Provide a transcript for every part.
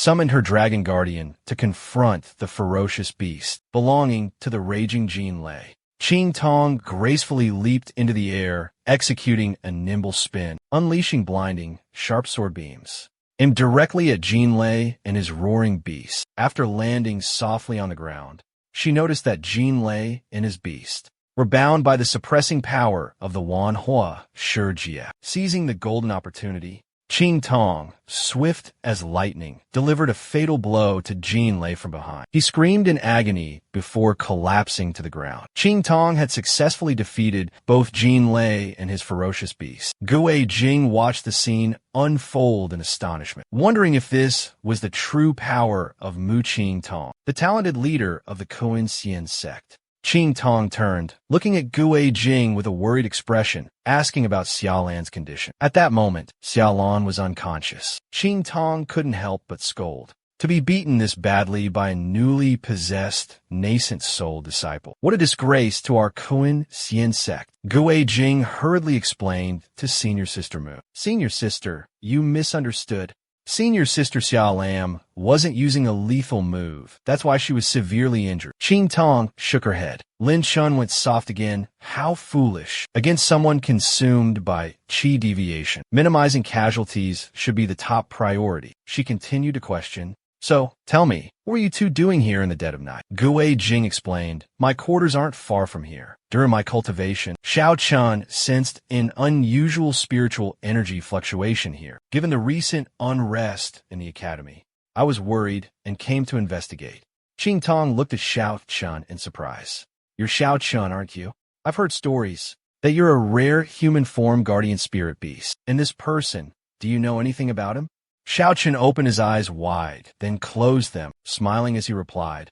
summoned her dragon guardian to confront the ferocious beast belonging to the raging Jin Lei. Qing Tong gracefully leaped into the air, executing a nimble spin, unleashing blinding, sharp sword beams, aimed directly at Jin Lei and his roaring beast. After landing softly on the ground, she noticed that Jin Lei and his beast were bound by the suppressing power of the Manhwa Shijia. Seizing the golden opportunity, Qing Tong, swift as lightning, delivered a fatal blow to Jin Lei from behind. He screamed in agony before collapsing to the ground. Qing Tong had successfully defeated both Jin Lei and his ferocious beast. Gue Jing watched the scene unfold in astonishment, wondering if this was the true power of Mu Qing Tong, the talented leader of the Koan Xian sect. Qing Tong turned, looking at Gue Jing with a worried expression, asking about Xiaolan's condition. At that moment, Xiaolan was unconscious. Qing Tong couldn't help but scold. To be beaten this badly by a newly possessed, nascent soul disciple. What a disgrace to our Koan Xian sect. Gue Jing hurriedly explained to Senior Sister Mu. Senior Sister, you misunderstood. Senior Sister Xiao Lam wasn't using a lethal move. That's why she was severely injured. Qing Tong shook her head. Lin Chun went soft again. How foolish. Against someone consumed by qi deviation. Minimizing casualties should be the top priority. She continued to question. So, tell me, what are you two doing here in the dead of night? Gue Jing explained, my quarters aren't far from here. During my cultivation, Xiao Chun sensed an unusual spiritual energy fluctuation here. Given the recent unrest in the academy, I was worried and came to investigate. Qing Tong looked at Xiao Chun in surprise. You're Xiao Chun, aren't you? I've heard stories that you're a rare human form guardian spirit beast. And this person, do you know anything about him? Xiao Chun opened his eyes wide, then closed them, smiling as he replied,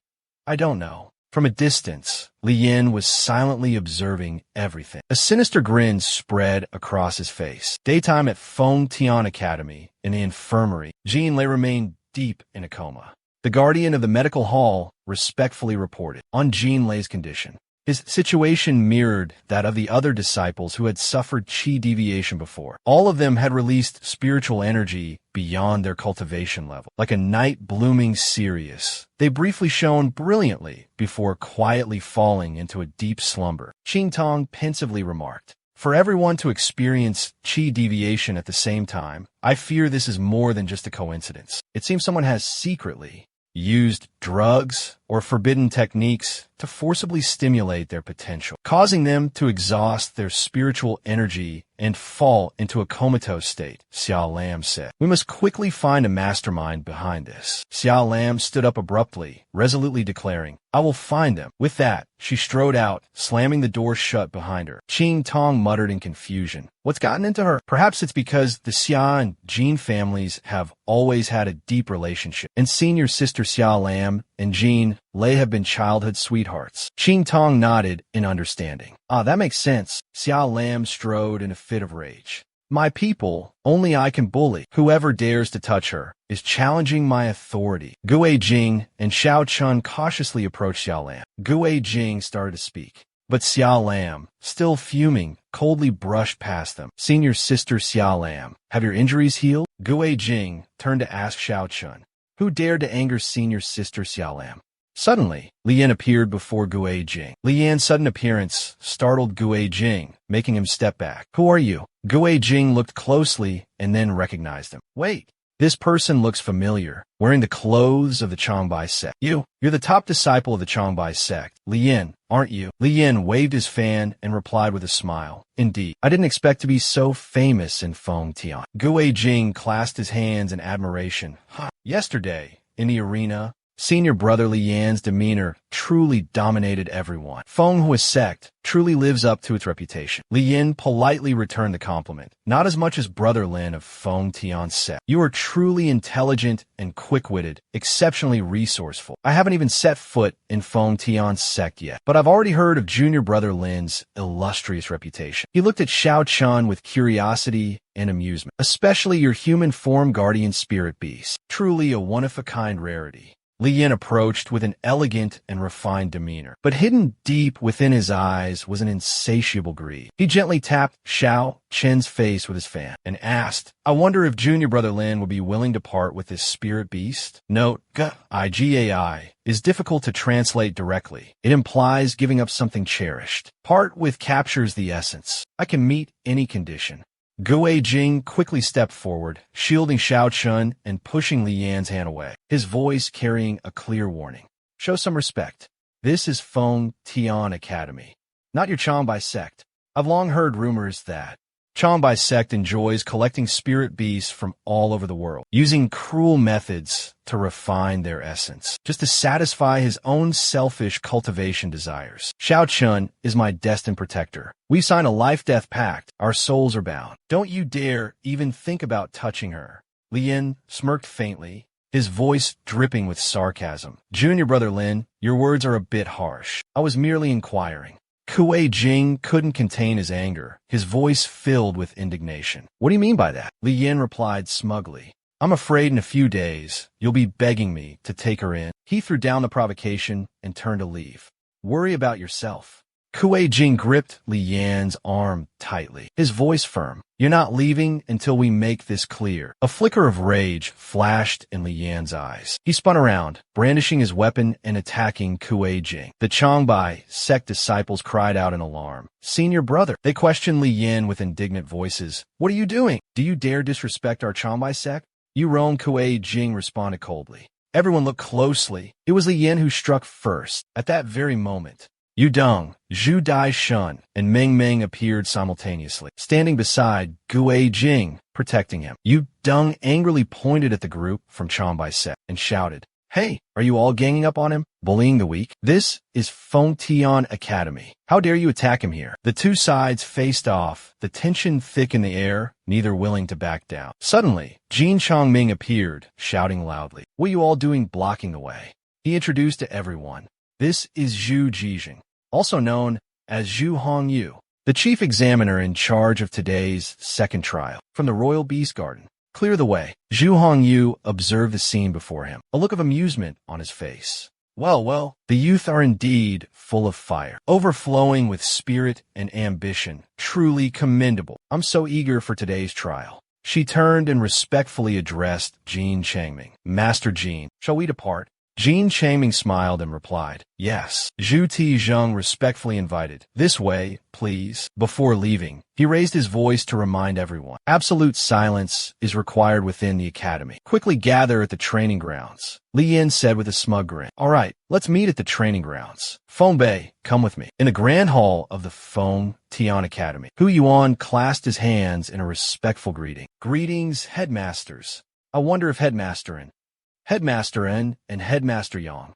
I don't know. From a distance, Li Yin was silently observing everything. A sinister grin spread across his face. Daytime at Feng Tian Academy, in the infirmary, Jin Lei remained deep in a coma. The guardian of the medical hall respectfully reported on Jin Lei's condition. His situation mirrored that of the other disciples who had suffered qi deviation before. All of them had released spiritual energy beyond their cultivation level. Like a night blooming Sirius, they briefly shone brilliantly before quietly falling into a deep slumber. Qing Tong pensively remarked, for everyone to experience qi deviation at the same time, I fear this is more than just a coincidence. It seems someone has secretly used drugs or forbidden techniques to forcibly stimulate their potential, causing them to exhaust their spiritual energy and fall into a comatose state, Xiao Lam said. We must quickly find a mastermind behind this. Xiao Lam stood up abruptly, resolutely declaring, I will find them. With that, she strode out, slamming the door shut behind her. Qing Tong muttered in confusion. What's gotten into her? Perhaps it's because the Xia and Jin families have always had a deep relationship, and Senior Sister Xiao Lam and Jin Lei have been childhood sweethearts. Qing Tong nodded in understanding. Ah, that makes sense. Xiao Lam strode in a fit of rage. My people, only I can bully. Whoever dares to touch her is challenging my authority. Gue Jing and Xiao Chun cautiously approached Xiao Lam. Gue Jing started to speak, but Xiao Lam, still fuming, coldly brushed past them. Senior Sister Xiao Lam, have your injuries healed? Gue Jing turned to ask Xiao Chun, who dared to anger Senior Sister Xiao Lam. Suddenly, Li Yan appeared before Gue Jing. Li Yan's sudden appearance startled Gue Jing, making him step back. Who are you? Gue Jing looked closely and then recognized him. Wait, this person looks familiar, wearing the clothes of the Changbai sect. You're the top disciple of the Changbai sect. Li Yan, aren't you? Li Yan waved his fan and replied with a smile. Indeed, I didn't expect to be so famous in Feng Tian. Gue Jing clasped his hands in admiration. Yesterday, in the arena, Senior Brother Li Yan's demeanor truly dominated everyone. Fenghua sect truly lives up to its reputation. Li Yan politely returned the compliment. Not as much as Brother Lin of Feng Tian sect. You are truly intelligent and quick-witted, exceptionally resourceful. I haven't even set foot in Feng Tian sect yet, but I've already heard of Junior Brother Lin's illustrious reputation. He looked at Xiao Chun with curiosity and amusement. Especially your human form guardian spirit beast. Truly a one-of-a-kind rarity. Li Yin approached with an elegant and refined demeanor, but hidden deep within his eyes was an insatiable greed. He gently tapped Xiao Chen's face with his fan and asked, I wonder if junior brother Lin would be willing to part with this spirit beast? Note, Igai is difficult to translate directly. It implies giving up something cherished. Part with captures the essence. I can meet any condition. Gue Jing quickly stepped forward, shielding Xiao Chun and pushing Li Yan's hand away, his voice carrying a clear warning. Show some respect. This is Feng Tian Academy, not your Changbai sect. I've long heard rumors that Changbai sect enjoys collecting spirit beasts from all over the world, using cruel methods to refine their essence, just to satisfy his own selfish cultivation desires. Xiao Chun is my destined protector. We sign a life-death pact. Our souls are bound. Don't you dare even think about touching her. Li Yin smirked faintly, his voice dripping with sarcasm. Junior brother Lin, your words are a bit harsh. I was merely inquiring. Kue Jing couldn't contain his anger, his voice filled with indignation. What do you mean by that? Li Yin replied smugly. I'm afraid in a few days you'll be begging me to take her in. He threw down the provocation and turned to leave. Worry about yourself. Kue Jing gripped Li Yan's arm tightly, his voice firm. You're not leaving until we make this clear. A flicker of rage flashed in Li Yan's eyes. He spun around, brandishing his weapon and attacking Kue Jing. The Changbai sect disciples cried out in alarm. Senior brother. They questioned Li Yan with indignant voices. What are you doing? Do you dare disrespect our Changbai sect? You wrong, Kue Jing responded coldly. Everyone looked closely. It was Li Yan who struck first. At that very moment, Yu Dong, Zhu Dai Shun, and Meng Meng appeared simultaneously, standing beside Gue Jing, protecting him. Yu Dong angrily pointed at the group from Changbai sect and shouted, Hey, are you all ganging up on him? Bullying the weak? This is Feng Tian Academy. How dare you attack him here? The two sides faced off, the tension thick in the air, neither willing to back down. Suddenly, Jin Chongming appeared, shouting loudly, What are you all doing blocking the way? He introduced to everyone. This is Zhu Jijing, also known as Zhu Hongyu, the chief examiner in charge of today's second trial. From the Royal Beast Garden, clear the way. Zhu Hongyu observed the scene before him, a look of amusement on his face. Well, the youth are indeed full of fire, overflowing with spirit and ambition. Truly commendable. I'm so eager for today's trial. She turned and respectfully addressed Jin Changming. Master Jin, shall we depart? Jin Changming smiled and replied, Yes. Zhu Tizheng respectfully invited, This way, please. Before leaving, he raised his voice to remind everyone. Absolute silence is required within the academy. Quickly gather at the training grounds. Li Yin said with a smug grin. All right, let's meet at the training grounds. Feng Bei, come with me. In the grand hall of the Feng Tian Academy, Hu Yuan clasped his hands in a respectful greeting. Greetings, headmasters. I wonder if Headmaster En and Headmaster Yang.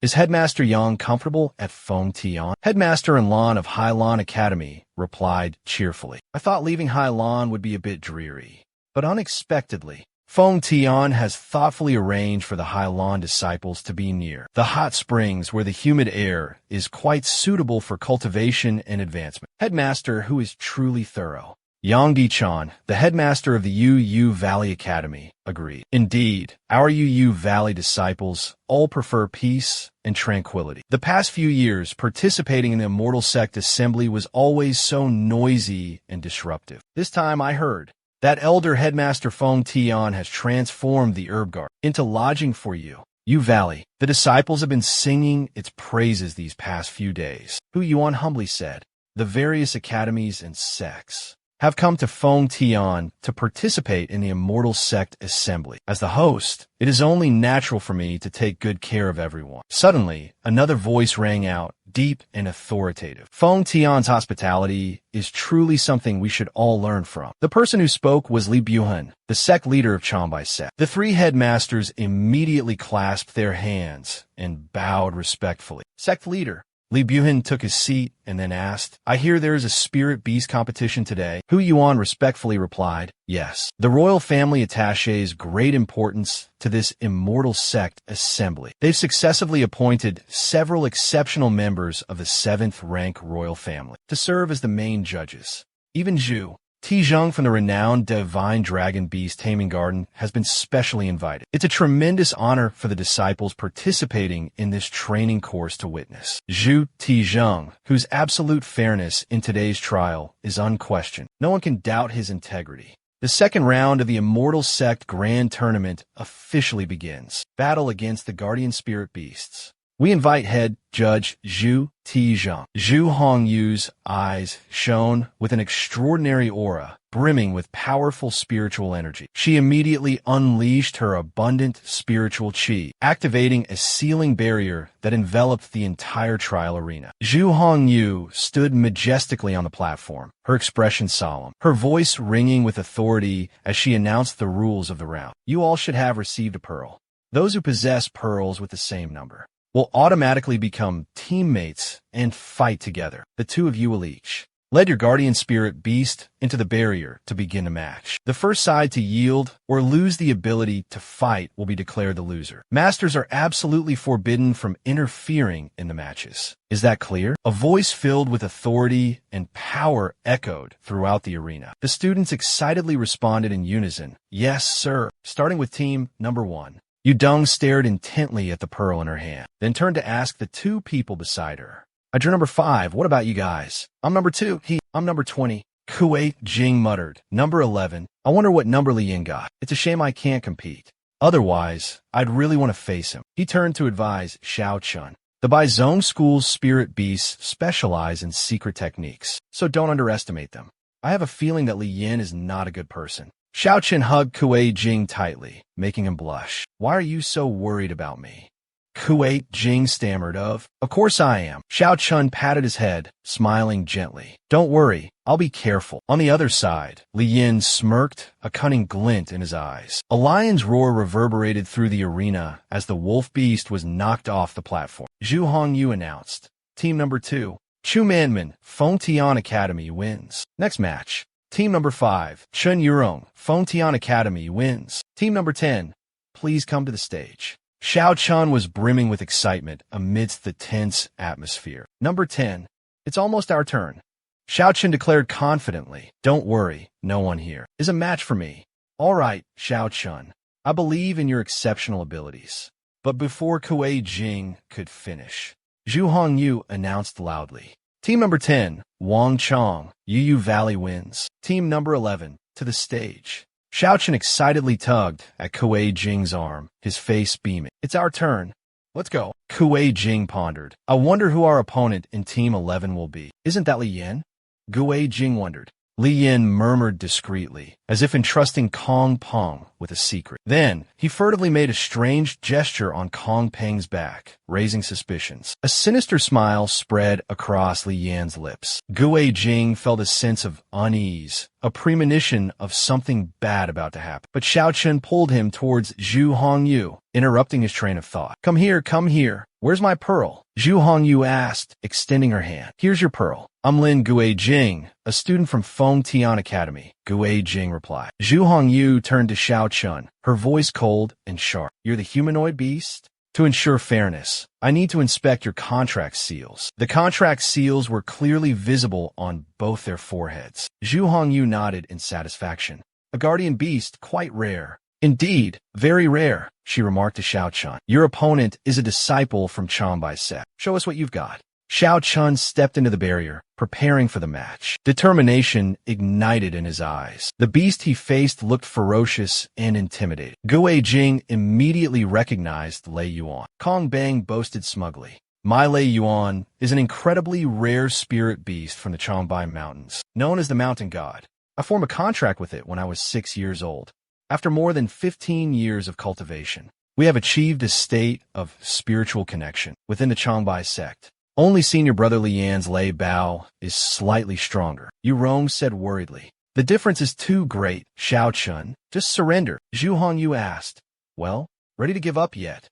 Is Headmaster Yang comfortable at Feng Tian? Headmaster Lan of Hailan Academy replied cheerfully. I thought leaving Hailan would be a bit dreary, but unexpectedly, Feng Tian has thoughtfully arranged for the Hailan disciples to be near the hot springs where the humid air is quite suitable for cultivation and advancement. Headmaster who is truly thorough. Yang Dichan, the headmaster of the Yu Valley Academy, agreed. Indeed, our Yu Valley disciples all prefer peace and tranquility. The past few years, participating in the Immortal Sect Assembly was always so noisy and disruptive. This time I heard that elder headmaster Feng Tian has transformed the herb garden into lodging for you. Yu Valley, the disciples have been singing its praises these past few days. Hu Yuan humbly said, the various academies and sects have come to Feng Tian to participate in the Immortal Sect Assembly. As the host, it is only natural for me to take good care of everyone. Suddenly, another voice rang out, deep and authoritative. Feng Tian's hospitality is truly something we should all learn from. The person who spoke was Li Buhan, the sect leader of Changbai sect. The three headmasters immediately clasped their hands and bowed respectfully. Sect leader. Li Buhan took his seat and then asked, I hear there is a spirit beast competition today. Hu Yuan respectfully replied, yes. The royal family attaches great importance to this immortal sect assembly. They've successively appointed several exceptional members of the 7th rank royal family to serve as the main judges. Even Zhu Tizheng from the renowned Divine Dragon Beast Taming Garden has been specially invited. It's a tremendous honor for the disciples participating in this training course to witness. Zhu Tizheng, whose absolute fairness in today's trial is unquestioned. No one can doubt his integrity. The second round of the Immortal Sect Grand Tournament officially begins. Battle against the Guardian Spirit Beasts. We invite head judge Zhu Tizheng. Zhu Hongyu's eyes shone with an extraordinary aura, brimming with powerful spiritual energy. She immediately unleashed her abundant spiritual qi, activating a sealing barrier that enveloped the entire trial arena. Zhu Hongyu stood majestically on the platform, her expression solemn, her voice ringing with authority as she announced the rules of the round. You all should have received a pearl. Those who possess pearls with the same number will automatically become teammates and fight together. The two of you will each lead your guardian spirit beast into the barrier to begin a match. The first side to yield or lose the ability to fight will be declared the loser. Masters are absolutely forbidden from interfering in the matches. Is that clear? A voice filled with authority and power echoed throughout the arena. The students excitedly responded in unison, "Yes, sir." Starting with team number 1. Yudong stared intently at the pearl in her hand, then turned to ask the two people beside her. I drew number 5. What about you guys? I'm number 2. I'm number 20. Kuwait Jing muttered. Number 11. I wonder what number Li Yin got. It's a shame I can't compete. Otherwise, I'd really want to face him. He turned to advise Xiao Chun. The Baizhong School's spirit beasts specialize in secret techniques, so don't underestimate them. I have a feeling that Li Yin is not a good person. Xiao Chen hugged Kuei Jing tightly, making him blush. Why are you so worried about me? Kuei Jing stammered of course I am. Xiao Chun patted his head, smiling gently. Don't worry, I'll be careful. On the other side, Li Yin smirked, a cunning glint in his eyes. A lion's roar reverberated through the arena as the wolf beast was knocked off the platform. Zhu Hongyu announced. Team number 2, Chu Manman, Fengtian Academy wins. Next match. Team number 5, Chun Yurong, Fengtian Academy wins. Team number 10, please come to the stage. Xiao Chun was brimming with excitement amidst the tense atmosphere. Number 10, it's almost our turn. Xiao Chun declared confidently. Don't worry, no one here is a match for me. All right, Xiao Chun, I believe in your exceptional abilities. But before Kuei Jing could finish, Zhu Hongyu announced loudly. Team number 10, Wang Chong, Yu Valley wins. Team number 11, to the stage. Xiao Chen excitedly tugged at Kuei Jing's arm, his face beaming. It's our turn. Let's go. Kuei Jing pondered. I wonder who our opponent in Team 11 will be. Isn't that Li Yin? Kuei Jing wondered. Li Yin murmured discreetly, as if entrusting Kong Peng with a secret. Then, he furtively made a strange gesture on Kong Peng's back, raising suspicions. A sinister smile spread across Li Yan's lips. Kuei Jing felt a sense of unease, a premonition of something bad about to happen. But Xiao Chen pulled him towards Zhu Hongyu, interrupting his train of thought. Come here, come here. Where's my pearl? Zhu Hongyu asked, extending her hand. Here's your pearl. I'm Lin Kuei Jing, a student from Fengtian Academy. Kuei Jing replied. Zhu Hongyu turned to Xiao Chun, her voice cold and sharp. You're the humanoid beast? To ensure fairness, I need to inspect your contract seals. The contract seals were clearly visible on both their foreheads. Zhu Hongyu nodded in satisfaction. A guardian beast, quite rare. Indeed, very rare, she remarked to Xiao Chun. Your opponent is a disciple from Chanbai sect. Show us what you've got. Xiao Chun stepped into the barrier, preparing for the match. Determination ignited in his eyes. The beast he faced looked ferocious and intimidating. Kuei Jing immediately recognized Lei Yuan. Kong Bang boasted smugly. My Lei Yuan is an incredibly rare spirit beast from the Chanbai Mountains, known as the Mountain God. I formed a contract with it when I was 6 years old. After more than 15 years of cultivation, we have achieved a state of spiritual connection within the Chanbai sect. Only senior brother Li Yan's Lei Bao is slightly stronger. Yu Rong said worriedly. The difference is too great, Xiao Chun. Just surrender. Zhu Hongyu asked. Well, ready to give up yet?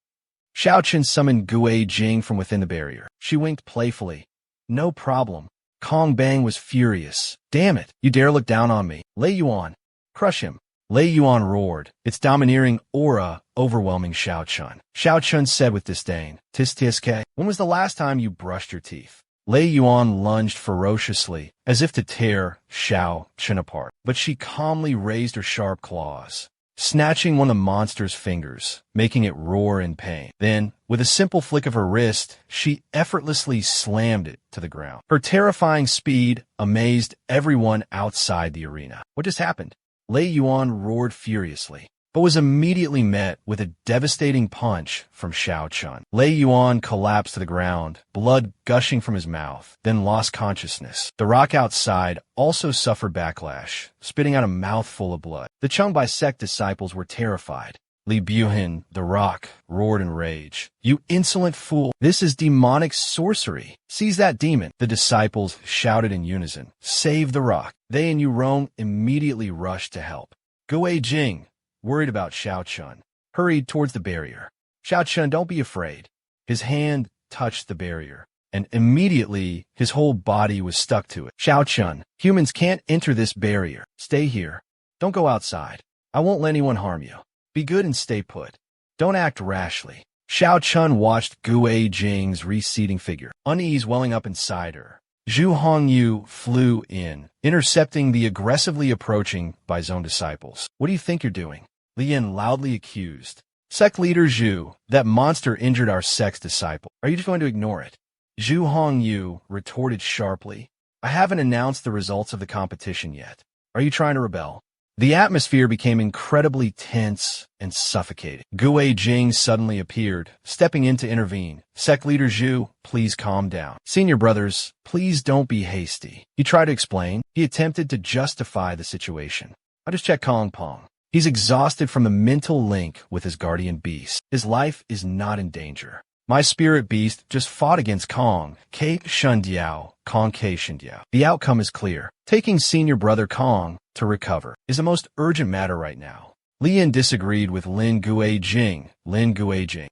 Xiao Chun summoned Kuei Jing from within the barrier. She winked playfully. No problem. Kong Bang was furious. Damn it, you dare look down on me. Lei Yuan. Crush him. Lei Yuan roared, its domineering aura overwhelming Xiao Chun. Xiao Chun said with disdain, Tis, when was the last time you brushed your teeth? Lei Yuan lunged ferociously, as if to tear Xiao Chen apart. But she calmly raised her sharp claws, snatching one of the monster's fingers, making it roar in pain. Then, with a simple flick of her wrist, she effortlessly slammed it to the ground. Her terrifying speed amazed everyone outside the arena. What just happened? Lei Yuan roared furiously, but was immediately met with a devastating punch from Xiao Chun. Lei Yuan collapsed to the ground, blood gushing from his mouth, then lost consciousness. The rock outside also suffered backlash, spitting out a mouthful of blood. The Changbai sect disciples were terrified. Li Buhin, the rock, roared in rage. "You insolent fool! This is demonic sorcery! Seize that demon!" The disciples shouted in unison. "Save the rock!" They and Yu Rong immediately rushed to help. Gui Jing, worried about Xiao Chun, hurried towards the barrier. "Xiao Chun, don't be afraid." His hand touched the barrier, and immediately his whole body was stuck to it. "Xiao Chun, humans can't enter this barrier. Stay here. Don't go outside. I won't let anyone harm you. Be good and stay put. Don't act rashly." Xiao Chun watched Gui Jing's receding figure, unease welling up inside her. Zhu Hongyu flew in, intercepting the aggressively approaching Bai Zone disciples. "What do you think you're doing?" Li Yin loudly accused. "Sect leader Zhu, that monster injured our sect's disciple. Are you just going to ignore it?" Zhu Hongyu retorted sharply. "I haven't announced the results of the competition yet. Are you trying to rebel?" The atmosphere became incredibly tense and suffocating. Gui Jing suddenly appeared, stepping in to intervene. "Sect leader Zhu, please calm down. Senior brothers, please don't be hasty." He tried to explain. He attempted to justify the situation. "I just checked Kong Pong. He's exhausted from the mental link with his guardian beast. His life is not in danger. My spirit beast just fought against Kong, K. Shundiao, Kong K. Shundiao. The outcome is clear. Taking senior brother Kong to recover is the most urgent matter right now." Li Yin disagreed with Lin Gui Jing.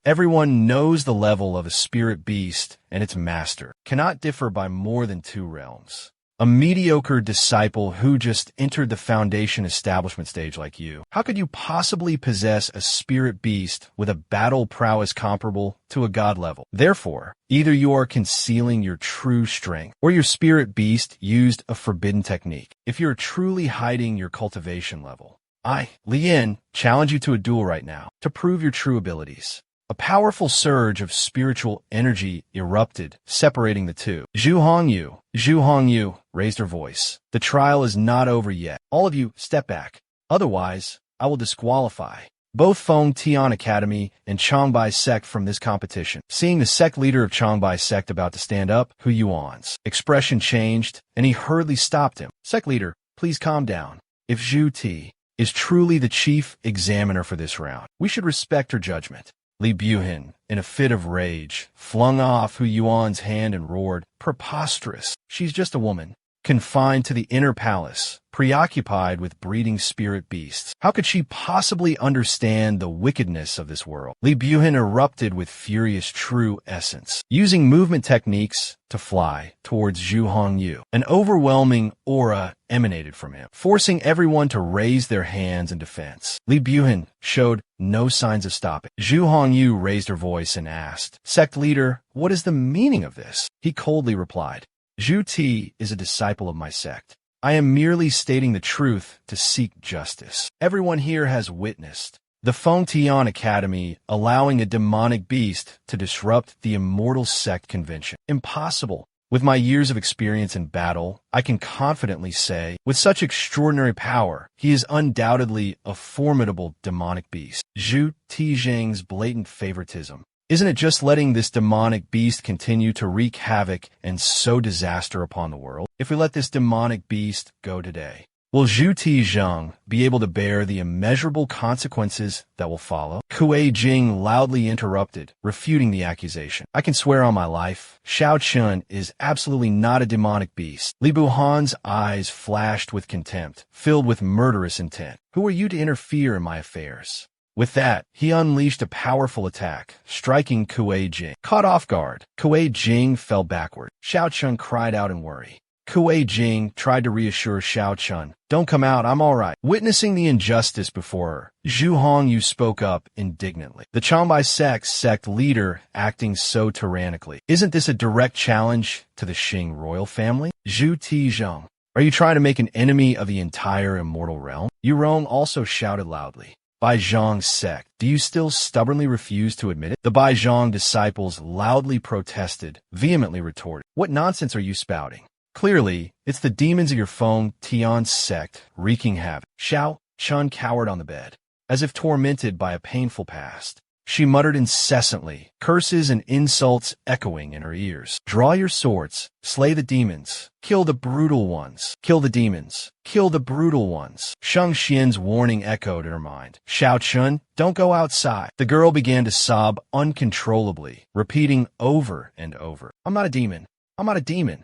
Everyone knows the level of a spirit beast and its master cannot differ by more than 2 realms. A mediocre disciple who just entered the foundation establishment stage like you. How could you possibly possess a spirit beast with a battle prowess comparable to a god level? Therefore, either you are concealing your true strength, or your spirit beast used a forbidden technique. If you're truly hiding your cultivation level, I, Li Yin, challenge you to a duel right now to prove your true abilities. A powerful surge of spiritual energy erupted, separating the two. Zhu Hongyu raised her voice. "The trial is not over yet. All of you, step back. Otherwise, I will disqualify both Feng Tian Academy and Changbai sect from this competition." Seeing the sect leader of Changbai sect about to stand up, Hu Yuan's expression changed, and he hurriedly stopped him. "Sect leader, please calm down. If Zhu Ti is truly the chief examiner for this round, we should respect her judgment." Li Buhin, in a fit of rage, flung off Hu Yuan's hand and roared, "Preposterous! She's just a woman, confined to the inner palace, preoccupied with breeding spirit beasts. How could she possibly understand the wickedness of this world?" Li Buhin erupted with furious true essence, using movement techniques to fly towards Zhu Hongyu. An overwhelming aura emanated from him, forcing everyone to raise their hands in defense. Li Buhin showed no signs of stopping. Zhu Hongyu raised her voice and asked, "Sect leader, what is the meaning of this?" He coldly replied, "Zhu Ti is a disciple of my sect. I am merely stating the truth to seek justice. Everyone here has witnessed the Feng Tian Academy allowing a demonic beast to disrupt the immortal sect convention. Impossible. With my years of experience in battle, I can confidently say, with such extraordinary power, he is undoubtedly a formidable demonic beast." Zhu Tijing's blatant favoritism. Isn't it just letting this demonic beast continue to wreak havoc and sow disaster upon the world? If we let this demonic beast go today, will Zhu Tijing be able to bear the immeasurable consequences that will follow? Gui Jing loudly interrupted, refuting the accusation. "I can swear on my life, Xiao Chun is absolutely not a demonic beast." Li Buhan's eyes flashed with contempt, filled with murderous intent. "Who are you to interfere in my affairs?" With that, he unleashed a powerful attack, striking Gui Jing. Caught off guard, Gui Jing fell backward. Xiao Chun cried out in worry. Kuei Jing tried to reassure Xiao Chun. Don't come out, I'm all right. Witnessing the injustice before her, Zhu Hongyu spoke up indignantly. The Changbai sect leader acting so tyrannically. Isn't this a direct challenge to the Xing royal family? Zhu Tizhong. Are you trying to make an enemy of the entire immortal realm? Yu Rong also shouted loudly. Bai Zhang's sect. Do you still stubbornly refuse to admit it? The Bai Zhang disciples loudly protested, vehemently retorted. What nonsense are you spouting? Clearly, it's the demons of your Feng Tian sect wreaking havoc. Xiao Chun cowered on the bed, as if tormented by a painful past. She muttered incessantly, curses and insults echoing in her ears. Draw your swords, slay the demons, kill the brutal ones, kill the demons, kill the brutal ones. Shang Xian's warning echoed in her mind. Xiao Chun, don't go outside. The girl began to sob uncontrollably, repeating over and over, I'm not a demon. I'm not a demon.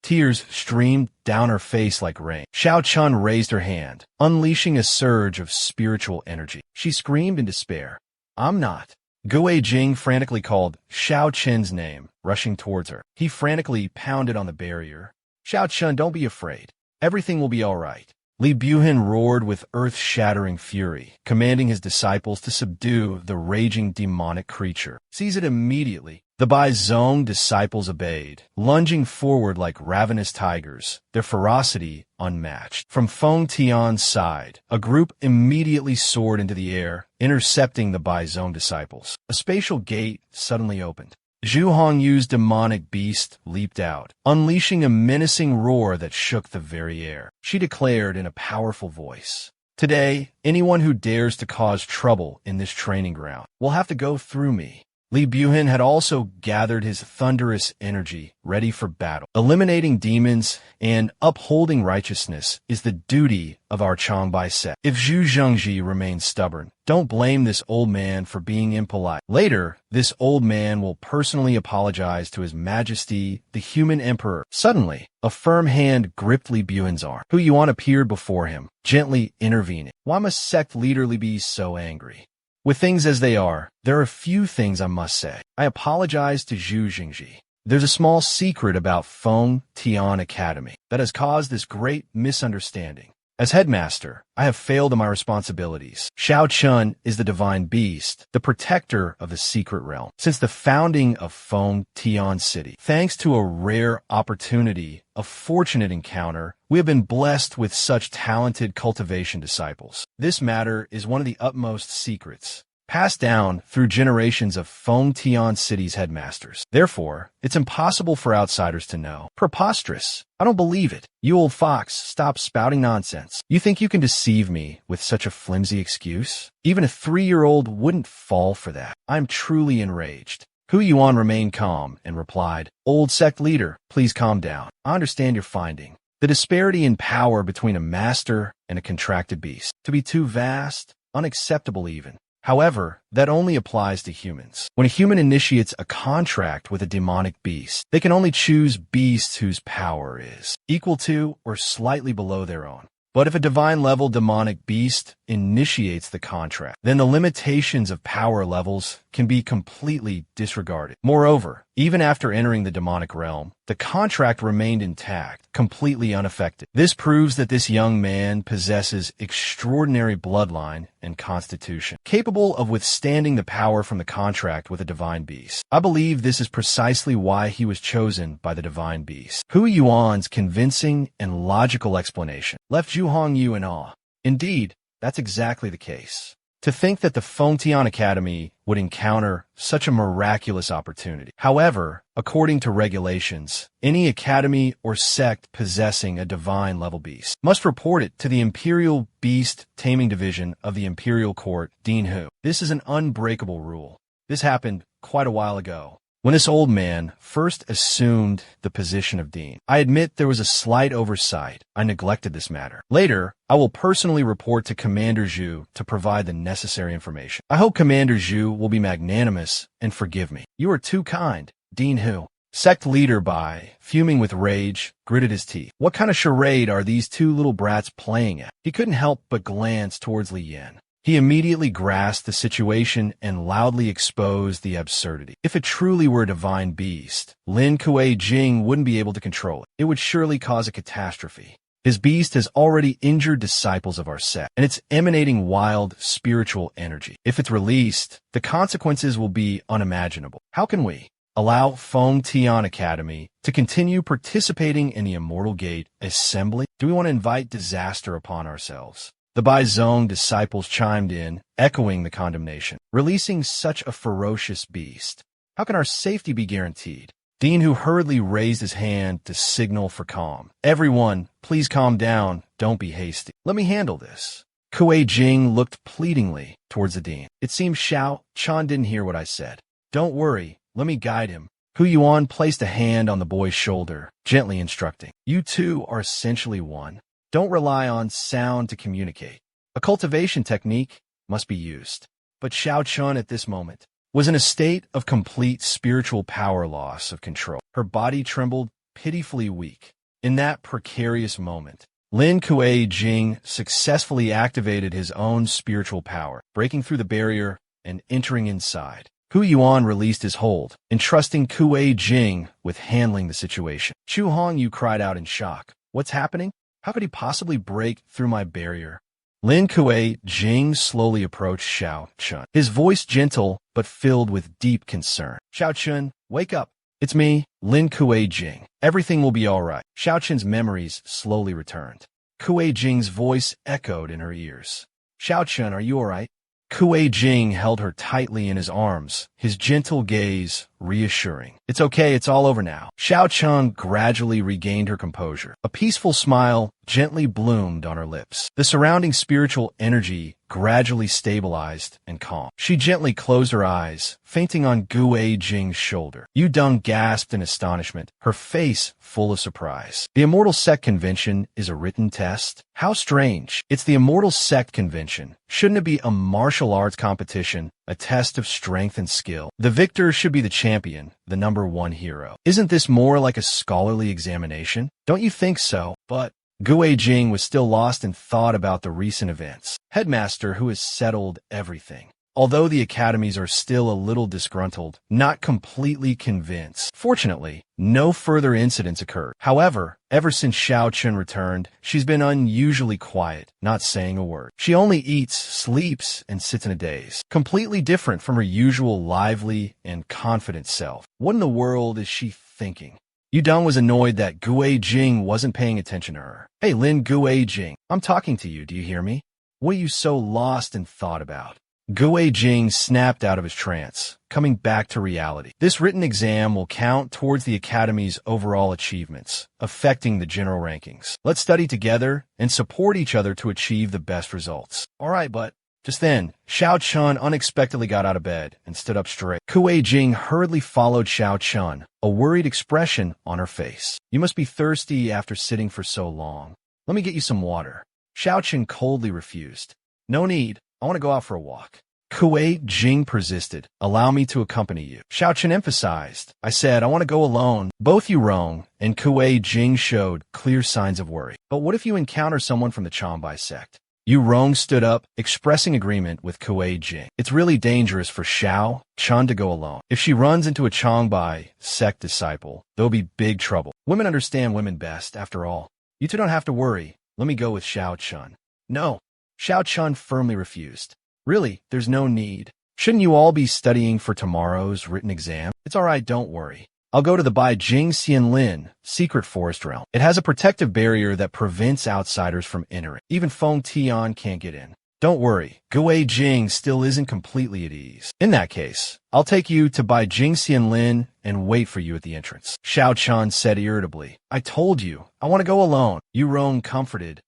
Tears streamed down her face like rain. Xiao Chun raised her hand, unleashing a surge of spiritual energy. She screamed in despair. I'm not. Guei Jing frantically called Xiao Chen's name, rushing towards her. He frantically pounded on the barrier. Xiao Chun, don't be afraid. Everything will be all right. Li Buhin roared with earth-shattering fury, commanding his disciples to subdue the raging demonic creature. Seize it immediately. The Bai Zhong disciples obeyed, lunging forward like ravenous tigers, their ferocity unmatched. From Feng Tian's side, a group immediately soared into the air, intercepting the Bai Zhong disciples. A spatial gate suddenly opened. Zhu Hongyu's demonic beast leaped out, unleashing a menacing roar that shook the very air. She declared in a powerful voice, Today, anyone who dares to cause trouble in this training ground will have to go through me. Li Buhin had also gathered his thunderous energy, ready for battle. Eliminating demons and upholding righteousness is the duty of our Changbai sect. If Zhu Zhengji remains stubborn, don't blame this old man for being impolite. Later, this old man will personally apologize to His Majesty, the human emperor. Suddenly, a firm hand gripped Li Buhin's arm. Hu Yuan appeared before him, gently intervening. Why must sect leader Li be so angry? With things as they are, there are a few things I must say. I apologize to Zhu Jingji. There's a small secret about Feng Tian Academy that has caused this great misunderstanding. As headmaster, I have failed in my responsibilities. Xiao Chun is the divine beast, the protector of the secret realm. Since the founding of Feng Tian City, thanks to a rare opportunity, a fortunate encounter, we have been blessed with such talented cultivation disciples. This matter is one of the utmost secrets, passed down through generations of Feng Tian City's headmasters. Therefore, it's impossible for outsiders to know. Preposterous. I don't believe it. You old fox, stop spouting nonsense. You think you can deceive me with such a flimsy excuse? Even a 3-year-old wouldn't fall for that. I'm truly enraged. Hu Yuan remained calm and replied, Old sect leader, please calm down. I understand your finding. The disparity in power between a master and a contracted beast to be too vast, unacceptable even. However, that only applies to humans. When a human initiates a contract with a demonic beast, they can only choose beasts whose power is equal to or slightly below their own. But if a divine-level demonic beast initiates the contract, then the limitations of power levels can be completely disregarded. Moreover, even after entering the demonic realm, the contract remained intact, completely unaffected. This proves that this young man possesses extraordinary bloodline and constitution, capable of withstanding the power from the contract with a divine beast. I believe this is precisely why he was chosen by the divine beast. Hu Yuan's convincing and logical explanation left Zhu Hongyu in awe. Indeed, that's exactly the case. To think that the Feng Tian Academy would encounter such a miraculous opportunity. However, according to regulations, any academy or sect possessing a divine-level beast must report it to the Imperial Beast Taming Division of the Imperial Court, Dinhu. This is an unbreakable rule. This happened quite a while ago, when this old man first assumed the position of dean. I admit there was a slight oversight. I neglected this matter. Later, I will personally report to Commander Zhu to provide the necessary information. I hope Commander Zhu will be magnanimous and forgive me. You are too kind, Dean Hu. Sect leader Bai, fuming with rage, gritted his teeth. What kind of charade are these two little brats playing at? He couldn't help but glance towards Li Yan. He immediately grasped the situation and loudly exposed the absurdity. If it truly were a divine beast, Lin Kuei Jing wouldn't be able to control it. It would surely cause a catastrophe. His beast has already injured disciples of our sect, and it's emanating wild spiritual energy. If it's released, the consequences will be unimaginable. How can we allow Feng Tian Academy to continue participating in the Immortal Gate assembly? Do we want to invite disaster upon ourselves? The Bai Zong disciples chimed in, echoing the condemnation. Releasing such a ferocious beast, how can our safety be guaranteed? Dean, who hurriedly raised his hand to signal for calm. Everyone, please calm down. Don't be hasty. Let me handle this. Kuei Jing looked pleadingly towards the dean. It seems Xiao Chan didn't hear what I said. Don't worry. Let me guide him. Hu Yuan placed a hand on the boy's shoulder, gently instructing. You two are essentially one. Don't rely on sound to communicate. A cultivation technique must be used. But Xiao Chun at this moment was in a state of complete spiritual power loss of control. Her body trembled, pitifully weak. In that precarious moment, Lin Kuei Jing successfully activated his own spiritual power, breaking through the barrier and entering inside. Hu Yuan released his hold, entrusting Kuei Jing with handling the situation. Chu Hongyu cried out in shock. What's happening? How could he possibly break through my barrier? Lin Kuei Jing slowly approached Xiao Chun, his voice gentle but filled with deep concern. Xiao Chun, wake up. It's me, Lin Kuei Jing. Everything will be all right. Xiao Chun's memories slowly returned. Kuei Jing's voice echoed in her ears. Xiao Chun, are you all right? Kuei Jing held her tightly in his arms, his gentle gaze reassuring. It's okay, it's all over now. Xiao Chun gradually regained her composure. A peaceful smile gently bloomed on her lips. The surrounding spiritual energy gradually stabilized and calmed. She gently closed her eyes, fainting on Kuei Jing's shoulder. Yu Deng gasped in astonishment, her face full of surprise. The Immortal Sect Convention is a written test? How strange. It's the Immortal Sect Convention. Shouldn't it be a martial arts competition, a test of strength and skill? The victor should be the champion, the #1 hero. Isn't this more like a scholarly examination? Don't you think so? But Kuei Jing was still lost in thought about the recent events. Headmaster, who has settled everything. Although the academies are still a little disgruntled, not completely convinced. Fortunately, no further incidents occurred. However, ever since Xiao Chun returned, she's been unusually quiet, not saying a word. She only eats, sleeps, and sits in a daze. Completely different from her usual lively and confident self. What in the world is she thinking? Yu Deng was annoyed that Kuei Jing wasn't paying attention to her. Hey, Lin Kuei Jing, I'm talking to you, do you hear me? What are you so lost in thought about? Kuei Jing snapped out of his trance, coming back to reality. This written exam will count towards the Academy's overall achievements, affecting the general rankings. Let's study together and support each other to achieve the best results. All right, but just then, Xiao Chun unexpectedly got out of bed and stood up straight. Kuei Jing hurriedly followed Xiao Chun, a worried expression on her face. You must be thirsty after sitting for so long. Let me get you some water. Xiao Chun coldly refused. No need. I want to go out for a walk. Kuei Jing persisted. Allow me to accompany you. Xiao Chun emphasized. I said, I want to go alone. Both Yu Rong and Kuei Jing showed clear signs of worry. But what if you encounter someone from the Changbai sect? Yu Rong stood up, expressing agreement with Kuei Jing. It's really dangerous for Xiao Chun to go alone. If she runs into a Changbai sect disciple, there'll be big trouble. Women understand women best, after all. You two don't have to worry. Let me go with Xiao Chun. No. Xiao Chun firmly refused. Really, there's no need. Shouldn't you all be studying for tomorrow's written exam? It's all right, don't worry. I'll go to the Bai Jing Xianlin secret forest realm. It has a protective barrier that prevents outsiders from entering. Even Feng Tian can't get in. Don't worry, Kuei Jing still isn't completely at ease. In that case, I'll take you to Bai Jing Xianlin and wait for you at the entrance. Xiao Chun said irritably. I told you, I want to go alone. Yu Rong comforted.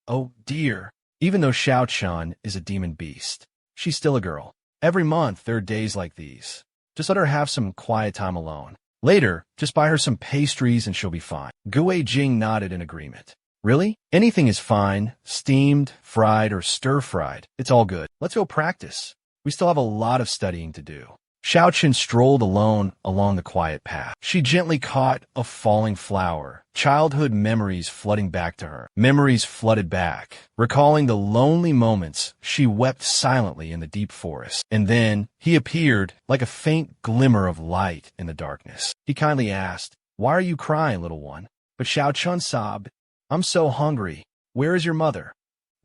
Oh dear. Even though Xiao Chun is a demon beast, she's still a girl. Every month, there are days like these. Just let her have some quiet time alone. Later, just buy her some pastries and she'll be fine. Kuei Jing nodded in agreement. Really? Anything is fine. Steamed, fried, or stir-fried. It's all good. Let's go practice. We still have a lot of studying to do. Xiao Chen strolled alone along the quiet path. She gently caught a falling flower. Childhood memories flooding back to her. Memories flooded back, recalling the lonely moments she wept silently in the deep forest. And then he appeared like a faint glimmer of light in the darkness. He kindly asked, "Why are you crying, little one?" But Xiao Chun sobbed, "I'm so hungry. Where is your mother?"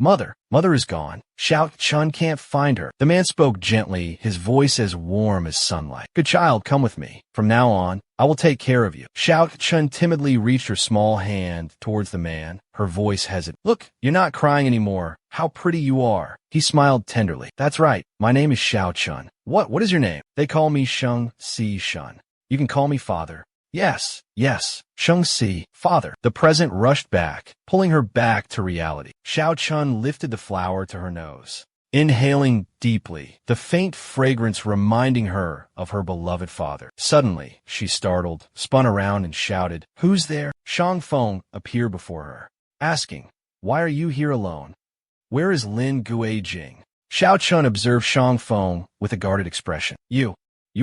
Mother is gone. Xiao Chun can't find her. The man spoke gently, his voice as warm as sunlight. "Good child, come with me. From now on, I will take care of you." Xiao Chun timidly reached her small hand towards the man, her voice hesitant. "Look, you're not crying anymore. How pretty you are." He smiled tenderly. "That's right. My name is Xiao Chun." What is your name?" "They call me Sheng Si Shun. You can call me father." Yes, Sheng Si, father. The present rushed back, pulling her back to reality. Xiao Chun lifted the flower to her nose, inhaling deeply, the faint fragrance reminding her of her beloved father. Suddenly, she startled, spun around and shouted, "Who's there?" Shang Feng appeared before her, asking, "Why are you here alone? Where is Lin Gue Jing?" Xiao Chun observed Shang Feng with a guarded expression. You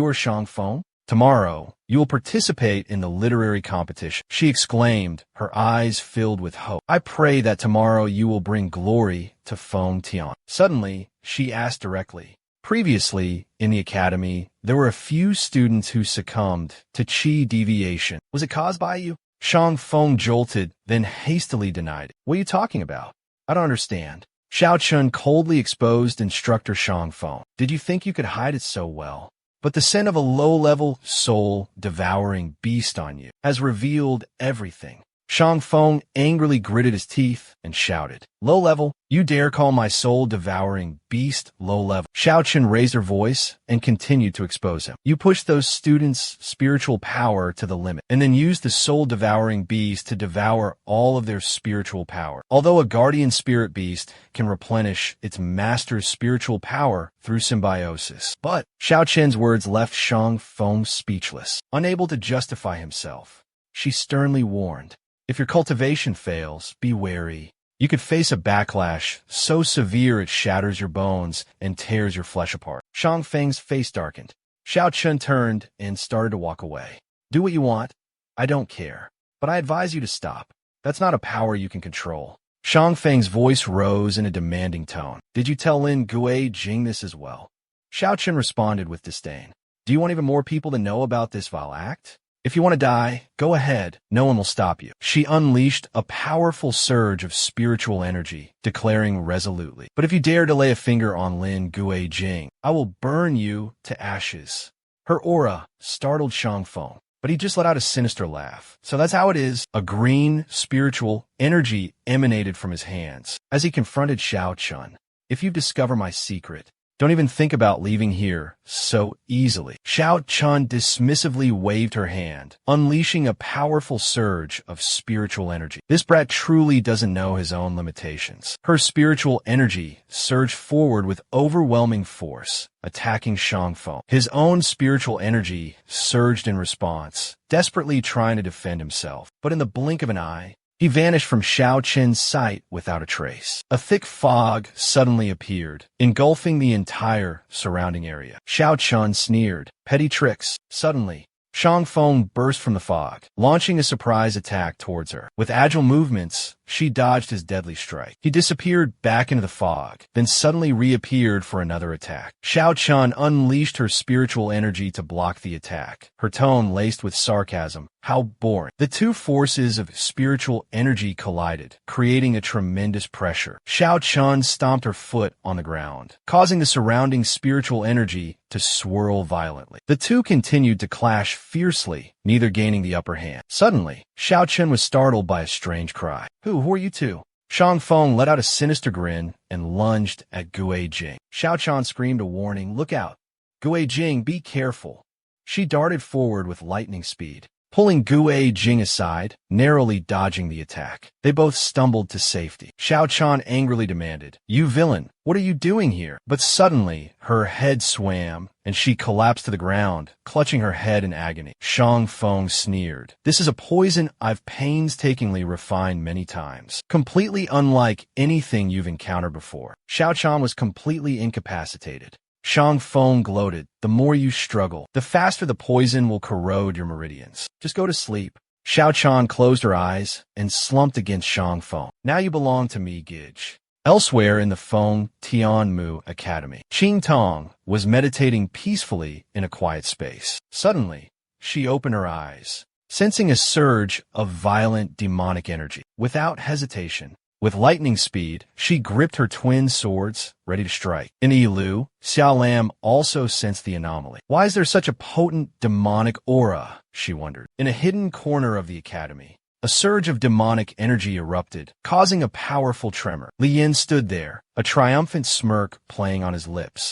are Shang Feng? Tomorrow, you will participate in the literary competition," she exclaimed, her eyes filled with hope. "I pray that tomorrow you will bring glory to Feng Tian." Suddenly, she asked directly, "Previously, in the academy, there were a few students who succumbed to qi deviation. Was it caused by you?" Shang Feng jolted, then hastily denied it. "What are you talking about? I don't understand." Xiao Chun coldly exposed instructor Shang Feng. "Did you think you could hide it so well? But the scent of a low-level, soul-devouring beast on you has revealed everything." Shang Feng angrily gritted his teeth and shouted, "Low-level? You dare call my soul-devouring beast low-level?" Xiao Chen raised her voice and continued to expose him. "You pushed those students' spiritual power to the limit, and then used the soul-devouring beast to devour all of their spiritual power. Although a guardian spirit beast can replenish its master's spiritual power through symbiosis." But Xiao Chen's words left Shang Feng speechless. Unable to justify himself, she sternly warned, "If your cultivation fails, be wary. You could face a backlash so severe it shatters your bones and tears your flesh apart." Shang Feng's face darkened. Xiao Chun turned and started to walk away. "Do what you want. I don't care. But I advise you to stop. That's not a power you can control." Shang Feng's voice rose in a demanding tone. "Did you tell Lin Gue Jing this as well?" Xiao Chun responded with disdain. "Do you want even more people to know about this vile act? If you want to die, go ahead. No one will stop you." She unleashed a powerful surge of spiritual energy, declaring resolutely, "But if you dare to lay a finger on Lin Gue Jing, I will burn you to ashes." Her aura startled Shang Feng, but he just let out a sinister laugh. "So that's how it is." A green, spiritual energy emanated from his hands as he confronted Xiao Chun. "If you discover my secret, don't even think about leaving here so easily." Xiao Chun dismissively waved her hand, unleashing a powerful surge of spiritual energy. This brat truly doesn't know his own limitations. Her spiritual energy surged forward with overwhelming force, attacking Shang Feng. His own spiritual energy surged in response, desperately trying to defend himself. But in the blink of an eye, he vanished from Xiao Chen's sight without a trace. A thick fog suddenly appeared, engulfing the entire surrounding area. Xiao Chun sneered, "Petty tricks." Suddenly, Shang Feng burst from the fog, launching a surprise attack towards her. With agile movements, she dodged his deadly strike. He disappeared back into the fog, then suddenly reappeared for another attack. Xiao Chun unleashed her spiritual energy to block the attack, her tone laced with sarcasm. "How boring." The two forces of spiritual energy collided, creating a tremendous pressure. Xiao Chun stomped her foot on the ground, causing the surrounding spiritual energy to swirl violently. The two continued to clash fiercely, neither gaining the upper hand. Suddenly, Xiao Chun was startled by a strange cry. Who are you two?" Shang Feng let out a sinister grin and lunged at Gue Jing. Xiao Chun screamed a warning, "Look out! Gue Jing, be careful." She darted forward with lightning speed, pulling Gue Jing aside, narrowly dodging the attack. They both stumbled to safety. Xiao Chun angrily demanded, "You villain, what are you doing here?" But suddenly, her head swam, and she collapsed to the ground, clutching her head in agony. Shang Feng sneered, "This is a poison I've painstakingly refined many times, completely unlike anything you've encountered before." Xiao Chun was completely incapacitated. Shang Feng gloated. The more you struggle, the faster the poison will corrode your meridians. Just go to sleep. Xiao Chan closed her eyes and slumped against Shang Feng. Now you belong to me, Gidge. Elsewhere in the Feng Tianmu Academy, Qing Tong was meditating peacefully in a quiet space. Suddenly, she opened her eyes, sensing a surge of violent demonic energy. Without hesitation, with lightning speed, she gripped her twin swords, ready to strike. In Yilu, Xiao Lam also sensed the anomaly. Why is there such a potent demonic aura? She wondered. In a hidden corner of the academy, a surge of demonic energy erupted, causing a powerful tremor. Li Yin stood there, a triumphant smirk playing on his lips.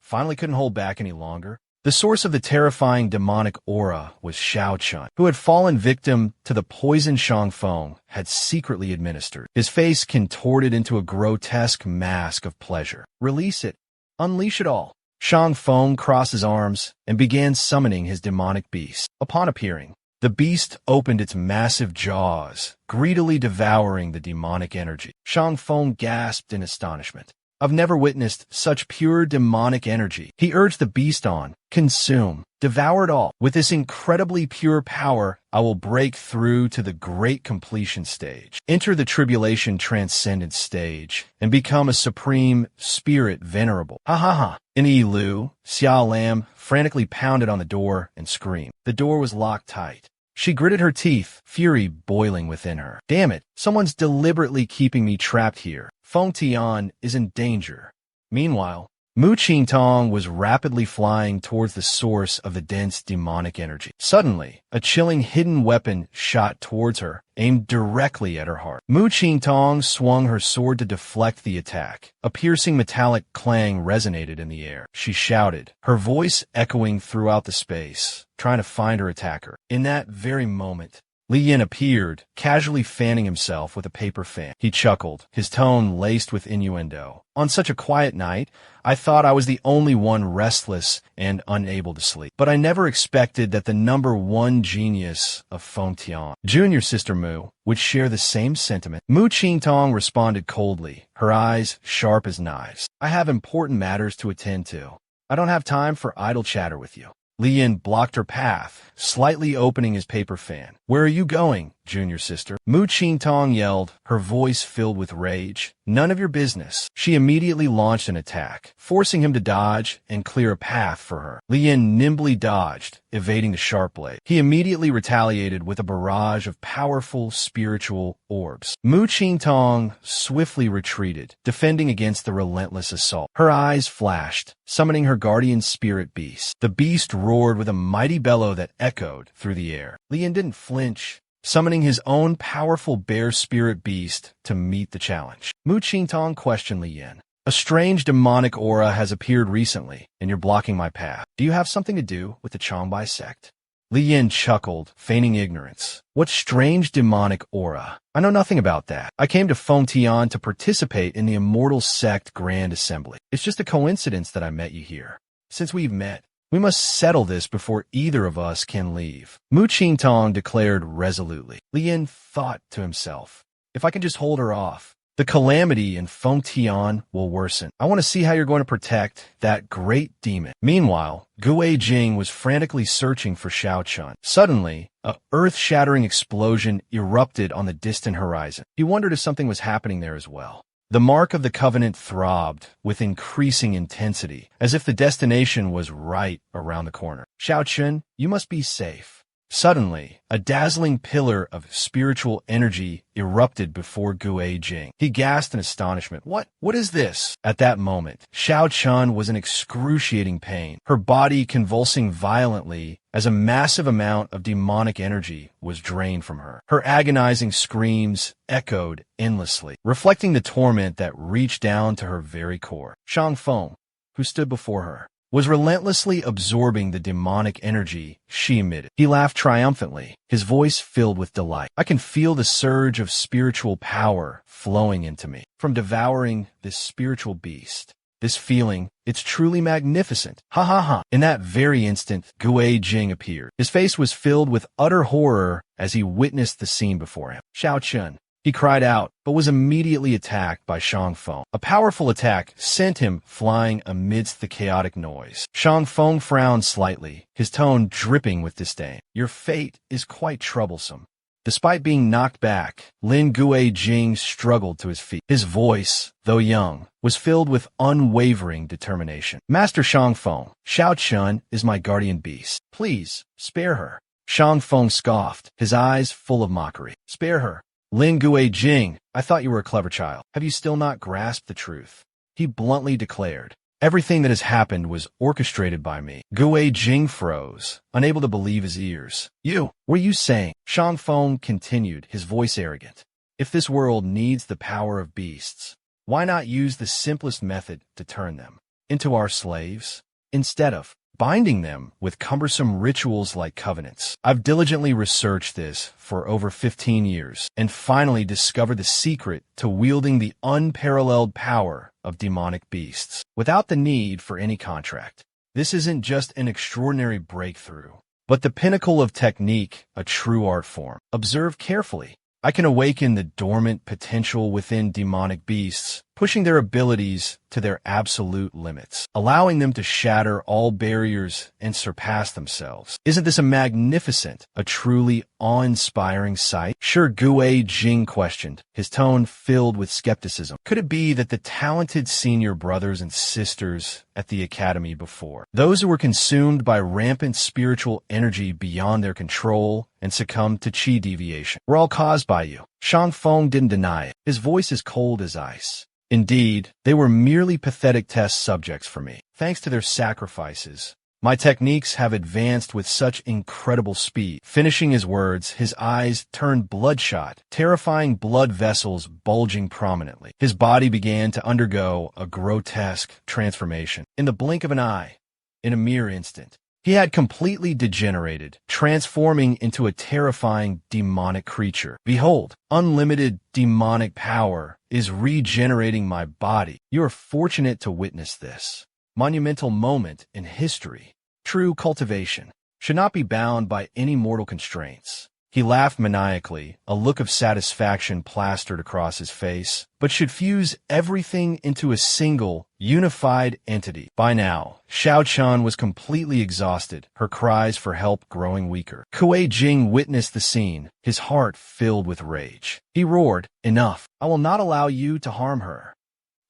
Finally couldn't hold back any longer. The source of the terrifying demonic aura was Xiao Chun, who had fallen victim to the poison Shang Feng had secretly administered. His face contorted into a grotesque mask of pleasure. Release it. Unleash it all. Shang Feng crossed his arms and began summoning his demonic beast. Upon appearing, the beast opened its massive jaws, greedily devouring the demonic energy. Shang Feng gasped in astonishment. I've never witnessed such pure demonic energy. He urged the beast on. Consume. Devour it all. With this incredibly pure power, I will break through to the great completion stage. Enter the tribulation transcendence stage and become a supreme spirit venerable. Ha ha ha. In Yilu, Xiao Lam frantically pounded on the door and screamed. The door was locked tight. She gritted her teeth, fury boiling within her. Damn it, someone's deliberately keeping me trapped here. Feng Tian is in danger. Meanwhile, Mu Qingtong was rapidly flying towards the source of the dense demonic energy. Suddenly, a chilling hidden weapon shot towards her, aimed directly at her heart. Mu Qingtong swung her sword to deflect the attack. A piercing metallic clang resonated in the air. She shouted, her voice echoing throughout the space, trying to find her attacker. In that very moment, Li Yin appeared, casually fanning himself with a paper fan. He chuckled, his tone laced with innuendo. On such a quiet night, I thought I was the only one restless and unable to sleep. But I never expected that the #1 genius of Feng Tian, junior sister Mu, would share the same sentiment. Mu Qingtong responded coldly, her eyes sharp as knives. I have important matters to attend to. I don't have time for idle chatter with you. Li Yin blocked her path, slightly opening his paper fan. Where are you going, junior sister? Mu Qingtong yelled, her voice filled with rage. None of your business. She immediately launched an attack, forcing him to dodge and clear a path for her. Li Yin nimbly dodged, evading the sharp blade. He immediately retaliated with a barrage of powerful spiritual orbs. Mu Qingtong swiftly retreated, defending against the relentless assault. Her eyes flashed, summoning her guardian spirit beast. The beast roared with a mighty bellow that echoed through the air. Li Yin didn't flinch, summoning his own powerful bear spirit beast to meet the challenge. Mu Qingtong questioned Li Yin. A strange demonic aura has appeared recently, and you're blocking my path. Do you have something to do with the Changbai sect? Li Yin chuckled, feigning ignorance. What strange demonic aura? I know nothing about that. I came to Feng Tian to participate in the Immortal Sect Grand Assembly. It's just a coincidence that I met you here. Since we've met, we must settle this before either of us can leave. Mu Qingtong declared resolutely. Li Yin thought to himself, if I can just hold her off, the calamity in Feng Tian will worsen. I want to see how you're going to protect that great demon. Meanwhile, Gue Jing was frantically searching for Xiao Chun. Suddenly, a earth-shattering explosion erupted on the distant horizon. He wondered if something was happening there as well. The mark of the covenant throbbed with increasing intensity, as if the destination was right around the corner. Xiao Chun, you must be safe. Suddenly, a dazzling pillar of spiritual energy erupted before Gue Jing. He gasped in astonishment. What is this? At that moment, Xiao Chun was in excruciating pain, her body convulsing violently as a massive amount of demonic energy was drained from her. Her agonizing screams echoed endlessly, reflecting the torment that reached down to her very core. Shang Feng, who stood before her, was relentlessly absorbing the demonic energy she emitted. He laughed triumphantly, his voice filled with delight. I can feel the surge of spiritual power flowing into me from devouring this spiritual beast. This feeling, it's truly magnificent. Ha ha ha. In that very instant, Gue Jing appeared. His face was filled with utter horror as he witnessed the scene before him. Xiao Chun, He cried out, but was immediately attacked by Shangfeng. A powerful attack sent him flying amidst the chaotic noise. Shangfeng frowned slightly, his tone dripping with disdain. Your fate is quite troublesome. Despite being knocked back, Lin Guijing struggled to his feet. His voice, though young, was filled with unwavering determination. Master Shangfeng, Xiao Chun is my guardian beast. Please, spare her. Shangfeng scoffed, his eyes full of mockery. Spare her. Lin Guijing, I thought you were a clever child. Have you still not grasped the truth? He bluntly declared. Everything that has happened was orchestrated by me. Guijing froze, unable to believe his ears. You, what are you saying? Shangfeng continued, his voice arrogant. If this world needs the power of beasts, why not use the simplest method to turn them into our slaves, instead of binding them with cumbersome rituals like covenants? I've diligently researched this for over 15 years and finally discovered the secret to wielding the unparalleled power of demonic beasts without the need for any contract. This isn't just an extraordinary breakthrough, but the pinnacle of technique, a true art form. Observe carefully. I can awaken the dormant potential within demonic beasts, pushing their abilities to their absolute limits, allowing them to shatter all barriers and surpass themselves. Isn't this a magnificent, a truly awe-inspiring sight? Sure, Guijing questioned, his tone filled with skepticism. Could it be that the talented senior brothers and sisters at the academy before, those who were consumed by rampant spiritual energy beyond their control and succumbed to chi deviation, were all caused by you? Shangfeng didn't deny it, his voice as cold as ice. Indeed, they were merely pathetic test subjects for me. Thanks to their sacrifices, my techniques have advanced with such incredible speed. Finishing his words, his eyes turned bloodshot, terrifying blood vessels bulging prominently. His body began to undergo a grotesque transformation. In the blink of an eye, in a mere instant, he had completely degenerated, transforming into a terrifying demonic creature. Behold, unlimited demonic power is regenerating my body. You are fortunate to witness this monumental moment in history. True cultivation should not be bound by any mortal constraints. He laughed maniacally, a look of satisfaction plastered across his face, but should fuse everything into a single, unified entity. By now, Xiao Chun was completely exhausted, her cries for help growing weaker. Guijing witnessed the scene, his heart filled with rage. He roared, Enough! I will not allow you to harm her.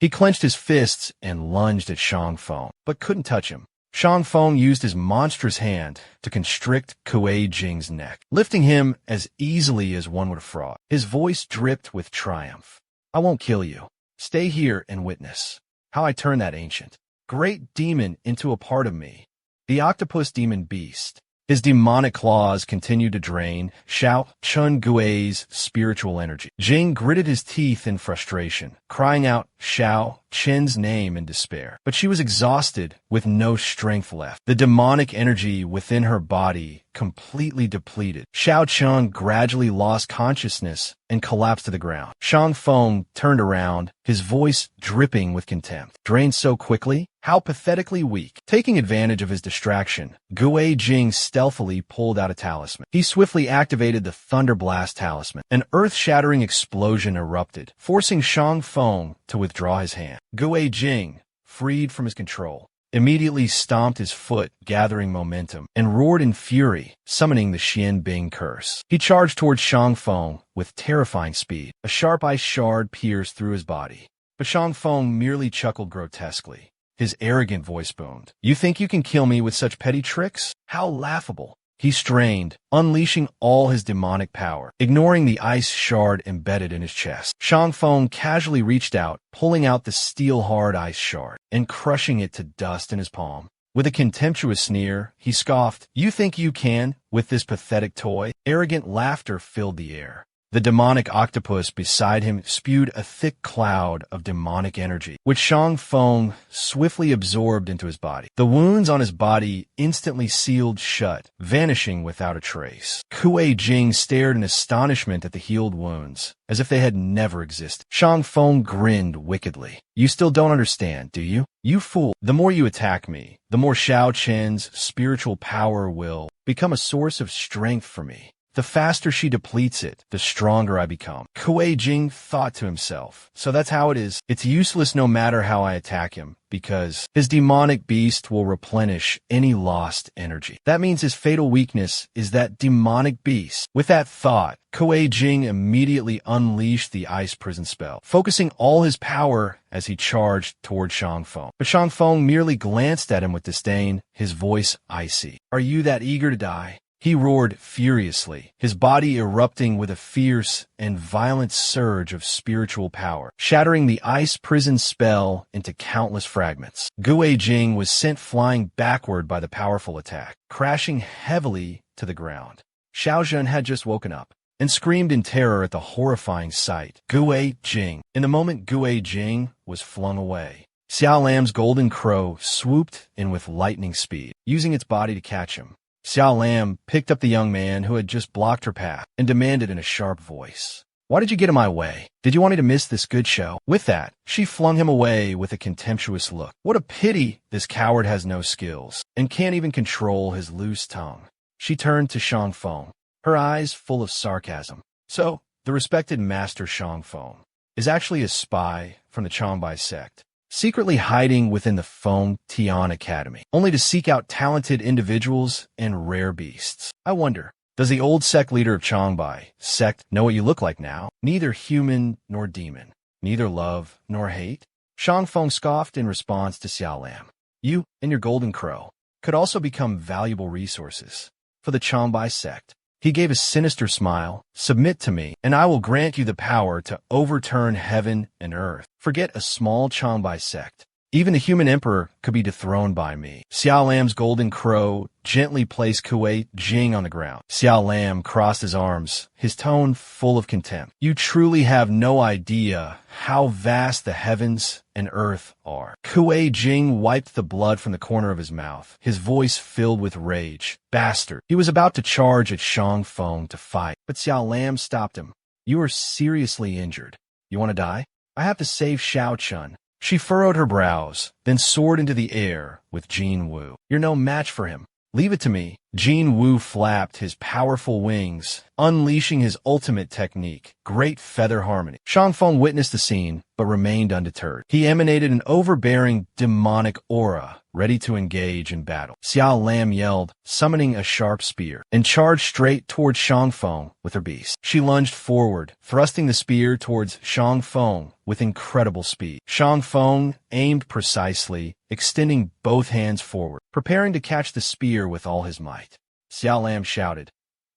He clenched his fists and lunged at Shangfeng, but couldn't touch him. Shangfeng used his monstrous hand to constrict Guijing's neck, lifting him as easily as one would a frog. His voice dripped with triumph. I won't kill you. Stay here and witness how I turn that ancient, great demon into a part of me, the octopus demon beast. His demonic claws continued to drain Xiao Chun Gui's spiritual energy. Jing gritted his teeth in frustration, crying out Xiao Chen's name in despair. But she was exhausted, with no strength left. The demonic energy within her body completely depleted. Xiao Chun gradually lost consciousness and collapsed to the ground. Shangfeng turned around, his voice dripping with contempt. Drained so quickly? How pathetically weak. Taking advantage of his distraction, Guijing stealthily pulled out a talisman. He swiftly activated the Thunderblast talisman. An earth-shattering explosion erupted, forcing Shangfeng to withdraw his hand. Guijing, freed from his control, immediately stomped his foot, gathering momentum, and roared in fury, summoning the Xian Bing curse. He charged towards Shangfeng with terrifying speed. A sharp ice shard pierced through his body, but Shangfeng merely chuckled grotesquely. His arrogant voice boomed. You think you can kill me with such petty tricks? How laughable. He strained, unleashing all his demonic power, ignoring the ice shard embedded in his chest. Shangfeng casually reached out, pulling out the steel-hard ice shard and crushing it to dust in his palm. With a contemptuous sneer, he scoffed, You think you can, with this pathetic toy? Arrogant laughter filled the air. The demonic octopus beside him spewed a thick cloud of demonic energy, which Shangfeng swiftly absorbed into his body. The wounds on his body instantly sealed shut, vanishing without a trace. Guijing stared in astonishment at the healed wounds, as if they had never existed. Shangfeng grinned wickedly. You still don't understand, do you? You fool. The more you attack me, the more Xiao Chen's spiritual power will become a source of strength for me. The faster she depletes it, the stronger I become. Kuei Jing thought to himself. So that's how it is. It's useless no matter how I attack him, because his demonic beast will replenish any lost energy. That means his fatal weakness is that demonic beast. With that thought, Kuei Jing immediately unleashed the ice prison spell, focusing all his power as he charged toward Shangfeng. But Shangfeng merely glanced at him with disdain, his voice icy. "Are you that eager to die?" He roared furiously, his body erupting with a fierce and violent surge of spiritual power, shattering the ice prison spell into countless fragments. Kuei Jing was sent flying backward by the powerful attack, crashing heavily to the ground. Xiaozhen had just woken up and screamed in terror at the horrifying sight. Kuei Jing. In the moment Kuei Jing was flung away, Xiao Lam's golden crow swooped in with lightning speed, using its body to catch him. Xiao Lam picked up the young man who had just blocked her path and demanded in a sharp voice, "Why did you get in my way? Did you want me to miss this good show?" With that, she flung him away with a contemptuous look. What a pity this coward has no skills and can't even control his loose tongue. She turned to Shangfeng, her eyes full of sarcasm. So, the respected Master Shangfeng is actually a spy from the Changbai sect, secretly hiding within the Feng Tian Academy, only to seek out talented individuals and rare beasts. I wonder, does the old sect leader of Changbai sect know what you look like now? Neither human nor demon, neither love nor hate? Shangfeng scoffed in response to Xiao Lam. You and your golden crow could also become valuable resources for the Changbai sect. He gave a sinister smile. "Submit to me, and I will grant you the power to overturn heaven and earth. Forget a small Changbai sect. Even the human emperor could be dethroned by me." Xiao Lam's golden crow gently placed Kuei Jing on the ground. Xiao Lam crossed his arms, his tone full of contempt. "You truly have no idea how vast the heavens and earth are." Kuei Jing wiped the blood from the corner of his mouth, his voice filled with rage. "Bastard." He was about to charge at Shangfeng to fight, but Xiao Lam stopped him. "You are seriously injured. You want to die? I have to save Xiao Chun." She furrowed her brows, then soared into the air with Jin Wu. "You're no match for him. Leave it to me." Jin Wu flapped his powerful wings, unleashing his ultimate technique, Great Feather Harmony. Shangfeng witnessed the scene, but remained undeterred. He emanated an overbearing, demonic aura, ready to engage in battle. Xiao Lam yelled, summoning a sharp spear, and charged straight towards Shangfeng with her beast. She lunged forward, thrusting the spear towards Shangfeng with incredible speed. Shangfeng aimed precisely, extending both hands forward, preparing to catch the spear with all his might. Xiao Lam shouted,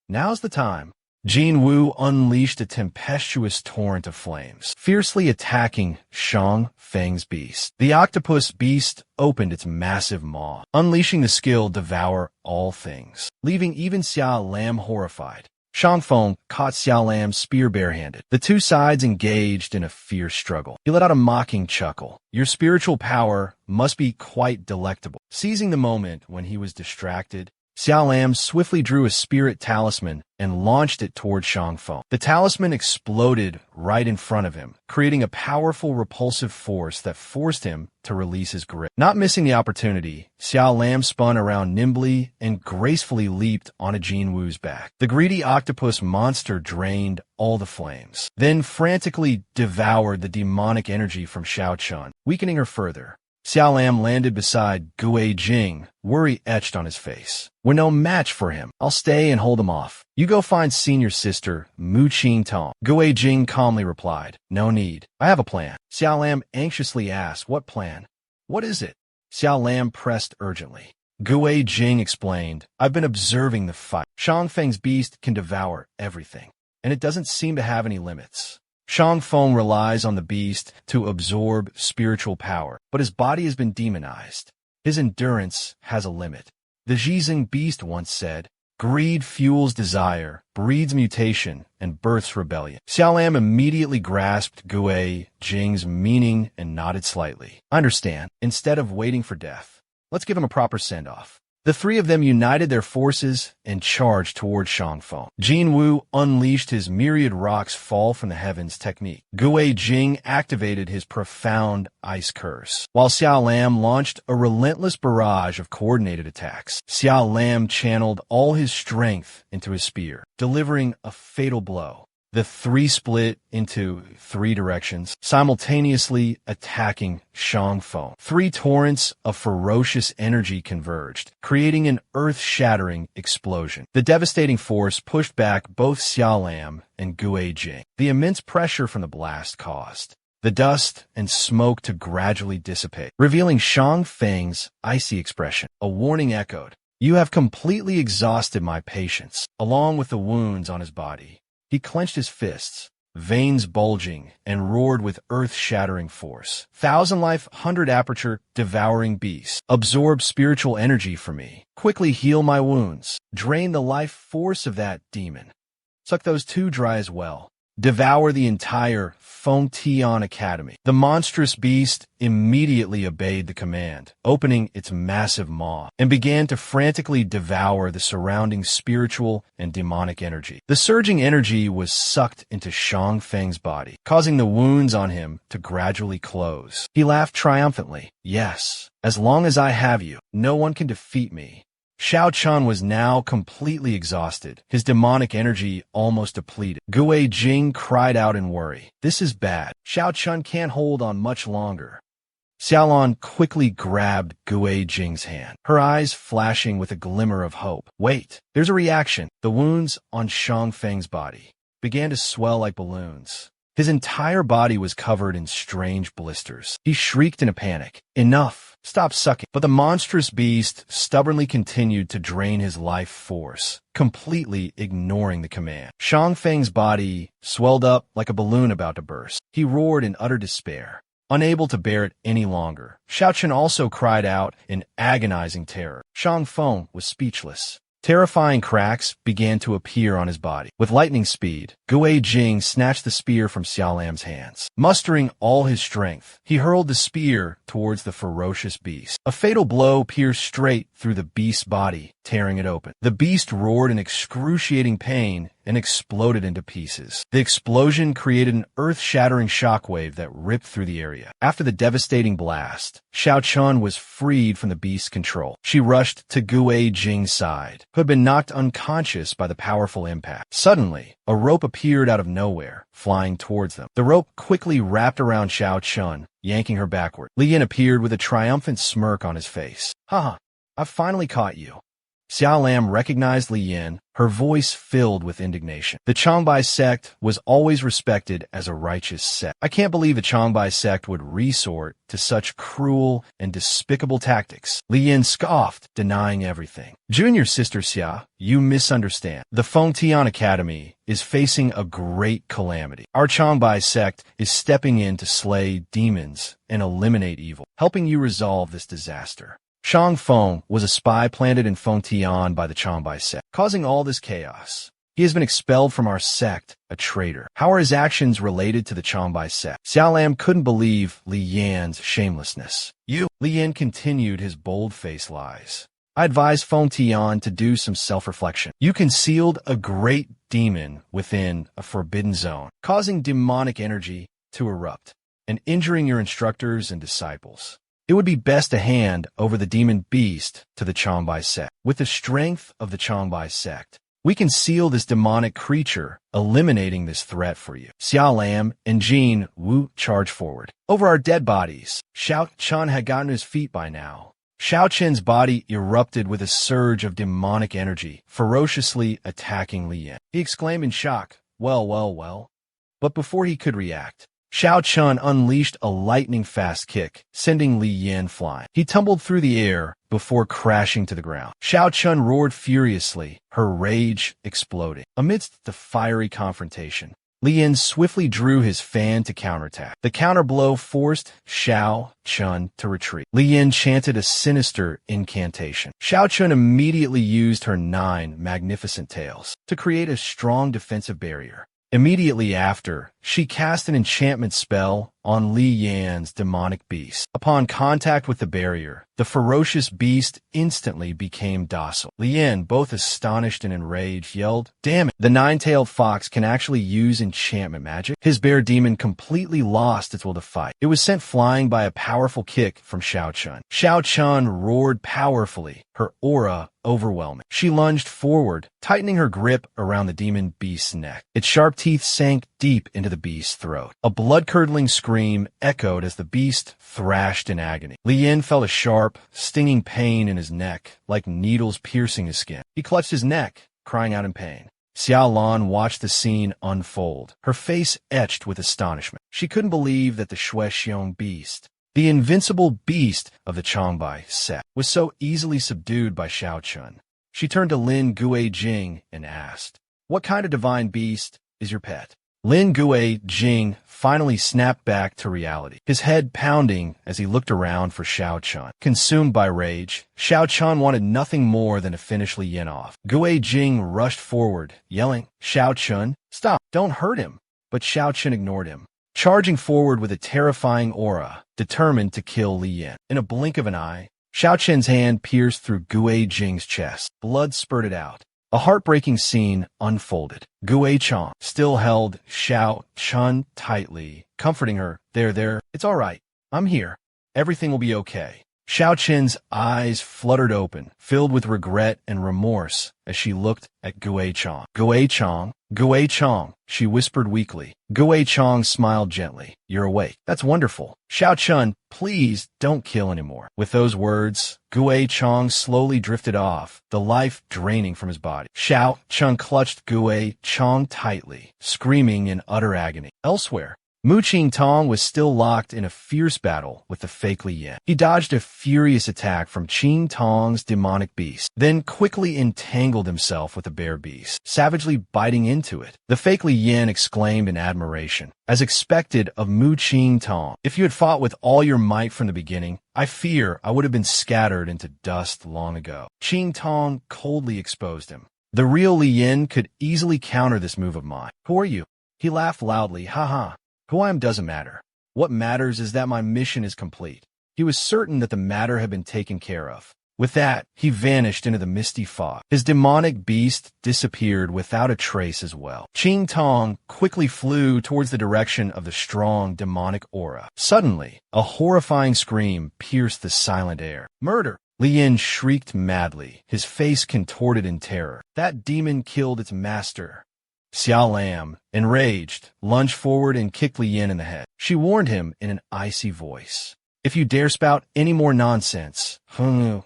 "Now's the time." Jin Wu unleashed a tempestuous torrent of flames, fiercely attacking Shang Feng's beast. The octopus beast opened its massive maw, unleashing the skill Devour All Things, leaving even Xiao Lam horrified. Shangfeng caught Xiao Lam's spear barehanded. The two sides engaged in a fierce struggle. He let out a mocking chuckle. "Your spiritual power must be quite delectable." Seizing the moment when he was distracted, Xiao Lam swiftly drew a spirit talisman and launched it toward Shangfeng. The talisman exploded right in front of him, creating a powerful repulsive force that forced him to release his grip. Not missing the opportunity, Xiao Lam spun around nimbly and gracefully leaped onto Jin Wu's back. The greedy octopus monster drained all the flames, then frantically devoured the demonic energy from Xiao Chun, weakening her further. Xiao Lam landed beside Kuei Jing, worry etched on his face. "We're no match for him. I'll stay and hold him off. You go find senior sister, Mu Qing Tong." Kuei Jing calmly replied, "No need. I have a plan." Xiao Lam anxiously asked, "What plan? What is it?" Xiao Lam pressed urgently. Kuei Jing explained, "I've been observing the fight. Shangfeng's beast can devour everything, and it doesn't seem to have any limits. Shangfeng relies on the beast to absorb spiritual power, but his body has been demonized. His endurance has a limit. The Zhizeng beast once said, 'Greed fuels desire, breeds mutation, and births rebellion.'" Xiao Lam immediately grasped Kuei Jing's meaning and nodded slightly. "I understand. Instead of waiting for death, let's give him a proper send-off." The three of them united their forces and charged toward Shangfeng. Jin Wu unleashed his myriad rocks fall from the heavens technique. Gui Jing activated his profound ice curse, while Xiao Lam launched a relentless barrage of coordinated attacks. Xiao Lam channeled all his strength into his spear, delivering a fatal blow. The three split into three directions, simultaneously attacking Shangfeng. Three torrents of ferocious energy converged, creating an earth-shattering explosion. The devastating force pushed back both Xiao Lam and Gui Jing. The immense pressure from the blast caused the dust and smoke to gradually dissipate, revealing Shang Feng's icy expression. A warning echoed. "You have completely exhausted my patience." Along with the wounds on his body, he clenched his fists, veins bulging, and roared with earth-shattering force. "Thousand life, 100 aperture, devouring beast. Absorb spiritual energy from me. Quickly heal my wounds. Drain the life force of that demon. Suck those two dry as well. Devour the entire Feng Tian Academy." The monstrous beast immediately obeyed the command, opening its massive maw, and began to frantically devour the surrounding spiritual and demonic energy. The surging energy was sucked into Shang Feng's body, causing the wounds on him to gradually close. He laughed triumphantly. "Yes, as long as I have you, no one can defeat me." Xiao Chun was now completely exhausted, his demonic energy almost depleted. Gui Jing cried out in worry. "This is bad. Xiao Chun can't hold on much longer." Xiaolon quickly grabbed Gui Jing's hand, her eyes flashing with a glimmer of hope. "Wait, there's a reaction." The wounds on Shang Feng's body began to swell like balloons. His entire body was covered in strange blisters. He shrieked in a panic. "Enough! Stop sucking." But the monstrous beast stubbornly continued to drain his life force, completely ignoring the command. Shang Feng's body swelled up like a balloon about to burst. He roared in utter despair, unable to bear it any longer. Xiao Chen also cried out in agonizing terror. Shang Feng was speechless. Terrifying cracks began to appear on his body. With lightning speed, Gui Jing snatched the spear from Xiao Lam's hands. Mustering all his strength, he hurled the spear towards the ferocious beast. A fatal blow pierced straight through the beast's body, tearing it open. The beast roared in excruciating pain and exploded into pieces. The explosion created an earth-shattering shockwave that ripped through the area. After the devastating blast, Xiao Chun was freed from the beast's control. She rushed to Gui Jing's side, who had been knocked unconscious by the powerful impact. Suddenly, a rope appeared out of nowhere, flying towards them. The rope quickly wrapped around Xiao Chun, yanking her backward. Li Yin appeared with a triumphant smirk on his face. "Haha, I've finally caught you." Xiao Lam recognized Li Yin, her voice filled with indignation. The Changbai sect was always respected as a righteous sect. "I can't believe the Changbai sect would resort to such cruel and despicable tactics." Li Yin scoffed, denying everything. "Junior sister Xia, you misunderstand. The Feng Tian Academy is facing a great calamity. Our Changbai sect is stepping in to slay demons and eliminate evil, helping you resolve this disaster." Shang Feng was a spy planted in Feng Tian by the Changbai sect, causing all this chaos. He has been expelled from our sect, a traitor. How are his actions related to the Changbai sect? Xiao Lam couldn't believe Li Yan's shamelessness. Li Yan continued his bold-faced lies. "I advise Feng Tian to do some self-reflection. You concealed a great demon within a forbidden zone, causing demonic energy to erupt and injuring your instructors and disciples. It would be best to hand over the demon beast to the Changbai sect. With the strength of the Changbai sect, we can seal this demonic creature, eliminating this threat for you." Xiao Lam and Jin Wu charged forward. Over our dead bodies, Xiao Chun had gotten to his feet by now. Xiao Chen's body erupted with a surge of demonic energy, ferociously attacking Li Yan. He exclaimed in shock, well. But before he could react, Xiao Chun unleashed a lightning-fast kick, sending Li Yan flying. He tumbled through the air before crashing to the ground. Xiao Chun roared furiously, her rage exploding. Amidst the fiery confrontation, Li Yan swiftly drew his fan to counterattack. The counterblow forced Xiao Chun to retreat. Li Yan chanted a sinister incantation. Xiao Chun immediately used her 9 magnificent tails to create a strong defensive barrier. Immediately after, she cast an enchantment spell on Li Yan's demonic beast. Upon contact with the barrier, the ferocious beast instantly became docile. Li Yan, both astonished and enraged, yelled, "Damn it! The nine-tailed fox can actually use enchantment magic?" His bear demon completely lost its will to fight. It was sent flying by a powerful kick from Xiao Chun. Xiao Chun roared powerfully, her aura overwhelming. She lunged forward, tightening her grip around the demon beast's neck. Its sharp teeth sank deep into the beast's throat. A blood-curdling scream echoed as the beast thrashed in agony. Li Yan felt a sharp, stinging pain in his neck, like needles piercing his skin. He clutched his neck, crying out in pain. Xiao Lan watched the scene unfold, her face etched with astonishment. She couldn't believe that the Shuexiong beast, the invincible beast of the Changbai sect, was so easily subdued by Xiao Chun. She turned to Lin Gue Jing and asked, "What kind of divine beast is your pet?" Lin Gue Jing finally snapped back to reality, his head pounding as he looked around for Xiao Chun. Consumed by rage, Xiao Chun wanted nothing more than to finish Li Yan off. Gue Jing rushed forward, yelling, "Xiao Chun, stop, don't hurt him." But Xiao Chun ignored him, charging forward with a terrifying aura, determined to kill Li Yan. In a blink of an eye, Xiao Chun's hand pierced through Gue Jing's chest. Blood spurted out. A heartbreaking scene unfolded. Gue Chong still held Xiao Chun tightly, comforting her. There, it's all right. I'm here. Everything will be okay." Xiao Chen's eyes fluttered open, filled with regret and remorse as she looked at Gue Chong. "Gue Chong, Gue Chong," she whispered weakly. Gue Chong smiled gently. "You're awake. That's wonderful. Xiao Chun, please don't kill anymore." With those words, Gue Chong slowly drifted off, the life draining from his body. Xiao Chun clutched Gue Chong tightly, screaming in utter agony. Elsewhere, Mu Qing Tong was still locked in a fierce battle with the fake Li Yan. He dodged a furious attack from Qing Tong's demonic beast, then quickly entangled himself with the bear beast, savagely biting into it. The fake Li Yan exclaimed in admiration, as expected of Mu Qing Tong, "If you had fought with all your might from the beginning, I fear I would have been scattered into dust long ago." Qing Tong coldly exposed him. The real Li Yan could easily counter this move of mine. "Who are you?" He laughed loudly. "Ha ha. Who I am doesn't matter. What matters is that my mission is complete." He was certain that the matter had been taken care of. With that, he vanished into the misty fog. His demonic beast disappeared without a trace as well. Qing Tong quickly flew towards the direction of the strong demonic aura. Suddenly, a horrifying scream pierced the silent air. "Murder!" Li Yan shrieked madly, his face contorted in terror. "That demon killed its master." Xiao Lam, enraged, lunged forward and kicked Li Yan in the head. She warned him in an icy voice, "If you dare spout any more nonsense, I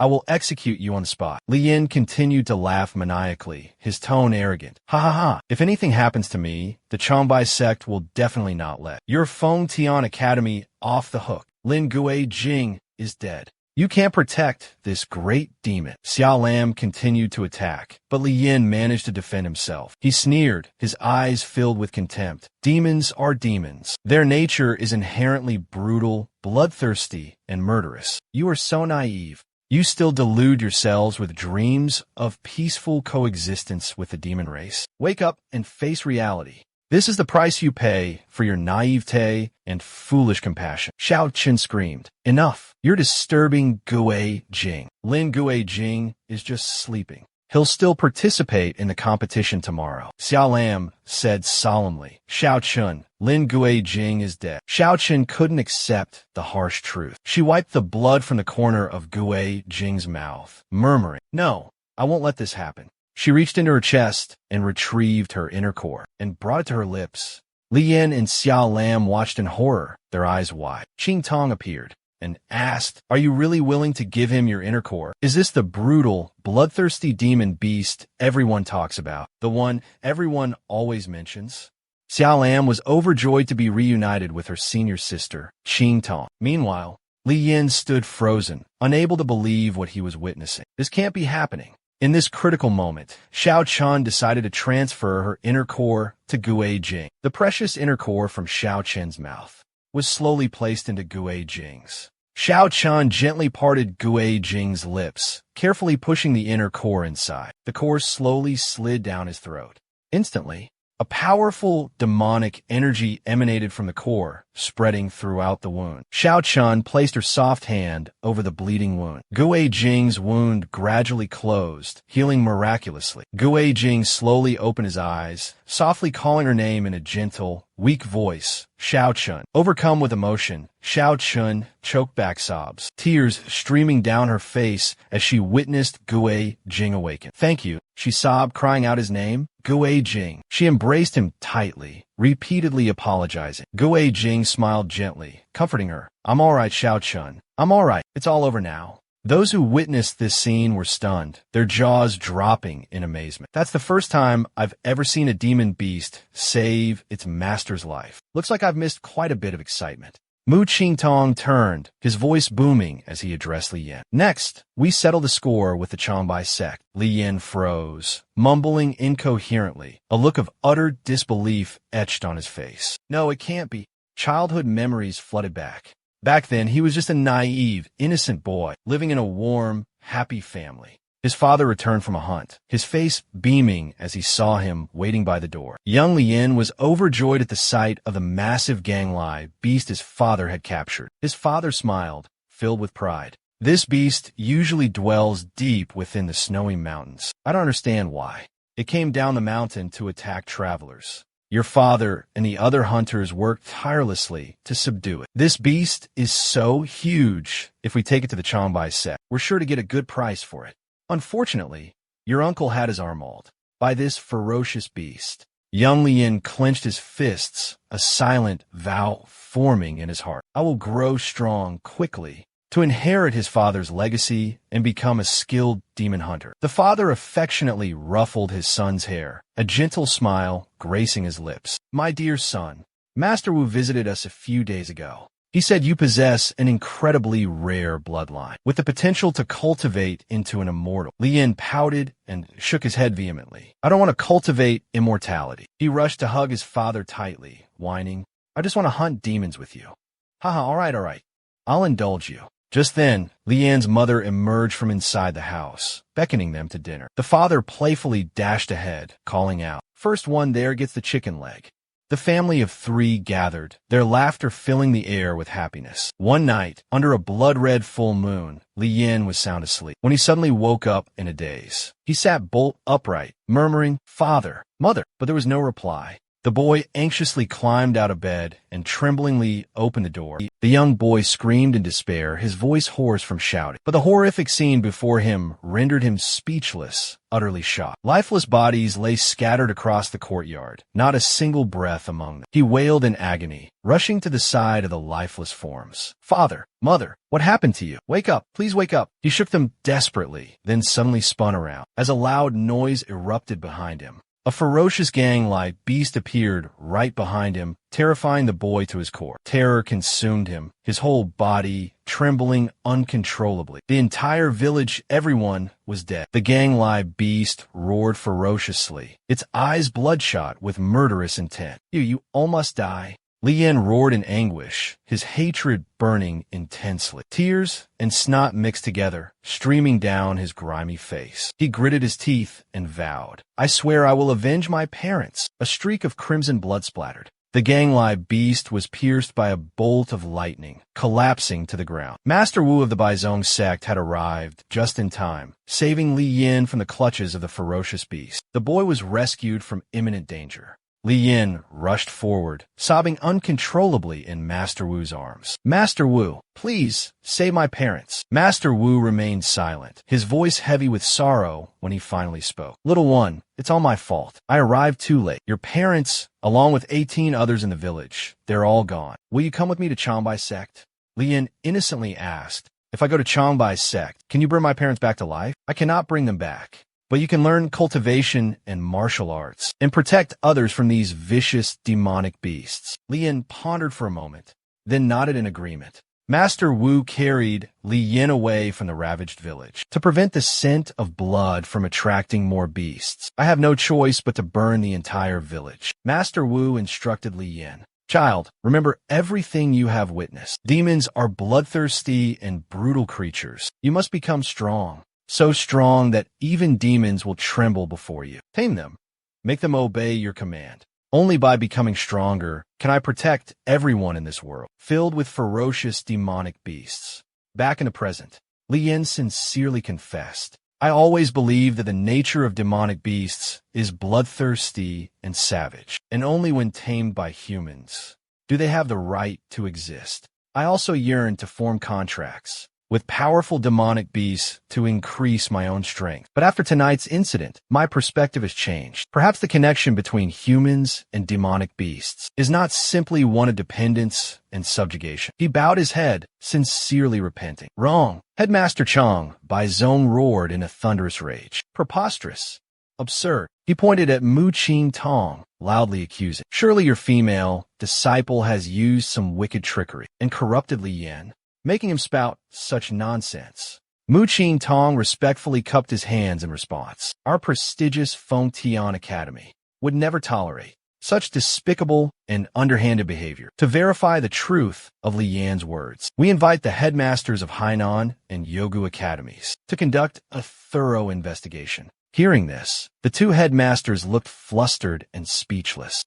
will execute you on the spot." Li Yan continued to laugh maniacally, his tone arrogant. "Ha ha ha, if anything happens to me, the Changbai sect will definitely not let your Feng Tian Academy off the hook. Lin Gue Jing is dead. You can't protect this great demon." Xiao Lam continued to attack, but Li Yan managed to defend himself. He sneered, his eyes filled with contempt. "Demons are demons. Their nature is inherently brutal, bloodthirsty, and murderous. You are so naive. You still delude yourselves with dreams of peaceful coexistence with the demon race. Wake up and face reality. This is the price you pay for your naivete and foolish compassion." Xiao Qin screamed, "Enough! You're disturbing Gue Jing. Lin Gue Jing is just sleeping. He'll still participate in the competition tomorrow." Xiao Lam said solemnly, "Xiao Chun, Lin Gue Jing is dead." Xiao Qin couldn't accept the harsh truth. She wiped the blood from the corner of Gue Jing's mouth, murmuring, "No, I won't let this happen." She reached into her chest and retrieved her inner core and brought it to her lips. Li Yan and Xiao Lam watched in horror, their eyes wide. Qing Tong appeared and asked, "Are you really willing to give him your inner core? Is this the brutal, bloodthirsty demon beast everyone talks about? The one everyone always mentions?" Xiao Lam was overjoyed to be reunited with her senior sister, Qing Tong. Meanwhile, Li Yan stood frozen, unable to believe what he was witnessing. This can't be happening. In this critical moment, Xiao Chun decided to transfer her inner core to Gue Jing. The precious inner core from Xiao Chen's mouth was slowly placed into Gue Jing's. Xiao Chun gently parted Gue Jing's lips, carefully pushing the inner core inside. The core slowly slid down his throat. Instantly, A powerful demonic energy emanated from the core, spreading throughout the wound. Xiao Chun placed her soft hand over the bleeding wound. Gue Jing's wound gradually closed, healing miraculously. Gue Jing slowly opened his eyes, softly calling her name in a gentle, weak voice, Xiao Chun. Overcome with emotion, Xiao Chun choked back sobs, tears streaming down her face as she witnessed Gue Jing awaken. "Thank you," she sobbed, crying out his name. Gue Jing. She embraced him tightly, repeatedly apologizing. Gue Jing smiled gently, comforting her. "I'm all right, Xiao Chun. I'm all right. It's all over now." Those who witnessed this scene were stunned, their jaws dropping in amazement. That's the first time I've ever seen a demon beast save its master's life. Looks like I've missed quite a bit of excitement. Mu Qingtong turned, his voice booming as he addressed Li Yan. "Next, we settle the score with the Changbai sect." Li Yan froze, mumbling incoherently, a look of utter disbelief etched on his face. No, it can't be. Childhood memories flooded back. Back then, he was just a naive, innocent boy, living in a warm, happy family. His father returned from a hunt, his face beaming as he saw him waiting by the door. Young Lian was overjoyed at the sight of the massive ganglai beast his father had captured. His father smiled, filled with pride. "This beast usually dwells deep within the snowy mountains. I don't understand why. It came down the mountain to attack travelers. Your father and the other hunters worked tirelessly to subdue it. This beast is so huge, if we take it to the Changbai sect, we're sure to get a good price for it. Unfortunately, your uncle had his arm mauled by this ferocious beast." Young Lian clenched his fists, a silent vow forming in his heart. "I will grow strong quickly to inherit his father's legacy and become a skilled demon hunter." The father affectionately ruffled his son's hair, a gentle smile gracing his lips. "My dear son, Master Wu visited us a few days ago. He said you possess an incredibly rare bloodline, with the potential to cultivate into an immortal." Lian pouted and shook his head vehemently. "I don't want to cultivate immortality." He rushed to hug his father tightly, whining, "I just want to hunt demons with you." "Haha, all right. I'll indulge you." Just then, Lian's mother emerged from inside the house, beckoning them to dinner. The father playfully dashed ahead, calling out, "First one there gets the chicken leg." The family of 3 gathered, their laughter filling the air with happiness. One night, under a blood-red full moon, Li Yin was sound asleep when he suddenly woke up in a daze. He sat bolt upright, murmuring, "Father, mother," but there was no reply. The boy anxiously climbed out of bed and tremblingly opened the door. The young boy screamed in despair, his voice hoarse from shouting. But the horrific scene before him rendered him speechless, utterly shocked. Lifeless bodies lay scattered across the courtyard, not a single breath among them. He wailed in agony, rushing to the side of the lifeless forms. "Father, mother, what happened to you? Wake up, please wake up." He shook them desperately, then suddenly spun around, as a loud noise erupted behind him. A ferocious gang-like beast appeared right behind him, terrifying the boy to his core. Terror consumed him, his whole body trembling uncontrollably. The entire village, everyone, was dead. The gang-like beast roared ferociously, its eyes bloodshot with murderous intent. You all must die." Li Yan roared in anguish, his hatred burning intensely. Tears and snot mixed together, streaming down his grimy face. He gritted his teeth and vowed, "I swear I will avenge my parents." A streak of crimson blood splattered. The gang-like beast was pierced by a bolt of lightning, collapsing to the ground. Master Wu of the Baizhong sect had arrived just in time, saving Li Yin from the clutches of the ferocious beast. The boy was rescued from imminent danger. Li Yin rushed forward, sobbing uncontrollably in Master Wu's arms. "Master Wu, please, save my parents." Master Wu remained silent, his voice heavy with sorrow when he finally spoke. "Little one, it's all my fault. I arrived too late. Your parents, along with 18 others in the village, they're all gone. Will you come with me to Changbai sect?" Li Yin innocently asked, "If I go to Changbai sect, can you bring my parents back to life?" "I cannot bring them back. But you can learn cultivation and martial arts, and protect others from these vicious, demonic beasts." Li Yin pondered for a moment, then nodded in agreement. Master Wu carried Li Yin away from the ravaged village. "To prevent the scent of blood from attracting more beasts, I have no choice but to burn the entire village." Master Wu instructed Li Yin. "Child, remember everything you have witnessed. Demons are bloodthirsty and brutal creatures. You must become strong. So strong that even demons will tremble before you. Tame them. Make them obey your command." Only by becoming stronger can I protect everyone in this world, filled with ferocious demonic beasts. Back in the present, Lien sincerely confessed, I always believed that the nature of demonic beasts is bloodthirsty and savage, and only when tamed by humans do they have the right to exist. I also yearned to form contracts with powerful demonic beasts to increase my own strength. But after tonight's incident, my perspective has changed. Perhaps the connection between humans and demonic beasts is not simply one of dependence and subjugation. He bowed his head, sincerely repenting. Wrong. Headmaster Chang, Bai Zong roared in a thunderous rage. Preposterous. Absurd. He pointed at Mu Qing Tong, loudly accusing. Surely your female disciple has used some wicked trickery and corrupted Li Yan, making him spout such nonsense. Mu Qing Tong respectfully cupped his hands in response. Our prestigious Feng Tian Academy would never tolerate such despicable and underhanded behavior. To verify the truth of Li Yan's words, we invite the headmasters of Hainan and Yogu academies to conduct a thorough investigation. Hearing this, the two headmasters looked flustered and speechless.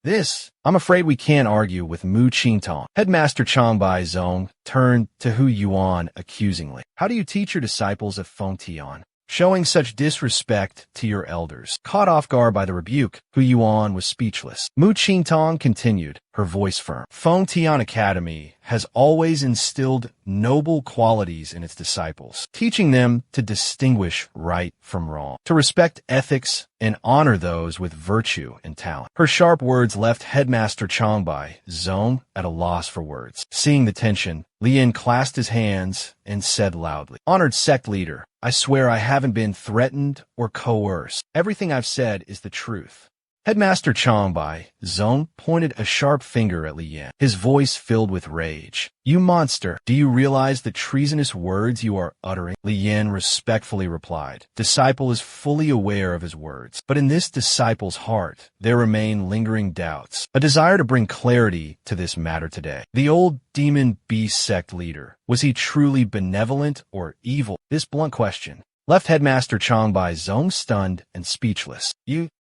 I'm afraid we can't argue with Mu Qingtong. Headmaster Chang Bai Zong turned to Hu Yuan accusingly. How do you teach your disciples of Feng Tian? Showing such disrespect to your elders. Caught off guard by the rebuke, Hu Yuan was speechless. Mu Qingtong continued, her voice firm. Feng Tian Academy has always instilled noble qualities in its disciples, teaching them to distinguish right from wrong, to respect ethics and honor those with virtue and talent. Her sharp words left Headmaster Changbai Zong at a loss for words. Seeing the tension, Lien clasped his hands and said loudly, Honored sect leader, I swear I haven't been threatened or coerced. Everything I've said is the truth. Headmaster Changbai Zong pointed a sharp finger at Li Yan, his voice filled with rage. You monster, do you realize the treasonous words you are uttering? Li Yan respectfully replied. Disciple is fully aware of his words, but in this disciple's heart, there remain lingering doubts, a desire to bring clarity to this matter today. The old demon beast sect leader, was he truly benevolent or evil? This blunt question left Headmaster Changbai Zong stunned and speechless.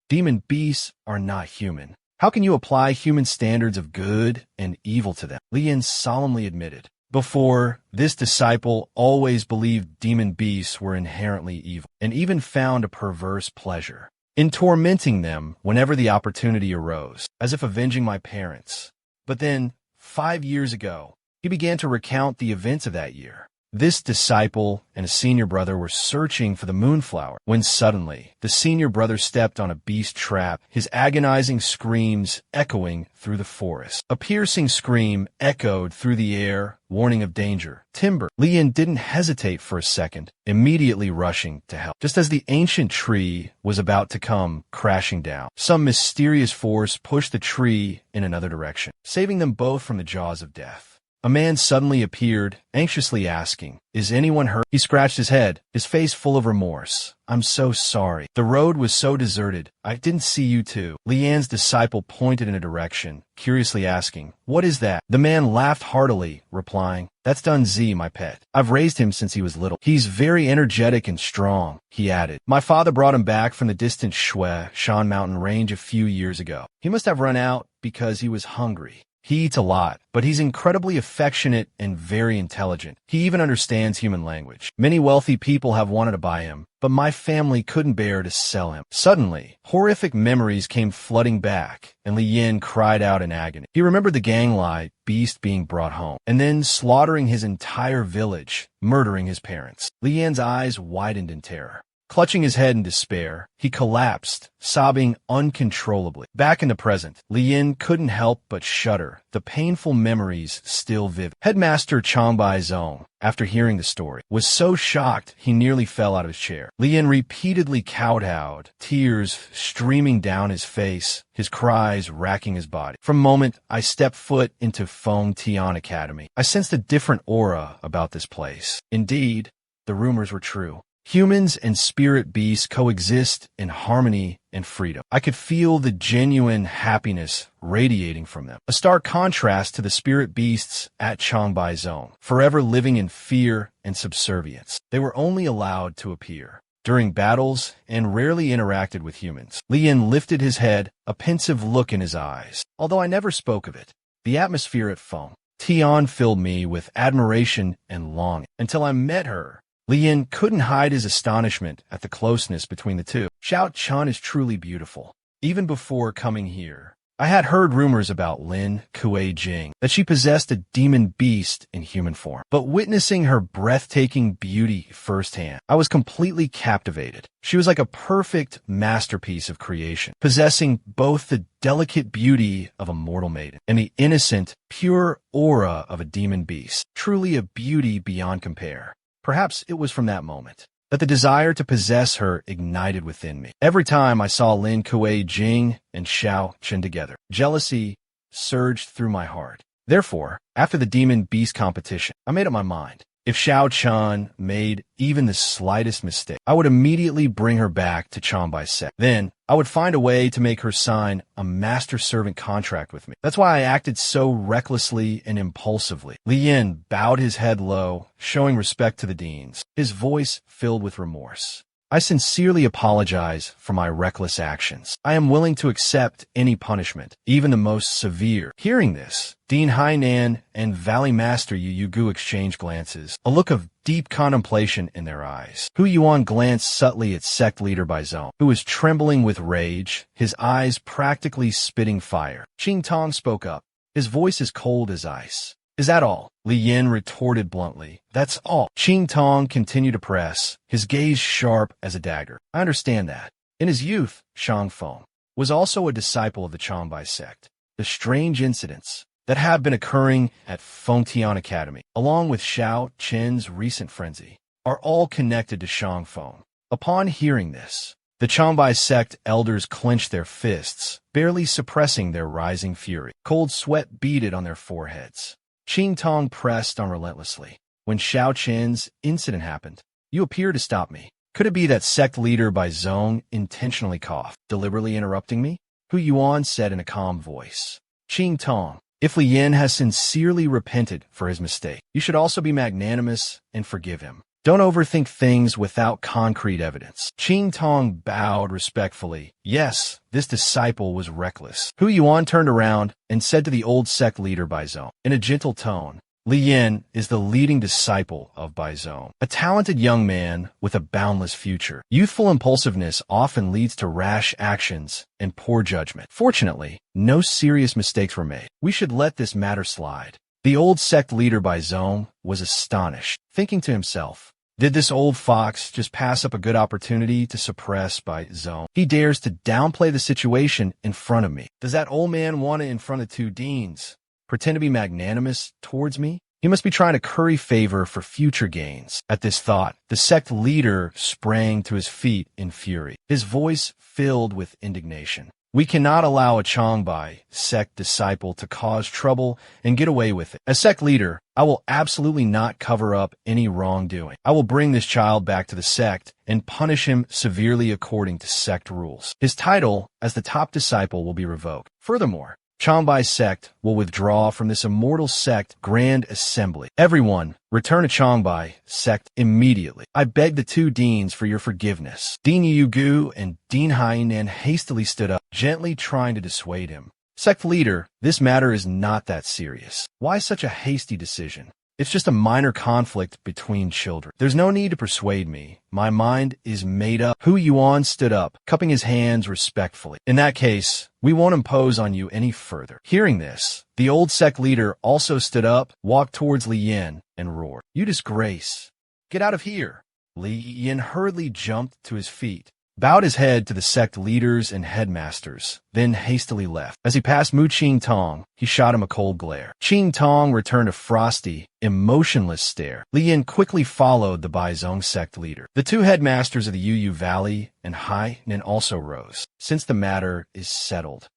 Demon beasts are not human. How can you apply human standards of good and evil to them? Lien solemnly admitted. Before, this disciple always believed demon beasts were inherently evil, and even found a perverse pleasure in tormenting them whenever the opportunity arose, as if avenging my parents. But then, 5 years ago, he began to recount the events of that year. This disciple and a senior brother were searching for the moonflower when suddenly the senior brother stepped on a beast trap, his agonizing screams echoing through the forest. A piercing scream echoed through the air, warning of danger. Timber. Lien didn't hesitate for a second, immediately rushing to help. Just as the ancient tree was about to come crashing down, some mysterious force pushed the tree in another direction, saving them both from the jaws of death. A man suddenly appeared, anxiously asking, Is anyone hurt? He scratched his head, his face full of remorse. I'm so sorry. The road was so deserted. I didn't see you too. Lian's disciple pointed in a direction, curiously asking, What is that? The man laughed heartily, replying, That's Dun Zi, my pet. I've raised him since he was little. He's very energetic and strong, he added. My father brought him back from the distant Shan mountain range a few years ago. He must have run out because he was hungry. He eats a lot, but he's incredibly affectionate and very intelligent. He even understands human language. Many wealthy people have wanted to buy him, but my family couldn't bear to sell him. Suddenly, horrific memories came flooding back, and Li Yin cried out in agony. He remembered the gang beast being brought home, and then slaughtering his entire village, murdering his parents. Li Yin's eyes widened in terror. Clutching his head in despair, he collapsed, sobbing uncontrollably. Back in the present, Li Yin couldn't help but shudder, the painful memories still vivid. Headmaster Changbai Zong, after hearing the story, was so shocked he nearly fell out of his chair. Li Yin repeatedly kowtowed, tears streaming down his face, his cries racking his body. From the moment I stepped foot into Feng Tian Academy, I sensed a different aura about this place. Indeed, the rumors were true. Humans and spirit beasts coexist in harmony and freedom. I could feel the genuine happiness radiating from them, a stark contrast to the spirit beasts at Changbai Zone, forever living in fear and subservience. They were only allowed to appear during battles and rarely interacted with humans. Li Yin lifted his head, a pensive look in his eyes. Although I never spoke of it, the atmosphere at Feng Tian filled me with admiration and longing. Until I met her, Li Yin couldn't hide his astonishment at the closeness between the two. Xiao Chun is truly beautiful. Even before coming here, I had heard rumors about Lin Kuei Jing, that she possessed a demon beast in human form. But witnessing her breathtaking beauty firsthand, I was completely captivated. She was like a perfect masterpiece of creation, possessing both the delicate beauty of a mortal maiden and the innocent, pure aura of a demon beast. Truly a beauty beyond compare. Perhaps it was from that moment that the desire to possess her ignited within me. Every time I saw Lin Kuei Jing and Xiao Chen together, jealousy surged through my heart. Therefore, after the demon beast competition, I made up my mind. If Xiao Chun made even the slightest mistake, I would immediately bring her back to Changbai sect. Then, I would find a way to make her sign a master-servant contract with me. That's why I acted so recklessly and impulsively. Li Yin bowed his head low, showing respect to the deans, his voice filled with remorse. I sincerely apologize for my reckless actions. I am willing to accept any punishment, even the most severe. Hearing this, Dean Hainan and Valley Master Yu Gu exchanged glances, a look of deep contemplation in their eyes. Hu Yuan glanced subtly at sect leader Baizong, who was trembling with rage, his eyes practically spitting fire. Qing Tong spoke up, his voice as cold as ice. Is that all? Li Yin retorted bluntly. That's all. Qing Tong continued to press, his gaze sharp as a dagger. I understand that. In his youth, Shang Feng was also a disciple of the Changbai sect. The strange incidents that have been occurring at Fengtian Academy, along with Xiao Chen's recent frenzy, are all connected to Shang Feng. Upon hearing this, the Changbai sect elders clenched their fists, barely suppressing their rising fury. Cold sweat beaded on their foreheads. Qing Tong pressed on relentlessly. When Xiao Chen's incident happened, you appear to stop me. Could it be that sect leader Baizong intentionally coughed, deliberately interrupting me? Hu Yuan said in a calm voice. Qing Tong, if Li Yin has sincerely repented for his mistake, you should also be magnanimous and forgive him. Don't overthink things without concrete evidence. Qing Tong bowed respectfully. Yes, this disciple was reckless. Hu Yuan turned around and said to the old sect leader Baizong, in a gentle tone, Li Yin is the leading disciple of Baizong, a talented young man with a boundless future. Youthful impulsiveness often leads to rash actions and poor judgment. Fortunately, no serious mistakes were made. We should let this matter slide. The old sect leader Baizong was astonished, thinking to himself, did this old fox just pass up a good opportunity to suppress Baizong? He dares to downplay the situation in front of me. Does that old man want to in front of two deans pretend to be magnanimous towards me? He must be trying to curry favor for future gains. At this thought, the sect leader sprang to his feet in fury, his voice filled with indignation. We cannot allow a Changbai sect disciple to cause trouble and get away with it. As sect leader, I will absolutely not cover up any wrongdoing. I will bring this child back to the sect and punish him severely according to sect rules. His title as the top disciple will be revoked. Furthermore, Changbai sect will withdraw from this immortal sect grand assembly. Everyone, return to Changbai sect immediately. I beg the two deans for your forgiveness. Dean Yu Gu and Dean Hainan hastily stood up, gently trying to dissuade him. Sect leader, this matter is not that serious. Why such a hasty decision? It's just a minor conflict between children. There's no need to persuade me. My mind is made up. Hu Yuan stood up, cupping his hands respectfully. In that case, we won't impose on you any further. Hearing this, the old sect leader also stood up, walked towards Li Yin, and roared, You disgrace! Get out of here! Li Yin hurriedly jumped to his feet, bowed his head to the sect leaders and headmasters, then hastily left. As he passed Mu Qing Tong, he shot him a cold glare. Qing Tong returned a frosty, emotionless stare. Li Yin quickly followed the Baizong sect leader. The two headmasters of the Yu Valley and Hainan also rose. Since the matter is settled,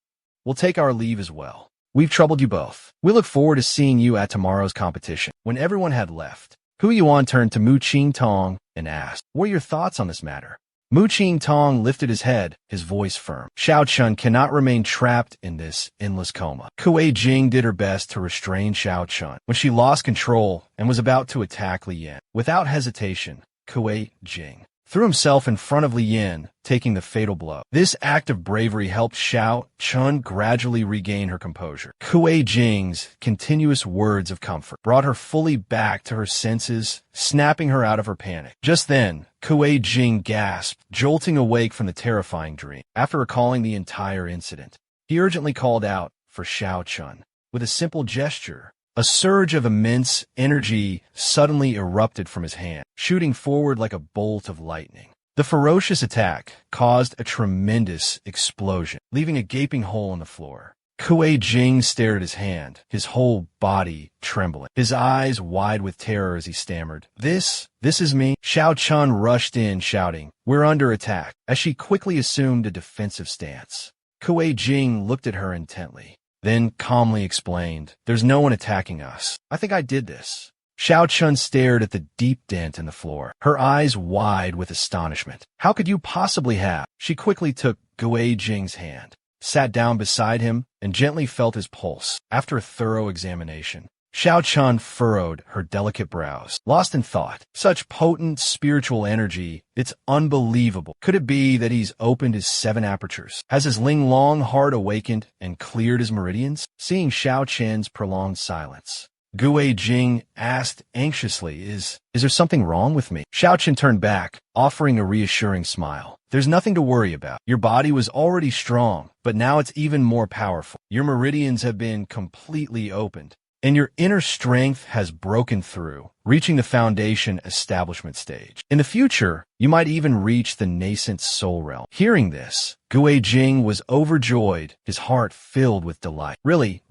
we'll take our leave as well. We've troubled you both. We look forward to seeing you at tomorrow's competition. When everyone had left, Hu Yuan turned to Mu Qing Tong and asked, What are your thoughts on this matter? Mu Qing Tong lifted his head, his voice firm. Xiao Chun cannot remain trapped in this endless coma. Kuei Jing did her best to restrain Xiao Chun when she lost control and was about to attack Li Yin. Without hesitation, Kuei Jing threw himself in front of Li Yin, taking the fatal blow. This act of bravery helped Xiao Chun gradually regain her composure. Kuei Jing's continuous words of comfort brought her fully back to her senses, snapping her out of her panic. Just then, Kuei Jing gasped, jolting awake from the terrifying dream. After recalling the entire incident, he urgently called out for Xiao Chun. With a simple gesture, a surge of immense energy suddenly erupted from his hand, shooting forward like a bolt of lightning. The ferocious attack caused a tremendous explosion, leaving a gaping hole in the floor. Kuei Jing stared at his hand, his whole body trembling, his eyes wide with terror as he stammered, This is me." Xiao Chun rushed in, shouting, "We're under attack," as she quickly assumed a defensive stance. Kuei Jing looked at her intently, then calmly explained, "There's no one attacking us. I think I did this." Xiao Chun stared at the deep dent in the floor, her eyes wide with astonishment. "How could you possibly have?" She quickly took Kuei Jing's hand, sat down beside him, and gently felt his pulse. After a thorough examination, Xiao Chun furrowed her delicate brows, lost in thought. Such potent spiritual energy, it's unbelievable. Could it be that he's opened his 7 apertures? Has his Ling Long heart awakened and cleared his meridians? Seeing Xiao Chen's prolonged silence, Kuei Jing asked anxiously, Is there something wrong with me?" Xiao Chen turned back, offering a reassuring smile. "There's nothing to worry about. Your body was already strong, but now it's even more powerful. Your meridians have been completely opened, and your inner strength has broken through, reaching the foundation establishment stage. In the future, you might even reach the nascent soul realm." Hearing this, Kuei Jing was overjoyed, his heart filled with delight. Really?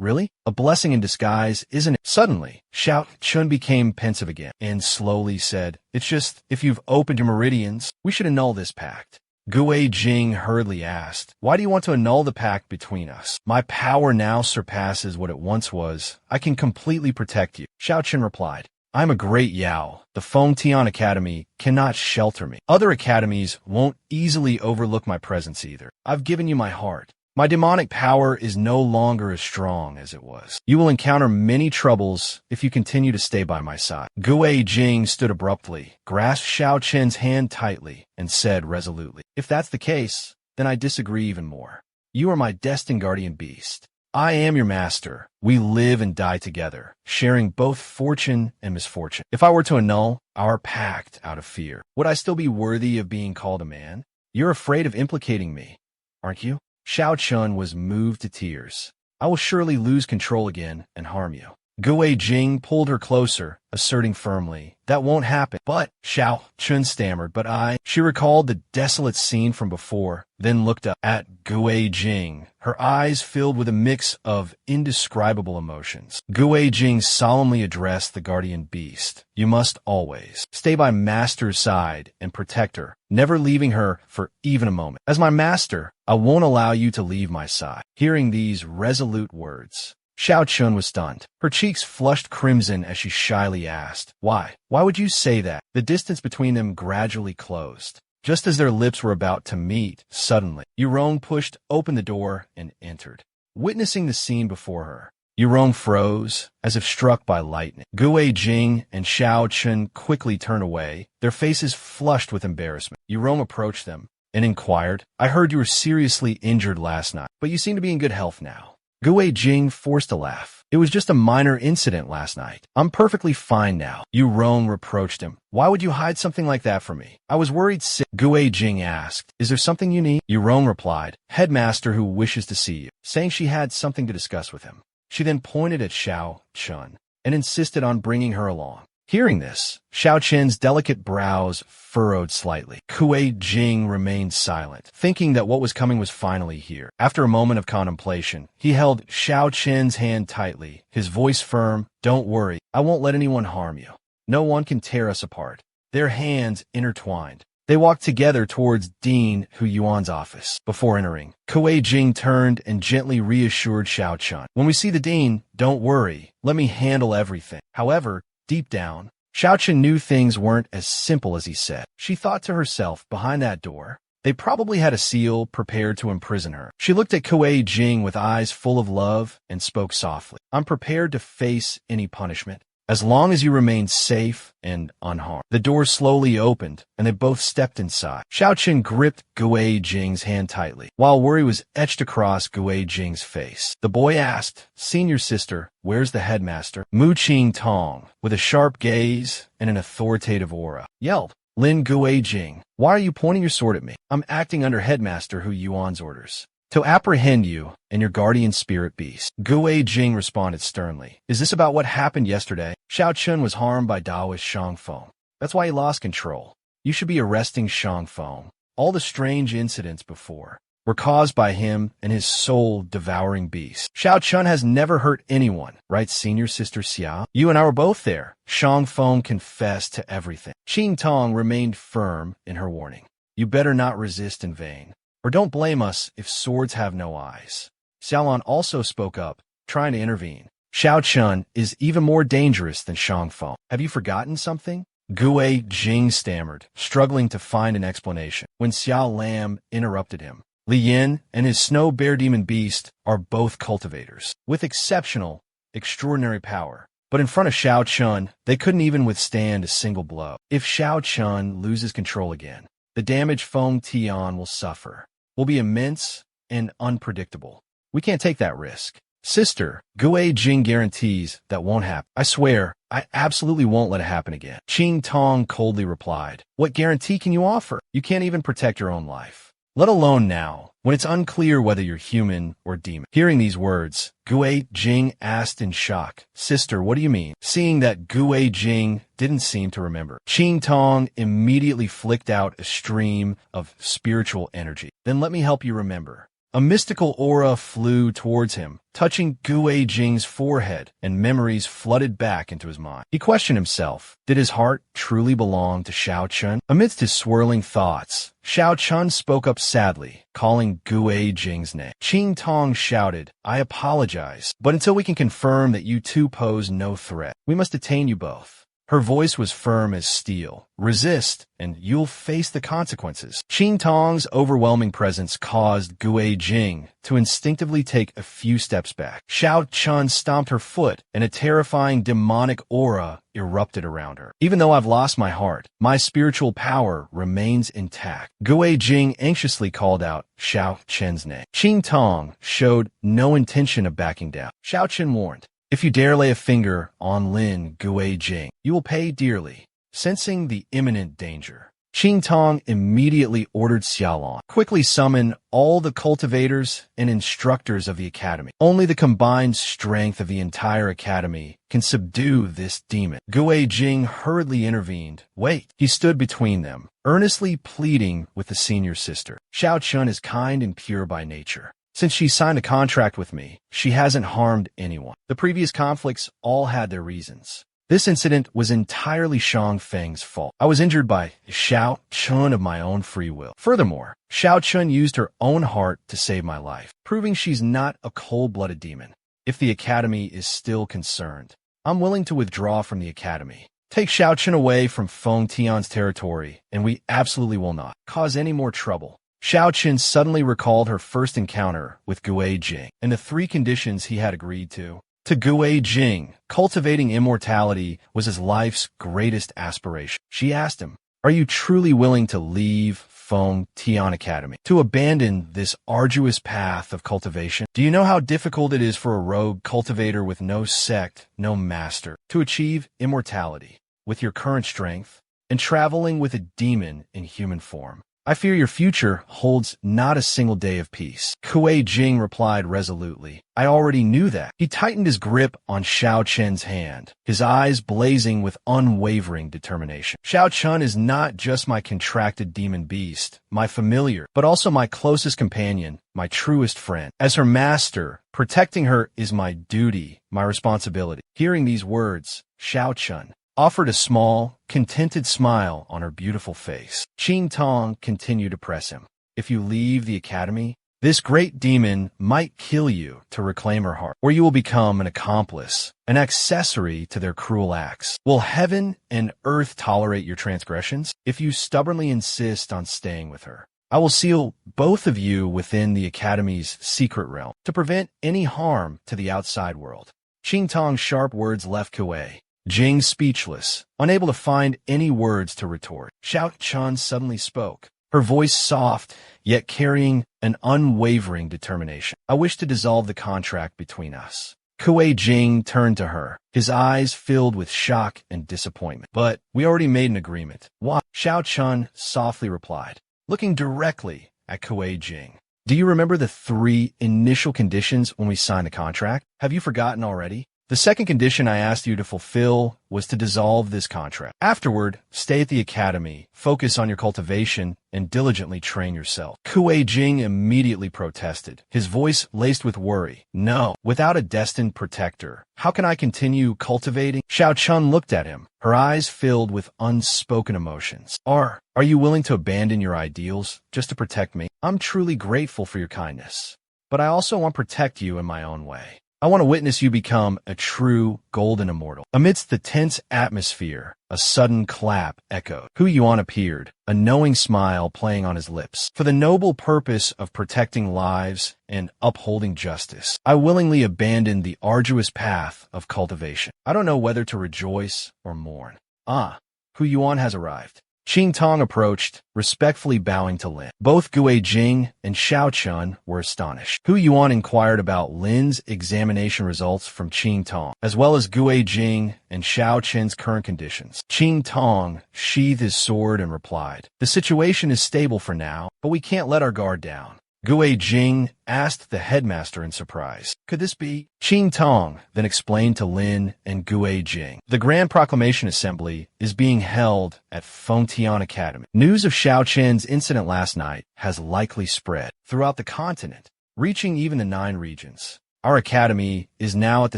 A blessing in disguise, isn't it? Suddenly, Xiao Chun became pensive again, and slowly said, "It's just, if you've opened your meridians, we should annul this pact." Kuei Jing hurriedly asked, "Why do you want to annul the pact between us? My power now surpasses what it once was. I can completely protect you." Xiao Chen replied, "I'm a great Yao. The Feng Tian Academy cannot shelter me. Other academies won't easily overlook my presence either. I've given you my heart. My demonic power is no longer as strong as it was. You will encounter many troubles if you continue to stay by my side." Kuei Jing stood abruptly, grasped Xiao Chen's hand tightly, and said resolutely, "If that's the case, then I disagree even more. You are my destined guardian beast. I am your master. We live and die together, sharing both fortune and misfortune. If I were to annul our pact out of fear, would I still be worthy of being called a man? You're afraid of implicating me, aren't you?" Xiao Chun was moved to tears. "I will surely lose control again and harm you." Kuei Jing pulled her closer, asserting firmly, "That won't happen." "But," Xiao Chun stammered, "but I—" She recalled the desolate scene from before, then looked up at Kuei Jing, her eyes filled with a mix of indescribable emotions. Kuei Jing solemnly addressed the guardian beast. "You must always stay by Master's side and protect her, never leaving her for even a moment. As my master, I won't allow you to leave my side." Hearing these resolute words, Xiao Chun was stunned. Her cheeks flushed crimson as she shyly asked, "Why? Why would you say that?" The distance between them gradually closed. Just as their lips were about to meet, suddenly, Yurong pushed open the door and entered. Witnessing the scene before her, Yurong froze, as if struck by lightning. Kuei Jing and Xiao Chun quickly turned away, their faces flushed with embarrassment. Yurong approached them and inquired, "I heard you were seriously injured last night, but you seem to be in good health now." Kuei Jing forced a laugh. "It was just a minor incident last night. I'm perfectly fine now." Yurong reproached him. "Why would you hide something like that from me? I was worried sick." Kuei Jing asked, "Is there something you need?" Yurong replied, "Headmaster who wishes to see you," saying she had something to discuss with him. She then pointed at Xiao Chun and insisted on bringing her along. Hearing this, Xiao Chen's delicate brows furrowed slightly. Kuei Jing remained silent, thinking that what was coming was finally here. After a moment of contemplation, he held Xiao Chen's hand tightly, his voice firm. "Don't worry, I won't let anyone harm you. No one can tear us apart." Their hands intertwined. They walked together towards Dean Hu Yuan's office. Before entering, Kuei Jing turned and gently reassured Xiao Chun, "When we see the dean, don't worry. Let me handle everything." However, deep down, Xiao Chun knew things weren't as simple as he said. She thought to herself, behind that door, they probably had a seal prepared to imprison her. She looked at Kuei Jing with eyes full of love and spoke softly, "I'm prepared to face any punishment. as long as you remain safe and unharmed. The door slowly opened, and they both stepped inside. Xiao Chen gripped Gui Jing's hand tightly, while worry was etched across Gui Jing's face. The boy asked, "Senior sister, where's the headmaster?" Mu Qing Tong, with a sharp gaze and an authoritative aura, yelled, "Lin Gui Jing, why are you pointing your sword at me? I'm acting under Headmaster Hu Yuan's orders to apprehend you and your guardian spirit beast." Gui Jing responded sternly. "Is this about what happened yesterday?" Xiao Chun was harmed by Daoist Shangfeng. That's why he lost control. You should be arresting Shangfeng. All the strange incidents before were caused by him and his soul-devouring beast. Xiao Chun has never hurt anyone, right, senior sister Xia? You and I were both there. Shangfeng confessed to everything. Qing Tong remained firm in her warning. You better not resist in vain, or don't blame us if swords have no eyes. Xiaolon also spoke up, trying to intervene. Xiao Chun is even more dangerous than Shangfeng. Have you forgotten something? Gui Jing stammered, struggling to find an explanation, when Xiao Lam interrupted him. Li Yin and his snow bear demon beast are both cultivators, with extraordinary power. But in front of Xiao Chun, they couldn't even withstand a single blow. If Xiao Chun loses control again, the damage Feng Tian will suffer will be immense and unpredictable. We can't take that risk. Sister, Gui Jing guarantees that won't happen. I swear, I absolutely won't let it happen again. Qing Tong coldly replied, "What guarantee can you offer? You can't even protect your own life, let alone now, when it's unclear whether you're human or demon." Hearing these words, Gui Jing asked in shock, "Sister, what do you mean?" Seeing that Gui Jing didn't seem to remember, Qing Tong immediately flicked out a stream of spiritual energy. "Then let me help you remember." A mystical aura flew towards him, touching Gui Jing's forehead, and memories flooded back into his mind. He questioned himself. Did his heart truly belong to Xiao Chun? Amidst his swirling thoughts, Xiao Chun spoke up sadly, calling Gui Jing's name. Qing Tong shouted, "I apologize, but until we can confirm that you two pose no threat, we must detain you both." Her voice was firm as steel. "Resist, and you'll face the consequences." Qing Tong's overwhelming presence caused Gui Jing to instinctively take a few steps back. Xiao Chun stomped her foot, and a terrifying demonic aura erupted around her. "Even though I've lost my heart, my spiritual power remains intact." Gui Jing anxiously called out Xiao Chen's name. Qing Tong showed no intention of backing down. Xiao Chen warned, "If you dare lay a finger on Lin Gui Jing, you will pay dearly." Sensing the imminent danger, Qing Tong immediately ordered Xiaolon, "Quickly summon all the cultivators and instructors of the academy. Only the combined strength of the entire academy can subdue this demon." Gui Jing hurriedly intervened. "Wait." He stood between them, earnestly pleading with the senior sister. "Xiao Chun is kind and pure by nature. Since she signed a contract with me, she hasn't harmed anyone. The previous conflicts all had their reasons. This incident was entirely Shang Feng's fault. I was injured by Xiao Chun of my own free will. Furthermore, Xiao Chun used her own heart to save my life, proving she's not a cold-blooded demon. If the academy is still concerned, I'm willing to withdraw from the academy. Take Xiao Chun away from Feng Tian's territory, and we absolutely will not cause any more trouble." Xiao Chen suddenly recalled her first encounter with Gui Jing and the 3 conditions he had agreed to. To Gui Jing, cultivating immortality was his life's greatest aspiration. She asked him, "Are you truly willing to leave Feng Tian Academy, to abandon this arduous path of cultivation? Do you know how difficult it is for a rogue cultivator with no sect, no master, to achieve immortality with your current strength and traveling with a demon in human form? I fear your future holds not a single day of peace." Gui Jing replied resolutely, "I already knew that." He tightened his grip on Xiao Chen's hand, his eyes blazing with unwavering determination. "Xiao Chun is not just my contracted demon beast, my familiar, but also my closest companion, my truest friend. As her master, protecting her is my duty, my responsibility." Hearing these words, Xiao Chun offered a small, contented smile on her beautiful face. Qing Tong continued to press him. "If you leave the academy, this great demon might kill you to reclaim her heart, or you will become an accomplice, an accessory to their cruel acts. Will heaven and earth tolerate your transgressions? If you stubbornly insist on staying with her, I will seal both of you within the academy's secret realm to prevent any harm to the outside world." Qing Tong's sharp words left Gui Jing speechless, unable to find any words to retort. Xiao Chun suddenly spoke, her voice soft, yet carrying an unwavering determination. I wish to dissolve the contract between us. Kuei Jing turned to her, his eyes filled with shock and disappointment. But we already made an agreement. What? Xiao Chun softly replied, looking directly at Kuei Jing. Do you remember the 3 initial conditions when we signed the contract? Have you forgotten already? The second condition I asked you to fulfill was to dissolve this contract. Afterward, stay at the academy, focus on your cultivation, and diligently train yourself. Kuei Jing immediately protested, his voice laced with worry. No, without a destined protector, how can I continue cultivating? Xiao Chun looked at him, her eyes filled with unspoken emotions. Are you willing to abandon your ideals just to protect me? I'm truly grateful for your kindness, but I also want to protect you in my own way. I want to witness you become a true golden immortal. Amidst the tense atmosphere, a sudden clap echoed. Hu Yuan appeared, a knowing smile playing on his lips. For the noble purpose of protecting lives and upholding justice, I willingly abandoned the arduous path of cultivation. I don't know whether to rejoice or mourn. Hu Yuan has arrived. Qing Tong approached, respectfully bowing to Lin. Both Kuei Jing and Xiao Chun were astonished. Hu Yuan inquired about Lin's examination results from Qing Tong, as well as Kuei Jing and Xiao Chen's current conditions. Qing Tong sheathed his sword and replied, the situation is stable for now, but we can't let our guard down. Kuei Jing asked the headmaster in surprise. Could this be? Qing Tong then explained to Lin and Kuei Jing. The Grand Proclamation Assembly is being held at Fengtian Academy. News of Xiao Chen's incident last night has likely spread throughout the continent, reaching even the 9 regions. Our academy is now at the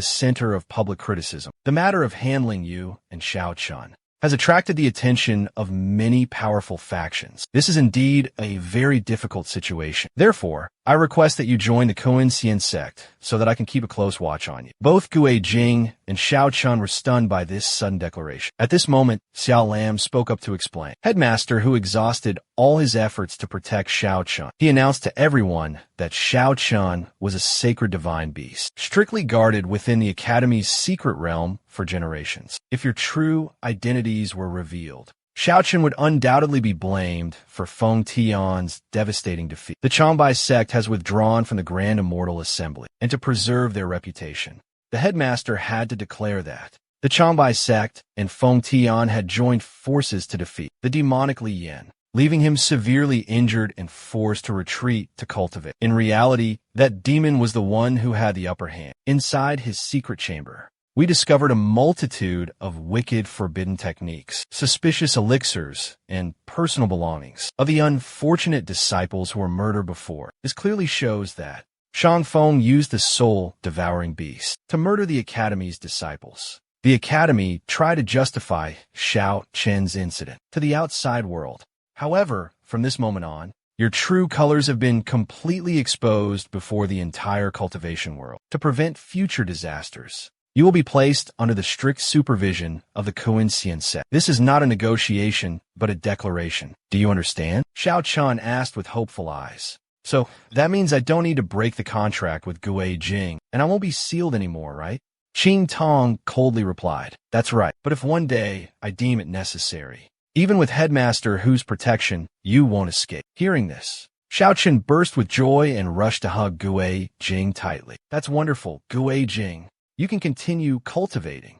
center of public criticism. The matter of handling you and Xiao Chun has attracted the attention of many powerful factions. This is indeed a very difficult situation. Therefore, I request that you join the Coincian sect so that I can keep a close watch on you. Both Kuei Jing and Xiao Chun were stunned by this sudden declaration. At this moment, Xiao Lam spoke up to explain. Headmaster, who exhausted all his efforts to protect Xiao Chun, he announced to everyone that Xiao Chun was a sacred divine beast, strictly guarded within the Academy's secret realm for generations. If your true identities were revealed, Xiao Chun would undoubtedly be blamed for Feng Tian's devastating defeat. The Changbai sect has withdrawn from the Grand Immortal Assembly, and to preserve their reputation, the headmaster had to declare that the Changbai sect and Feng Tian had joined forces to defeat the demonic Li Yan, leaving him severely injured and forced to retreat to cultivate. In reality, that demon was the one who had the upper hand. Inside his secret chamber, we discovered a multitude of wicked, forbidden techniques, suspicious elixirs, and personal belongings of the unfortunate disciples who were murdered before. This clearly shows that Shang Feng used the soul-devouring beast to murder the Academy's disciples. The Academy tried to justify Xiao Chen's incident to the outside world. However, from this moment on, your true colors have been completely exposed before the entire cultivation world. To prevent future disasters, you will be placed under the strict supervision of the Coincian sect. This is not a negotiation, but a declaration. Do you understand? Xiao Chun asked with hopeful eyes. So, that means I don't need to break the contract with Kuei Jing, and I won't be sealed anymore, right? Qing Tong coldly replied, that's right, but if one day I deem it necessary, even with Headmaster Hu's protection, you won't escape. Hearing this, Xiao Chun burst with joy and rushed to hug Kuei Jing tightly. That's wonderful, Kuei Jing. You can continue cultivating.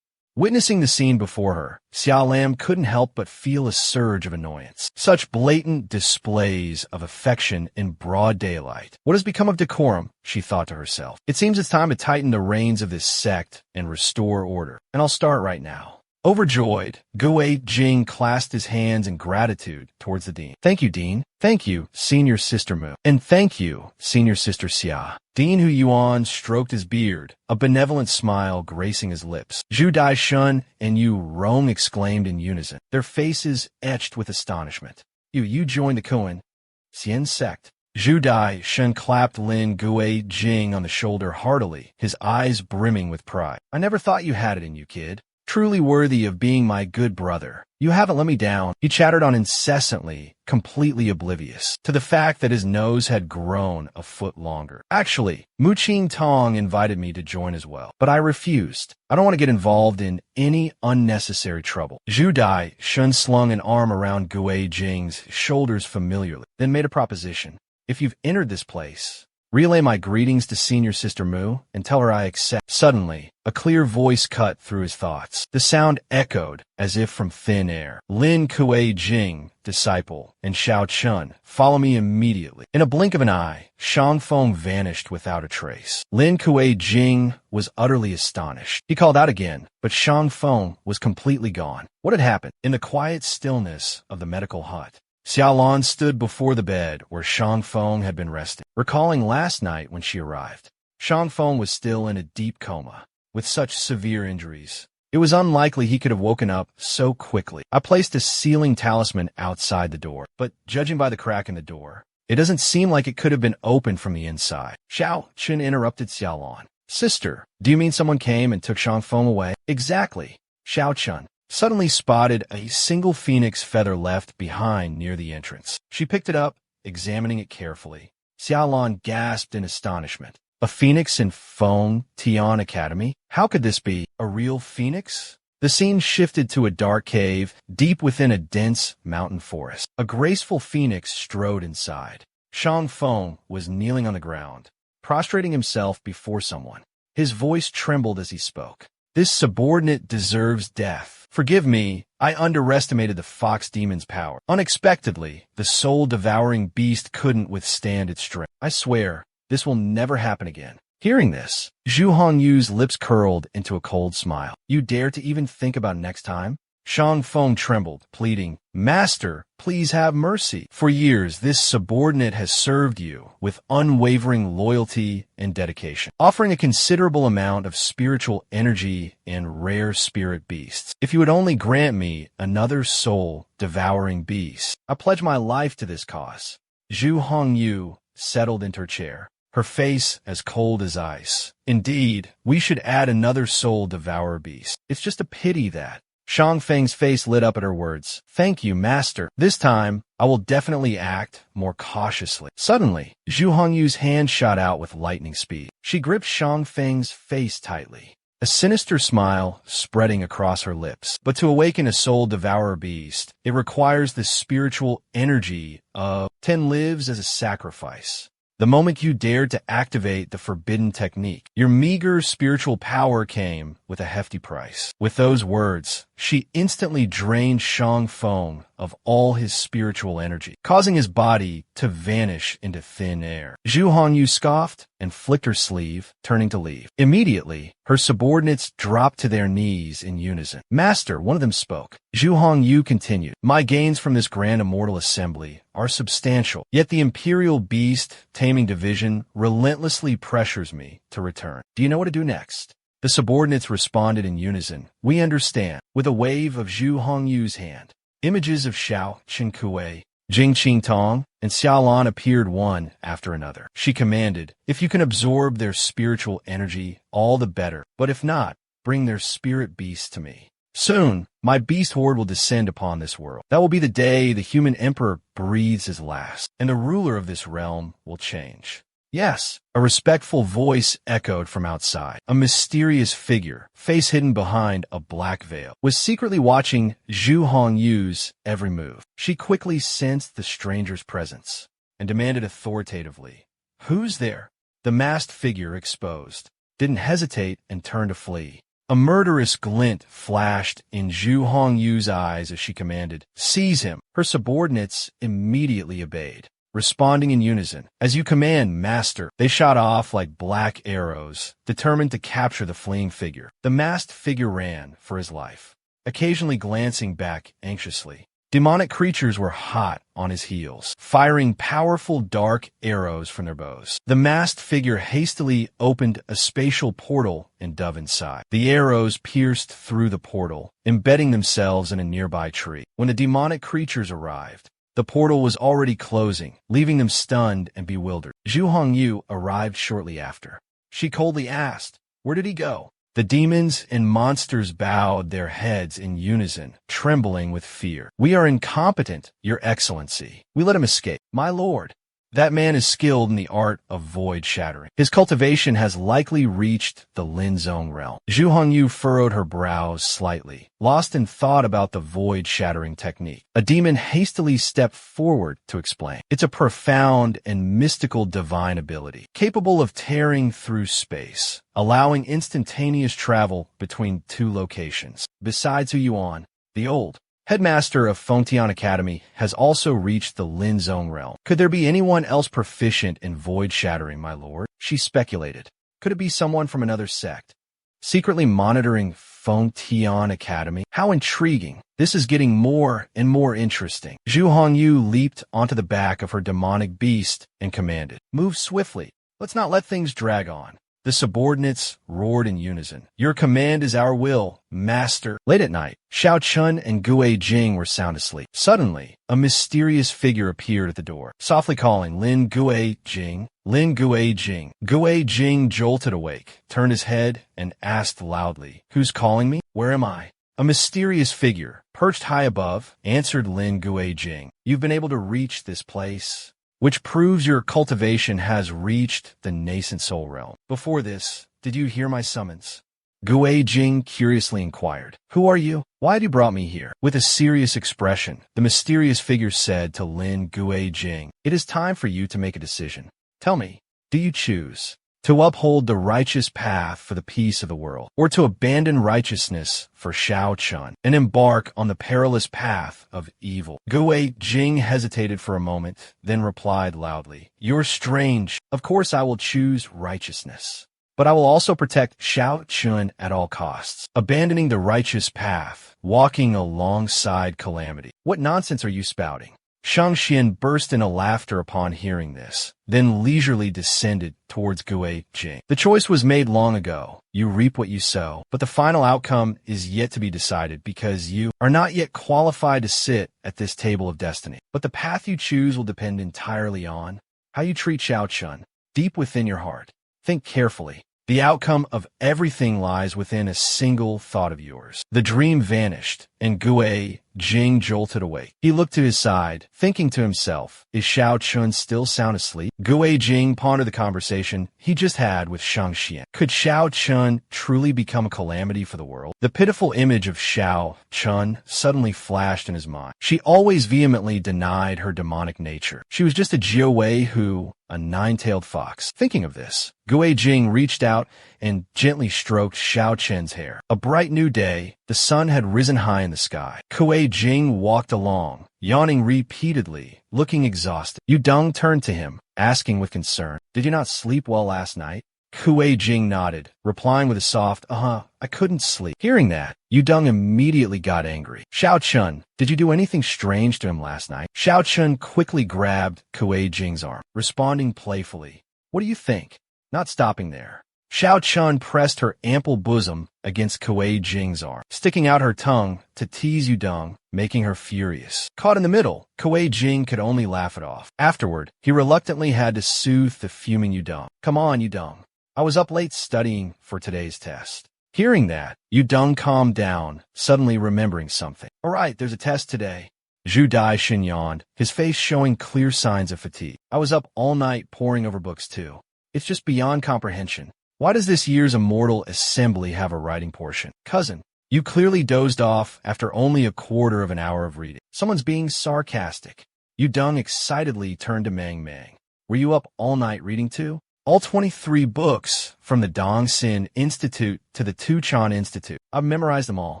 Witnessing the scene before her, Xiao Lam couldn't help but feel a surge of annoyance. Such blatant displays of affection in broad daylight. What has become of decorum? She thought to herself. It seems it's time to tighten the reins of this sect and restore order. And I'll start right now. Overjoyed, Kuei Jing clasped his hands in gratitude towards the dean. Thank you, Dean. Thank you, Senior Sister Mu. And thank you, Senior Sister Xia. Dean Hu Yuan stroked his beard, a benevolent smile gracing his lips. Zhu Dai Shun and Yu Rong exclaimed in unison, their faces etched with astonishment. You joined the Coincian sect. Zhu Dai Shun clapped Lin Kuei Jing on the shoulder heartily, his eyes brimming with pride. I never thought you had it in you, kid. truly worthy of being my good brother. You haven't let me down. He chattered on incessantly, completely oblivious to the fact that his nose had grown a foot longer. Actually, Mu Qing Tong invited me to join as well, but I refused. I don't want to get involved in any unnecessary trouble. Zhu Dai Shun slung an arm around Gui Jing's shoulders familiarly, then made a proposition. If you've entered this place, relay my greetings to senior sister Mu and tell her I accept. Suddenly, a clear voice cut through his thoughts. The sound echoed as if from thin air. Lin Kuei Jing, disciple, and Xiao Chun, follow me immediately. In a blink of an eye, Shang Feng vanished without a trace. Lin Kuei Jing was utterly astonished. He called out again, but Shang Feng was completely gone. What had happened? In the quiet stillness of the medical hut, Xiaolan stood before the bed where Shang Feng had been resting, recalling last night when she arrived. Shang Feng was still in a deep coma, with such severe injuries. It was unlikely he could have woken up so quickly. I placed a sealing talisman outside the door, but judging by the crack in the door, it doesn't seem like it could have been opened from the inside. Xiao Chun interrupted Xiaolan. Sister, do you mean someone came and took Shang Feng away? Exactly. Xiao Chun suddenly spotted a single phoenix feather left behind near the entrance. She picked it up, examining it carefully. Xiaolan gasped in astonishment. A phoenix in Feng Tian Academy? How could this be? A real phoenix? The scene shifted to a dark cave deep within a dense mountain forest. A graceful phoenix strode inside. Shang Feng was kneeling on the ground, prostrating himself before someone. His voice trembled as he spoke. This subordinate deserves death. Forgive me, I underestimated the fox demon's power. Unexpectedly, the soul-devouring beast couldn't withstand its strength. I swear, this will never happen again. Hearing this, Zhu Hongyu's lips curled into a cold smile. You dare to even think about next time? Shang Feng trembled, pleading, Master, please have mercy. For years, this subordinate has served you with unwavering loyalty and dedication, offering a considerable amount of spiritual energy and rare spirit beasts. If you would only grant me another soul-devouring beast, I pledge my life to this cause. Zhu Hongyu settled into her chair, her face as cold as ice. Indeed, we should add another soul-devourer beast. It's just a pity that... Shang Feng's face lit up at her words. Thank you, Master. This time, I will definitely act more cautiously. Suddenly, Zhu Hongyu's hand shot out with lightning speed. She gripped Shang Feng's face tightly, a sinister smile spreading across her lips. But to awaken a soul-devourer beast, it requires the spiritual energy of 10 lives as a sacrifice. The moment you dared to activate the forbidden technique, your meager spiritual power came with a hefty price. With those words, she instantly drained Shang Feng of all his spiritual energy, causing his body to vanish into thin air. Zhu Hongyu scoffed and flicked her sleeve, turning to leave. Immediately, her subordinates dropped to their knees in unison. Master, one of them spoke. Zhu Hongyu continued, My gains from this grand immortal assembly are substantial, yet the Imperial Beast Taming Division relentlessly pressures me to return. Do you know what to do next? The subordinates responded in unison. We understand. With a wave of Zhu Hongyu's hand, images of Xiao Qinkui, Jing Qingtong, and Xiaolan appeared one after another. She commanded, if you can absorb their spiritual energy, all the better. But if not, bring their spirit beasts to me. Soon, my beast horde will descend upon this world. That will be the day the human emperor breathes his last, and the ruler of this realm will change. Yes, a respectful voice echoed from outside. A mysterious figure, face hidden behind a black veil, was secretly watching Zhu Hongyu's every move. She quickly sensed the stranger's presence and demanded authoritatively, Who's there? The masked figure, exposed, didn't hesitate and turned to flee. A murderous glint flashed in Zhu Hongyu's eyes as she commanded, Seize him. Her subordinates immediately obeyed, responding in unison. As you command, Master. They shot off like black arrows, determined to capture the fleeing figure. The masked figure ran for his life, occasionally glancing back anxiously. Demonic creatures were hot on his heels, firing powerful dark arrows from their bows. The masked figure hastily opened a spatial portal and dove inside. The arrows pierced through the portal, embedding themselves in a nearby tree. When the demonic creatures arrived, the portal was already closing, leaving them stunned and bewildered. Zhu Hongyu arrived shortly after. She coldly asked, Where did he go? The demons and monsters bowed their heads in unison, trembling with fear. "We are incompetent, Your Excellency. We let him escape." "My lord, that man is skilled in the art of void shattering. His cultivation has likely reached the Lin Zone realm." Zhu Hongyu furrowed her brows slightly, lost in thought about the void shattering technique. A demon hastily stepped forward to explain. "It's a profound and mystical divine ability, capable of tearing through space, allowing instantaneous travel between two locations. Besides Hu Yuan, the old headmaster of Fengtian Academy, has also reached the Lin Zone realm. Could there be anyone else proficient in void shattering, my lord?" She speculated. Could it be someone from another sect, secretly monitoring Fengtian Academy? How intriguing. This is getting more and more interesting. Zhu Hongyu leaped onto the back of her demonic beast and commanded, "Move swiftly. Let's not let things drag on." The subordinates roared in unison. "Your command is our will, master." Late at night, Xiao Chun and Gue Jing were sound asleep. Suddenly, a mysterious figure appeared at the door, softly calling, "Lin Gue Jing, Lin Gue Jing." Gue Jing jolted awake, turned his head, and asked loudly, "Who's calling me? Where am I?" A mysterious figure, perched high above, answered Lin Gue Jing. "You've been able to reach this place, which proves your cultivation has reached the nascent soul realm. Before this, did you hear my summons?" Gue Jing curiously inquired. "Who are you? Why have you brought me here?" With a serious expression, the mysterious figure said to Lin Gue Jing, "It is time for you to make a decision. Tell me, do you choose to uphold the righteous path for the peace of the world, or to abandon righteousness for Xiao Chun and embark on the perilous path of evil?" Gue Jing hesitated for a moment, then replied loudly, "You're strange. Of course I will choose righteousness, but I will also protect Xiao Chun at all costs. Abandoning the righteous path, walking alongside calamity. What nonsense are you spouting?" Shang Xian burst into laughter upon hearing this, then leisurely descended towards Gue Jing. "The choice was made long ago. You reap what you sow, but the final outcome is yet to be decided because you are not yet qualified to sit at this table of destiny. But the path you choose will depend entirely on how you treat Xiao Chun, deep within your heart. Think carefully. The outcome of everything lies within a single thought of yours." The dream vanished, and Gue Jing jolted awake. He looked to his side, thinking to himself, is Xiao Chun still sound asleep? Gue Jing pondered the conversation he just had with Shang Xian. Could Xiao Chun truly become a calamity for the world? The pitiful image of Xiao Chun suddenly flashed in his mind. She always vehemently denied her demonic nature. She was just a Jiawei who, a nine-tailed fox. Thinking of this, Gue Jing reached out and gently stroked Xiao Chen's hair. A bright new day, the sun had risen high in the sky. Gue Jing walked along, yawning repeatedly, looking exhausted. Yu Deng turned to him, asking with concern, "Did you not sleep well last night?" Gue Jing nodded, replying with a soft, I couldn't sleep." Hearing that, Yu Deng immediately got angry. "Xiao Chun, did you do anything strange to him last night?" Xiao Chun quickly grabbed Gue Jing's arm, responding playfully, "What do you think?" Not stopping there, Xiao Chun pressed her ample bosom against Gue Jing's arm, sticking out her tongue to tease Yu Deng, making her furious. Caught in the middle, Gue Jing could only laugh it off. Afterward, he reluctantly had to soothe the fuming Yu Deng. "Come on, Yu Deng. I was up late studying for today's test." Hearing that, Yu Deng calmed down, suddenly remembering something. "All right, there's a test today." Zhu Daishin yawned, his face showing clear signs of fatigue. "I was up all night poring over books too. It's just beyond comprehension. Why does this year's Immortal Assembly have a writing portion? Cousin, you clearly dozed off after only a quarter of an hour of reading." Someone's being sarcastic. Yu Deng excitedly turned to Mang Mang. "Were you up all night reading too?" "All 23 books, from the Dong Xin Institute to the Tuchan Institute. I've memorized them all."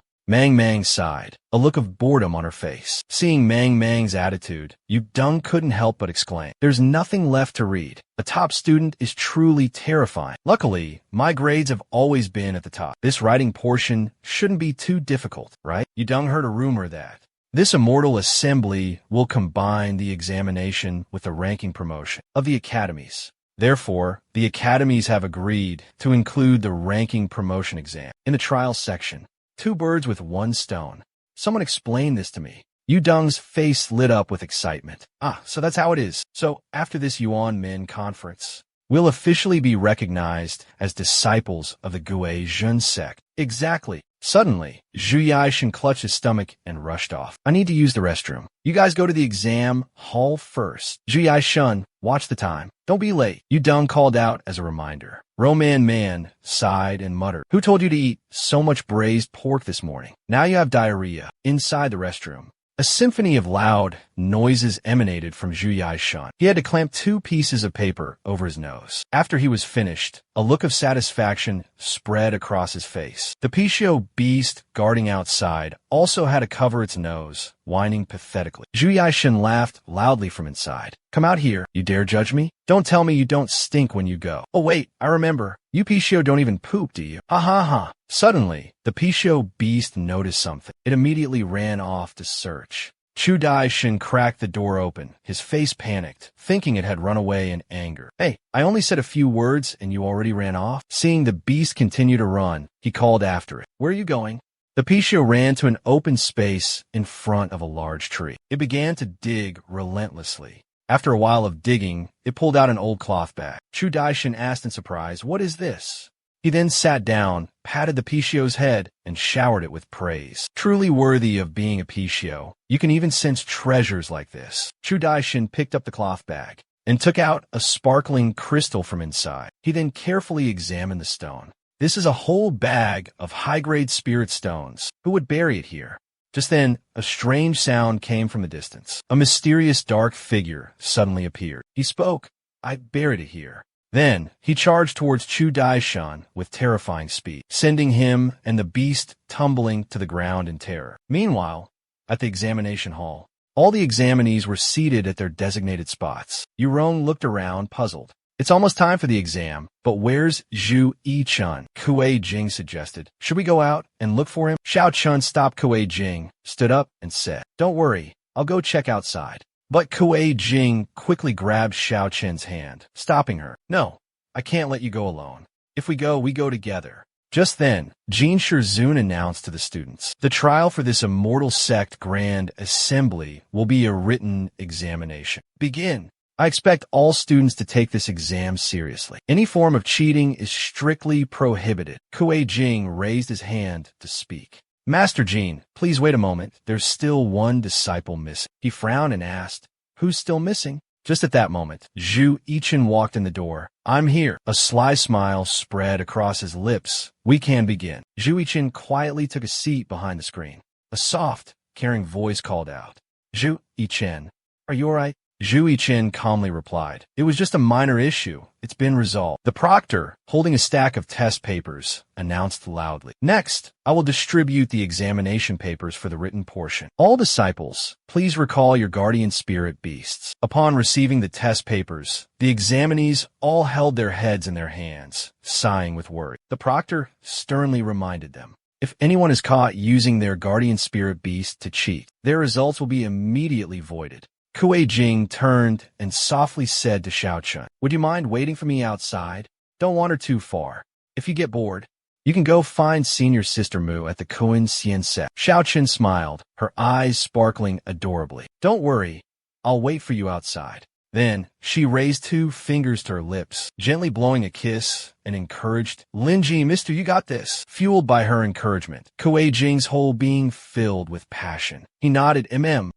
Mang Mang sighed, a look of boredom on her face. Seeing Mang Mang's attitude, Yu Deng couldn't help but exclaim, "There's nothing left to read. A top student is truly terrifying. Luckily, my grades have always been at the top. This writing portion shouldn't be too difficult, right?" Yu Deng heard a rumor that this Immortal Assembly will combine the examination with the ranking promotion of the academies. Therefore, the academies have agreed to include the ranking promotion exam in the trial section. Two birds with one stone. Someone explained this to me. Yu Deng's face lit up with excitement. So that's how it is. So after this Yuan Men conference, we'll officially be recognized as disciples of the Gue Zhen sect. Exactly. Suddenly, Zhu Yaishan clutched his stomach and rushed off. I need to use the restroom. You guys go to the exam hall first. Zhu Yaishan, watch the time. Don't be late. Yu Deng called out as a reminder. Roman Man sighed and muttered. Who told you to eat so much braised pork this morning? Now you have diarrhea. Inside the restroom, a symphony of loud noises emanated from Zhu Yaishan. He had to clamp 2 pieces of paper over his nose. After he was finished, a look of satisfaction spread across his face. The Pishio beast guarding outside also had to cover its nose, whining pathetically. Zhu Yaishan laughed loudly from inside. Come out here. You dare judge me? Don't tell me you don't stink when you go. Oh wait, I remember. You Pishio don't even poop, do you? Ha ha ha. Suddenly, the Pishio beast noticed something. It immediately ran off to search. Chu Daishin cracked the door open. His face panicked, thinking it had run away in anger. Hey, I only said a few words and you already ran off? Seeing the beast continue to run, he called after it. Where are you going? The Pishio ran to an open space in front of a large tree. It began to dig relentlessly. After a while of digging, it pulled out an old cloth bag. Chu Daishin asked in surprise, what is this? He then sat down, patted the Pishio's head, and showered it with praise. Truly worthy of being a Pishio, you can even sense treasures like this. Chu Daishin picked up the cloth bag and took out a sparkling crystal from inside. He then carefully examined the stone. This is a whole bag of high-grade spirit stones. Who would bury it here? Just then, a strange sound came from the distance. A mysterious dark figure suddenly appeared. He spoke. I buried it here. Then, he charged towards Chu Daishan with terrifying speed, sending him and the beast tumbling to the ground in terror. Meanwhile, at the examination hall, all the examinees were seated at their designated spots. Yurong looked around, puzzled. It's almost time for the exam, but where's Zhu Yichun? Kue Jing suggested. Should we go out and look for him? Xiao Chun stopped Kue Jing, stood up, and said, Don't worry, I'll go check outside. But Kue Jing quickly grabbed Xiao Chen's hand, stopping her. No, I can't let you go alone. If we go together. Just then, Jin Shirzun announced to the students, the trial for this immortal sect grand assembly will be a written examination. Begin. I expect all students to take this exam seriously. Any form of cheating is strictly prohibited. Kue Jing raised his hand to speak. Master Jin, please wait a moment. There's still one disciple missing. He frowned and asked, Who's still missing? Just at that moment, Zhu Yichun walked in the door. I'm here. A sly smile spread across his lips. We can begin. Zhu Yichun quietly took a seat behind the screen. A soft, caring voice called out. Zhu Yichun, are you all right? Zhu Yichun calmly replied, It was just a minor issue. It's been resolved. The proctor, holding a stack of test papers, announced loudly. Next, I will distribute the examination papers for the written portion. All disciples, please recall your guardian spirit beasts. Upon receiving the test papers, the examinees all held their heads in their hands, sighing with worry. The proctor sternly reminded them, If anyone is caught using their guardian spirit beast to cheat, their results will be immediately voided. Kue Jing turned and softly said to Xiao Chun, Would you mind waiting for me outside? Don't wander too far. If you get bored, you can go find senior sister Mu at the Koan Xian sect. Xiao Chun smiled, her eyes sparkling adorably. Don't worry, I'll wait for you outside. Then, she raised 2 fingers to her lips, gently blowing a kiss, and encouraged, Linji, mister, you got this. Fueled by her encouragement, Kue Jing's whole being filled with passion. He nodded,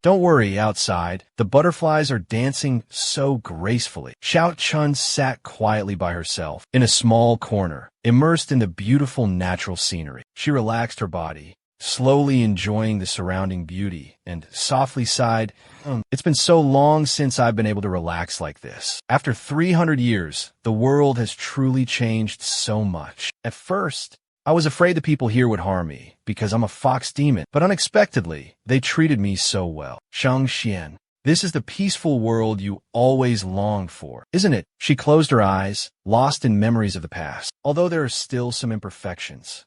Don't worry, outside. The butterflies are dancing so gracefully. Xiao Chun sat quietly by herself, in a small corner, immersed in the beautiful natural scenery. She relaxed her body, slowly enjoying the surrounding beauty, and softly sighed, It's been so long since I've been able to relax like this. After 300 years, the world has truly changed so much. At first, I was afraid the people here would harm me, because I'm a fox demon, but unexpectedly, they treated me so well. Shang Xian, this is the peaceful world you always longed for, isn't it? She closed her eyes, lost in memories of the past. Although there are still some imperfections,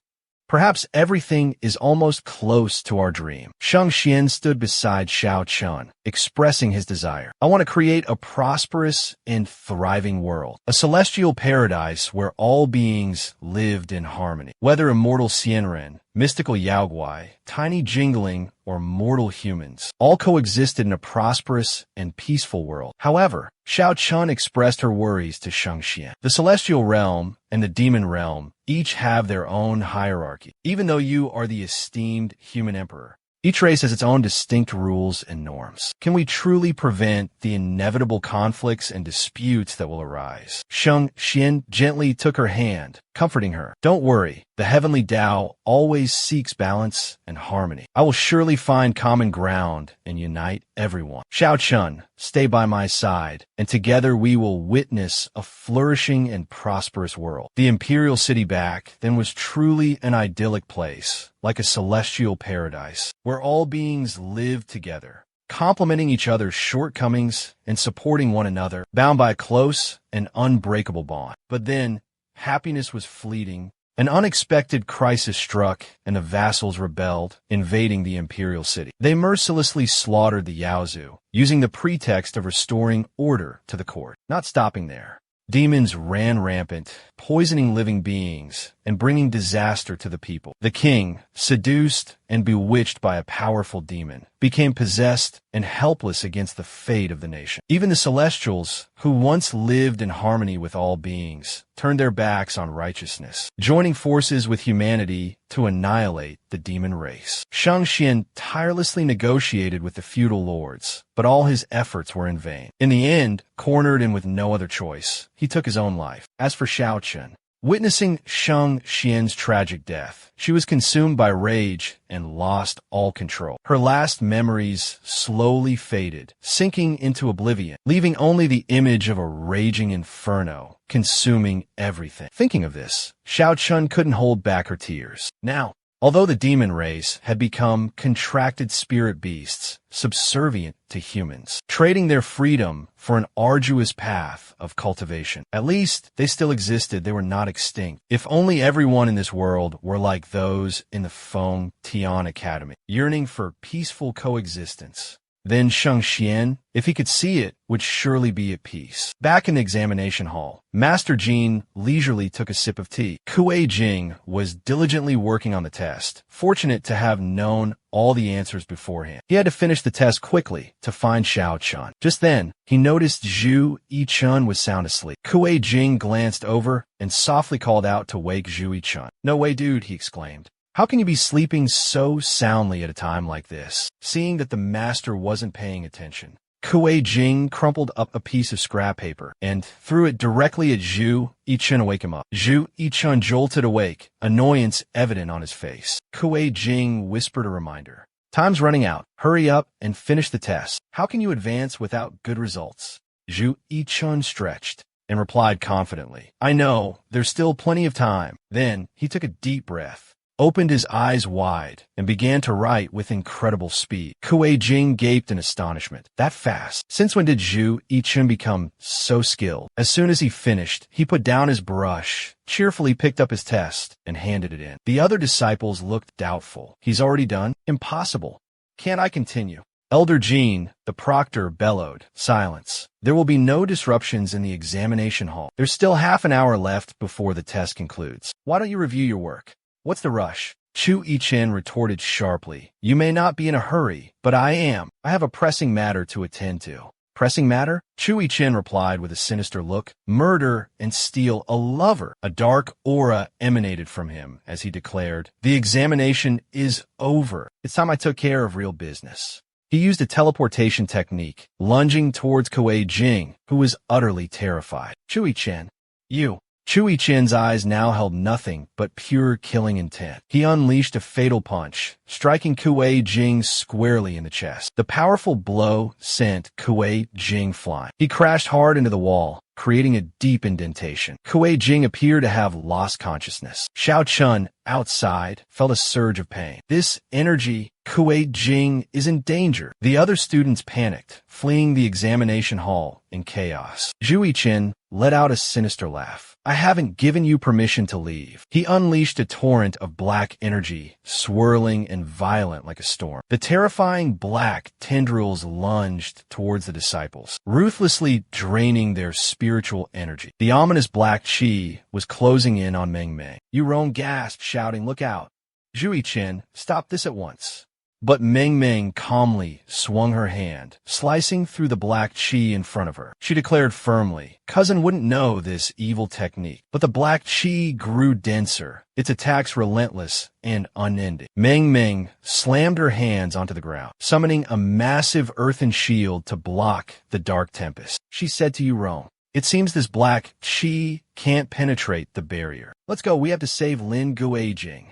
perhaps everything is almost close to our dream. Shang Xian stood beside Xiao Chun, expressing his desire. I want to create a prosperous and thriving world, a celestial paradise where all beings lived in harmony. Whether immortal Xianren, mystical yaoguai, tiny jingling, or mortal humans, all coexisted in a prosperous and peaceful world. However, Xiao Chun expressed her worries to Shang Xian. The celestial realm and the demon realm each have their own hierarchy. Even though you are the esteemed human emperor, each race has its own distinct rules and norms. Can we truly prevent the inevitable conflicts and disputes that will arise? Shang Xian gently took her hand, comforting her. Don't worry, the heavenly Tao always seeks balance and harmony. I will surely find common ground and unite everyone. Xiao Chun, stay by my side, and together we will witness a flourishing and prosperous world. The imperial city back then was truly an idyllic place, like a celestial paradise, where all beings lived together, complementing each other's shortcomings and supporting one another, bound by a close and unbreakable bond. But then, happiness was fleeting. An unexpected crisis struck, and the vassals rebelled, invading the imperial city. They mercilessly slaughtered the Yaozu, using the pretext of restoring order to the court. Not stopping there, demons ran rampant, poisoning living beings and bringing disaster to the people. The king, seduced and bewitched by a powerful demon, became possessed and helpless against the fate of the nation. Even the Celestials, who once lived in harmony with all beings, turned their backs on righteousness, joining forces with humanity to annihilate the demon race. Shang Xian tirelessly negotiated with the feudal lords, but all his efforts were in vain. In the end, cornered and with no other choice, he took his own life. As for Xiao Chun, witnessing Shang Xian's tragic death, she was consumed by rage and lost all control. Her last memories slowly faded, sinking into oblivion, leaving only the image of a raging inferno, consuming everything. Thinking of this, Xiao Chun couldn't hold back her tears. Now, although the demon race had become contracted spirit beasts, subservient to humans, trading their freedom for an arduous path of cultivation, at least they still existed. They were not extinct. If only everyone in this world were like those in the Feng Tian Academy, yearning for peaceful coexistence. Then Shang Xian, if he could see it, would surely be at peace. Back in the examination hall, Master Jean leisurely took a sip of tea. Kuei Jing was diligently working on the test, fortunate to have known all the answers beforehand. He had to finish the test quickly to find Xiao Chun. Just then, he noticed Zhu Yichun was sound asleep. Kuei Jing glanced over and softly called out to wake Zhu Yichun. "No way, dude," he exclaimed. "How can you be sleeping so soundly at a time like this?" Seeing that the master wasn't paying attention, Kuei Jing crumpled up a piece of scrap paper and threw it directly at Zhu Yichun to wake him up. Zhu Yichun jolted awake, annoyance evident on his face. Kuei Jing whispered a reminder. "Time's running out. Hurry up and finish the test. How can you advance without good results?" Zhu Yichun stretched and replied confidently, "I know, there's still plenty of time." Then he took a deep breath, opened his eyes wide, and began to write with incredible speed. Kuei Jing gaped in astonishment. That fast? Since when did Zhu Yichun become so skilled? As soon as he finished, he put down his brush, cheerfully picked up his test, and handed it in. The other disciples looked doubtful. "He's already done? Impossible. Can't I continue?" Elder Jean, the proctor, bellowed. "Silence. There will be no disruptions in the examination hall. There's still half an hour left before the test concludes. Why don't you review your work? What's the rush?" Chu Yichen retorted sharply. "You may not be in a hurry, but I am. I have a pressing matter to attend to." "Pressing matter?" Chu Yichen replied with a sinister look. "Murder and steal a lover." A dark aura emanated from him as he declared, "The examination is over. It's time I took care of real business." He used a teleportation technique, lunging towards Kuei Jing, who was utterly terrified. "Chu Yichen, you." Chu Yichen's eyes now held nothing but pure killing intent. He unleashed a fatal punch, striking Kuei Jing squarely in the chest. The powerful blow sent Kuei Jing flying. He crashed hard into the wall, creating a deep indentation. Kuei Jing appeared to have lost consciousness. Xiao Chun, outside, felt a surge of pain. This energy, Kuei Jing is in danger. The other students panicked, fleeing the examination hall in chaos. Zhu Yichen let out a sinister laugh. "I haven't given you permission to leave." He unleashed a torrent of black energy, swirling and violent like a storm. The terrifying black tendrils lunged towards the disciples, ruthlessly draining their spiritual energy. The ominous black chi was closing in on Meng Meng. Yuron gasped, shouting, "Look out!" Zhui Chen, stop this at once. But Meng Meng calmly swung her hand, slicing through the black qi in front of her. She declared firmly, cousin wouldn't know this evil technique. But the black qi grew denser, its attacks relentless and unending. Meng Meng slammed her hands onto the ground, summoning a massive earthen shield to block the dark tempest. She said to Yurong, it seems this black qi can't penetrate the barrier. Let's go, we have to save Lin Guijing.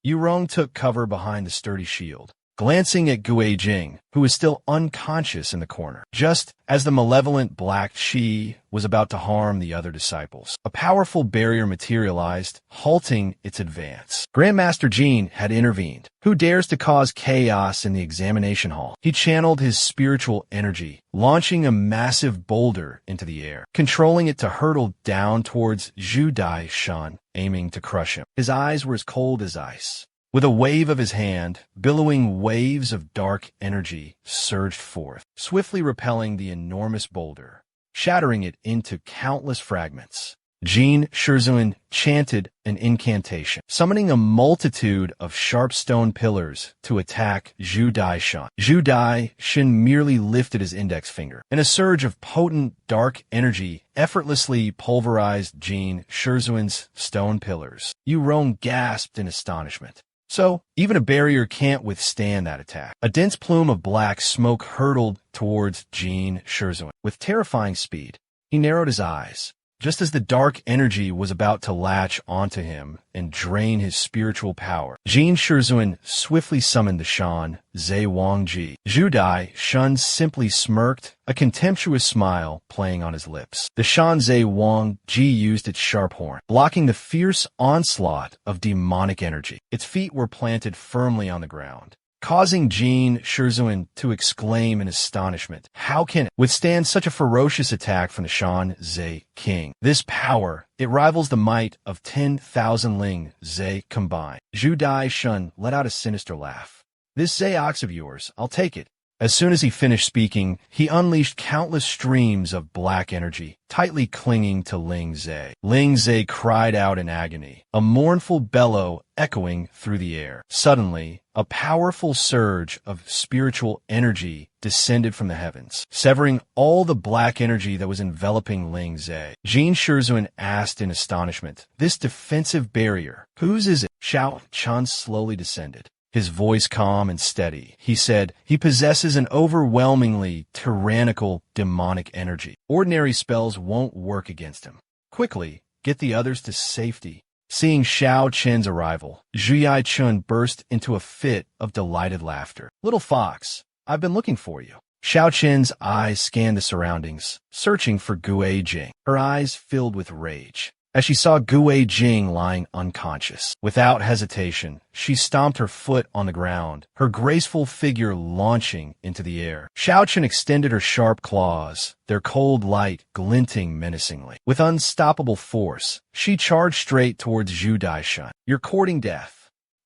Yurong took cover behind the sturdy shield, glancing at Guijing, who was still unconscious in the corner, just as the malevolent black qi was about to harm the other disciples. A powerful barrier materialized, halting its advance. Grandmaster Jin had intervened. Who dares to cause chaos in the examination hall? He channeled his spiritual energy, launching a massive boulder into the air, controlling it to hurtle down towards Zhu Daishan, aiming to crush him. His eyes were as cold as ice. With a wave of his hand, billowing waves of dark energy surged forth, swiftly repelling the enormous boulder, shattering it into countless fragments. Jin Shizun chanted an incantation, summoning a multitude of sharp stone pillars to attack Zhu Daishan. Zhu Daishan merely lifted his index finger, and a surge of potent dark energy effortlessly pulverized Jin Shizun's stone pillars. Yurong gasped in astonishment. So, even a barrier can't withstand that attack. A dense plume of black smoke hurtled towards Jin Shizun. With terrifying speed, he narrowed his eyes, just as the dark energy was about to latch onto him and drain his spiritual power. Jin Shizun swiftly summoned the Shan Zhe Wangji. Zhu Daishan simply smirked, a contemptuous smile playing on his lips. The Shan Zhe Wangji used its sharp horn, blocking the fierce onslaught of demonic energy. Its feet were planted firmly on the ground, causing Jin Shizun to exclaim in astonishment. How can it withstand such a ferocious attack from the Shan Zhe King? This power, it rivals the might of 10,000 Ling Zhe combined. Zhu Daishan let out a sinister laugh. This Zhe ox of yours, I'll take it. As soon as he finished speaking, he unleashed countless streams of black energy, tightly clinging to Ling Zhe. Ling Zhe cried out in agony, a mournful bellow echoing through the air. Suddenly, a powerful surge of spiritual energy descended from the heavens, severing all the black energy that was enveloping Ling Zhe. Jin Shizun asked in astonishment, this defensive barrier, whose is it? Xiao Chun slowly descended, his voice calm and steady. He said, he possesses an overwhelmingly tyrannical demonic energy. Ordinary spells won't work against him. Quickly, get the others to safety. Seeing Xiao Chen's arrival, Zhu Chun burst into a fit of delighted laughter. Little fox, I've been looking for you. Xiao Chen's eyes scanned the surroundings, searching for Guijing. Her eyes filled with rage as she saw Guijing lying unconscious. Without hesitation, she stomped her foot on the ground, her graceful figure launching into the air. Xiao Chen extended her sharp claws, their cold light glinting menacingly. With unstoppable force, she charged straight towards Zhu Daishan. You're courting death.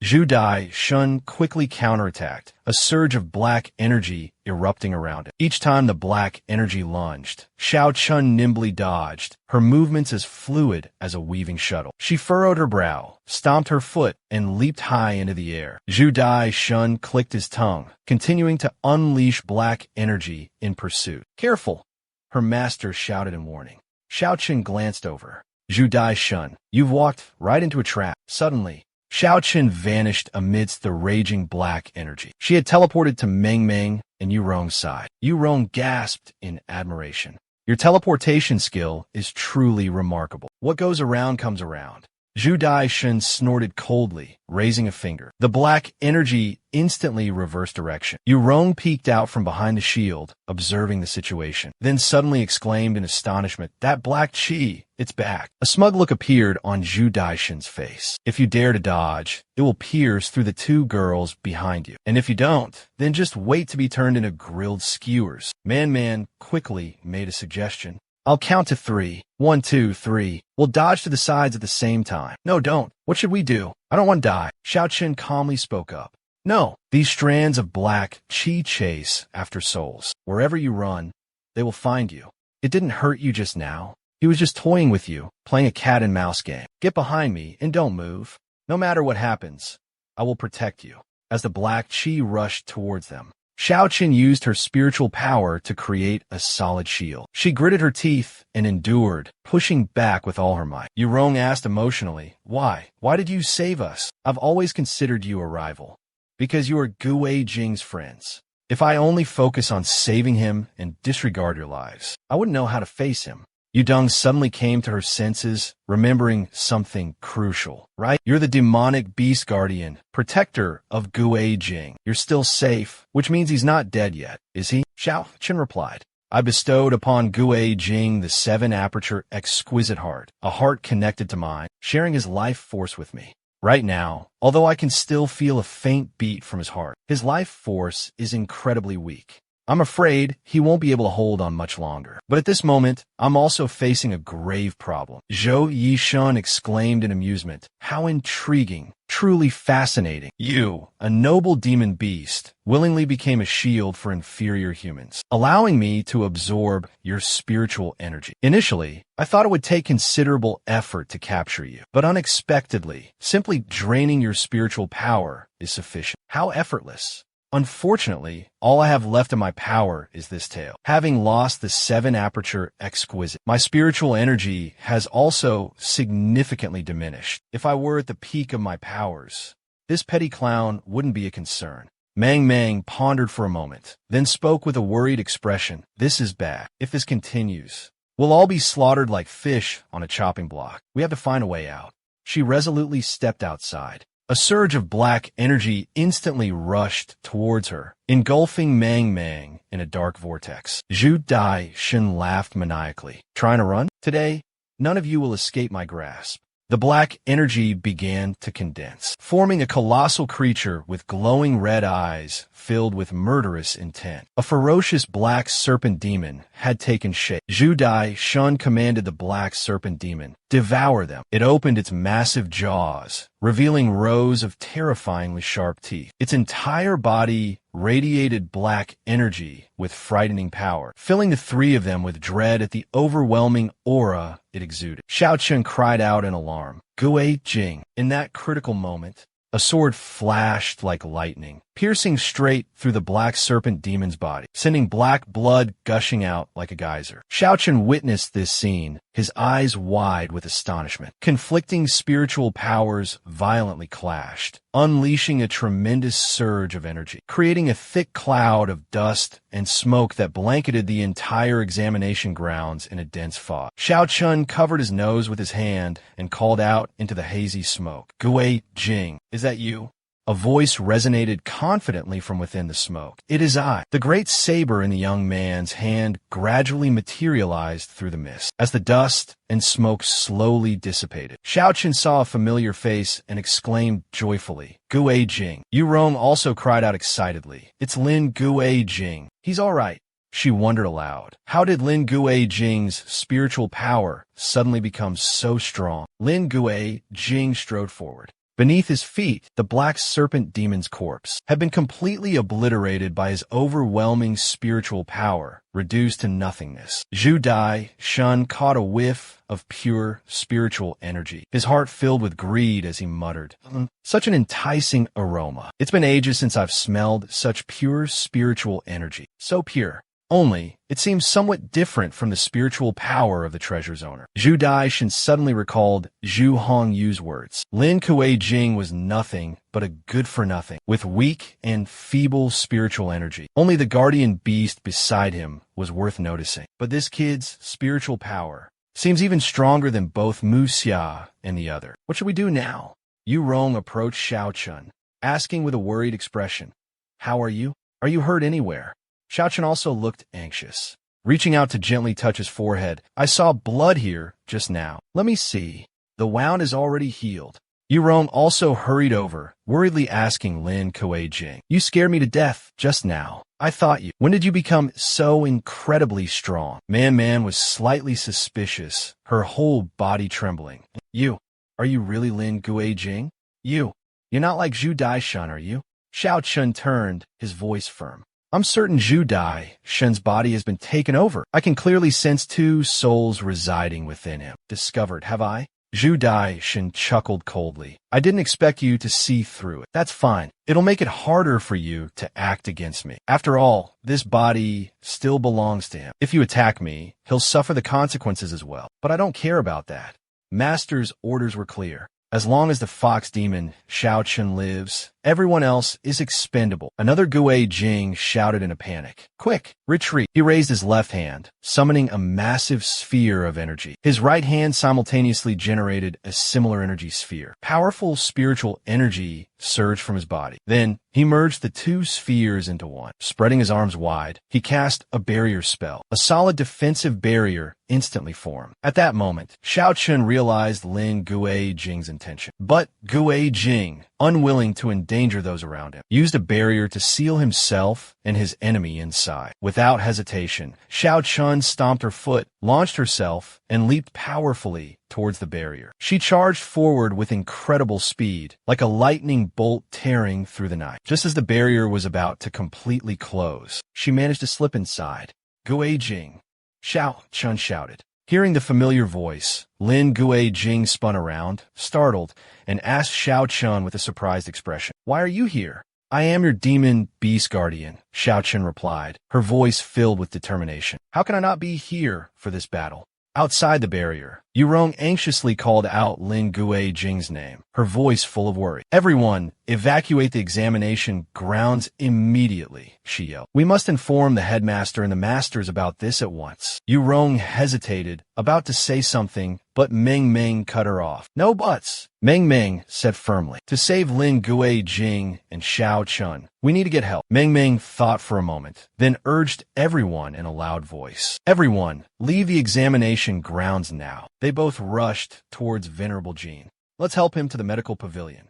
Zhu Daishan quickly counterattacked, a surge of black energy erupting around it. Each time the black energy lunged, Xiao Chun nimbly dodged, her movements as fluid as a weaving shuttle. She furrowed her brow, stomped her foot, and leaped high into the air. Zhu Daishan clicked his tongue, continuing to unleash black energy in pursuit. Careful, her master shouted in warning. Xiao Chen glanced over. Zhu Daishan, you've walked right into a trap. Suddenly, Xiao Chen vanished amidst the raging black energy. She had teleported to Meng Meng and Yurong's side. Yurong gasped in admiration. Your teleportation skill is truly remarkable. What goes around comes around. Zhu Daishan snorted coldly, raising a finger. The black energy instantly reversed direction. Yurong peeked out from behind the shield, observing the situation, then suddenly exclaimed in astonishment, that black qi, it's back. A smug look appeared on Zhu Daishan's face. If you dare to dodge, it will pierce through the two girls behind you. And if you don't, then just wait to be turned into grilled skewers. Man quickly made a suggestion. I'll count to 3. 1, 2, 3. We'll dodge to the sides at the same time. No, don't. What should we do? I don't want to die. Xiao Chen calmly spoke up. No, these strands of black qi chase after souls. Wherever you run, they will find you. It didn't hurt you just now. He was just toying with you, playing a cat and mouse game. Get behind me and don't move. No matter what happens, I will protect you. As the black chi rushed towards them, Xiao Qin used her spiritual power to create a solid shield. She gritted her teeth and endured, pushing back with all her might. Yurong asked emotionally, Why? Why did you save us? I've always considered you a rival. Because you are Gu Jing's friends. If I only focus on saving him and disregard your lives, I wouldn't know how to face him. Yudong suddenly came to her senses, remembering something crucial. Right? You're the demonic beast guardian, protector of Gu Jing. You're still safe, which means he's not dead yet, is he? Xiao Qin replied. I bestowed upon Gu Jing the 7-aperture exquisite heart, a heart connected to mine, sharing his life force with me. Right now, although I can still feel a faint beat from his heart, his life force is incredibly weak. I'm afraid he won't be able to hold on much longer. But at this moment, I'm also facing a grave problem. Zhou Yishun exclaimed in amusement. How intriguing. Truly fascinating. You, a noble demon beast, willingly became a shield for inferior humans, allowing me to absorb your spiritual energy. Initially, I thought it would take considerable effort to capture you, but unexpectedly, simply draining your spiritual power is sufficient. How effortless. Unfortunately, all I have left of my power is this tail. Having lost the 7-aperture exquisite, my spiritual energy has also significantly diminished. If I were at the peak of my powers, this petty clown wouldn't be a concern. Mang pondered for a moment, then spoke with a worried expression. This is bad. If this continues, we'll all be slaughtered like fish on a chopping block. We have to find a way out. She resolutely stepped outside. A surge of black energy instantly rushed towards her, engulfing Mang in a dark vortex. Zhu Dai Shin laughed maniacally. Trying to run? Today, none of you will escape my grasp. The black energy began to condense, forming a colossal creature with glowing red eyes filled with murderous intent. A ferocious black serpent demon had taken shape. Zhu Dai Shun commanded the black serpent demon, devour them. It opened its massive jaws, revealing rows of terrifyingly sharp teeth. Its entire body radiated black energy with frightening power, filling the three of them with dread at the overwhelming aura it exuded. Xiao Chen cried out in alarm. Gu Jing. In that critical moment, a sword flashed like lightning, piercing straight through the black serpent demon's body, sending black blood gushing out like a geyser. Xiao Chen witnessed this scene, his eyes wide with astonishment. Conflicting spiritual powers violently clashed, unleashing a tremendous surge of energy, creating a thick cloud of dust and smoke that blanketed the entire examination grounds in a dense fog. Xiao Chen covered his nose with his hand and called out into the hazy smoke. Gu Jing, is that you? A voice resonated confidently from within the smoke. It is I. The great saber in the young man's hand gradually materialized through the mist. As the dust and smoke slowly dissipated, Xiao Chen saw a familiar face and exclaimed joyfully, Gu Jing. Yu Rong also cried out excitedly. It's Lin Gu Jing. He's all right. She wondered aloud. How did Lin Gu Jing's spiritual power suddenly become so strong? Lin Gu Jing strode forward. Beneath his feet, the black serpent demon's corpse had been completely obliterated by his overwhelming spiritual power, reduced to nothingness. Zhu Dai Shun caught a whiff of pure spiritual energy, his heart filled with greed as he muttered, Such an enticing aroma. It's been ages since I've smelled such pure spiritual energy. So pure. Only, it seems somewhat different from the spiritual power of the treasure's owner. Zhu Daishin suddenly recalled Zhu Hongyu's words. Lin Kuei Jing was nothing but a good-for-nothing, with weak and feeble spiritual energy. Only the guardian beast beside him was worth noticing. But this kid's spiritual power seems even stronger than both Mu Xia and the other. What should we do now? Yu Rong approached Xiao Chun, asking with a worried expression, How are you? Are you hurt anywhere? Xiao Chen also looked anxious. Reaching out to gently touch his forehead, I saw blood here just now. Let me see. The wound is already healed. Yurong also hurried over, worriedly asking Lin Kuei Jing. You scared me to death just now. I thought you. When did you become so incredibly strong? Man was slightly suspicious, her whole body trembling. You. Are you really Lin Kuei Jing? You're not like Zhu Daishan, are you? Xiao Chun turned, his voice firm. I'm certain Zhu Dai Shen's body has been taken over. I can clearly sense two souls residing within him. Discovered, have I? Zhu Daishan chuckled coldly. I didn't expect you to see through it. That's fine. It'll make it harder for you to act against me. After all, this body still belongs to him. If you attack me, he'll suffer the consequences as well. But I don't care about that. Master's orders were clear. As long as the fox demon Xiao Chun lives, everyone else is expendable. Another Gui Jing shouted in a panic. Quick, retreat. He raised his left hand, summoning a massive sphere of energy. His right hand simultaneously generated a similar energy sphere. Powerful spiritual energy surged from his body. Then, he merged the two spheres into one. Spreading his arms wide, he cast a barrier spell. A solid defensive barrier instantly formed. At that moment, Xiao Chun realized Lin Gui Jing's intention. But Gui Jing, unwilling to endanger those around him, used a barrier to seal himself and his enemy inside. Without hesitation, Xiao Chun stomped her foot, launched herself, and leaped powerfully towards the barrier. She charged forward with incredible speed, like a lightning bolt tearing through the night. Just as the barrier was about to completely close, she managed to slip inside. Gui Jing, Xiao Chun shouted. Hearing the familiar voice, Lin Gui Jing spun around, startled, and asked Xiao Chun with a surprised expression, "Why are you here?" "I am your demon beast guardian," Xiao Chun replied, her voice filled with determination. "How can I not be here for this battle?" Outside the barrier, Yurong anxiously called out Lin Gui Jing's name, her voice full of worry. "Everyone, evacuate the examination grounds immediately," she yelled. "We must inform the headmaster and the masters about this at once." Yurong hesitated, about to say something, but Meng Meng cut her off. "No buts," Meng Meng said firmly. "To save Lin Gui Jing and Xiao Chun, we need to get help." Meng Meng thought for a moment, then urged everyone in a loud voice. "Everyone, leave the examination grounds now." They both rushed towards Venerable Jean. "Let's help him to the medical pavilion.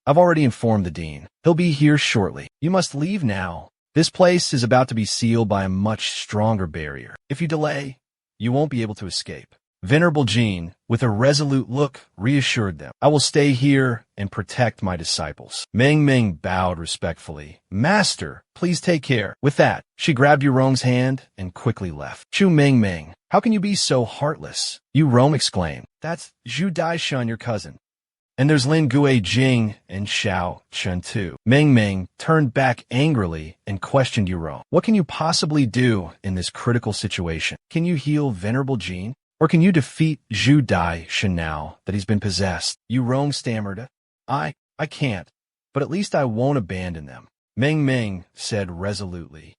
I've already informed the dean. He'll be here shortly. You must leave now. This place is about to be sealed by a much stronger barrier. If you delay, you won't be able to escape." Venerable Jean, with a resolute look, reassured them. "I will stay here and protect my disciples." Meng Meng bowed respectfully. "Master, please take care." With that, she grabbed Yurong's hand and quickly left. "Chu Meng Meng, how can you be so heartless?" Yurong exclaimed. "That's Zhu Daishan, your cousin. And there's Lin Gui Jing and Xiao Chun too." Meng Meng turned back angrily and questioned Yurong. "What can you possibly do in this critical situation? Can you heal Venerable Jean? Or can you defeat Zhu Daishan now that he's been possessed?" Yurong stammered. I can't, but at least I won't abandon them," Meng Meng said resolutely.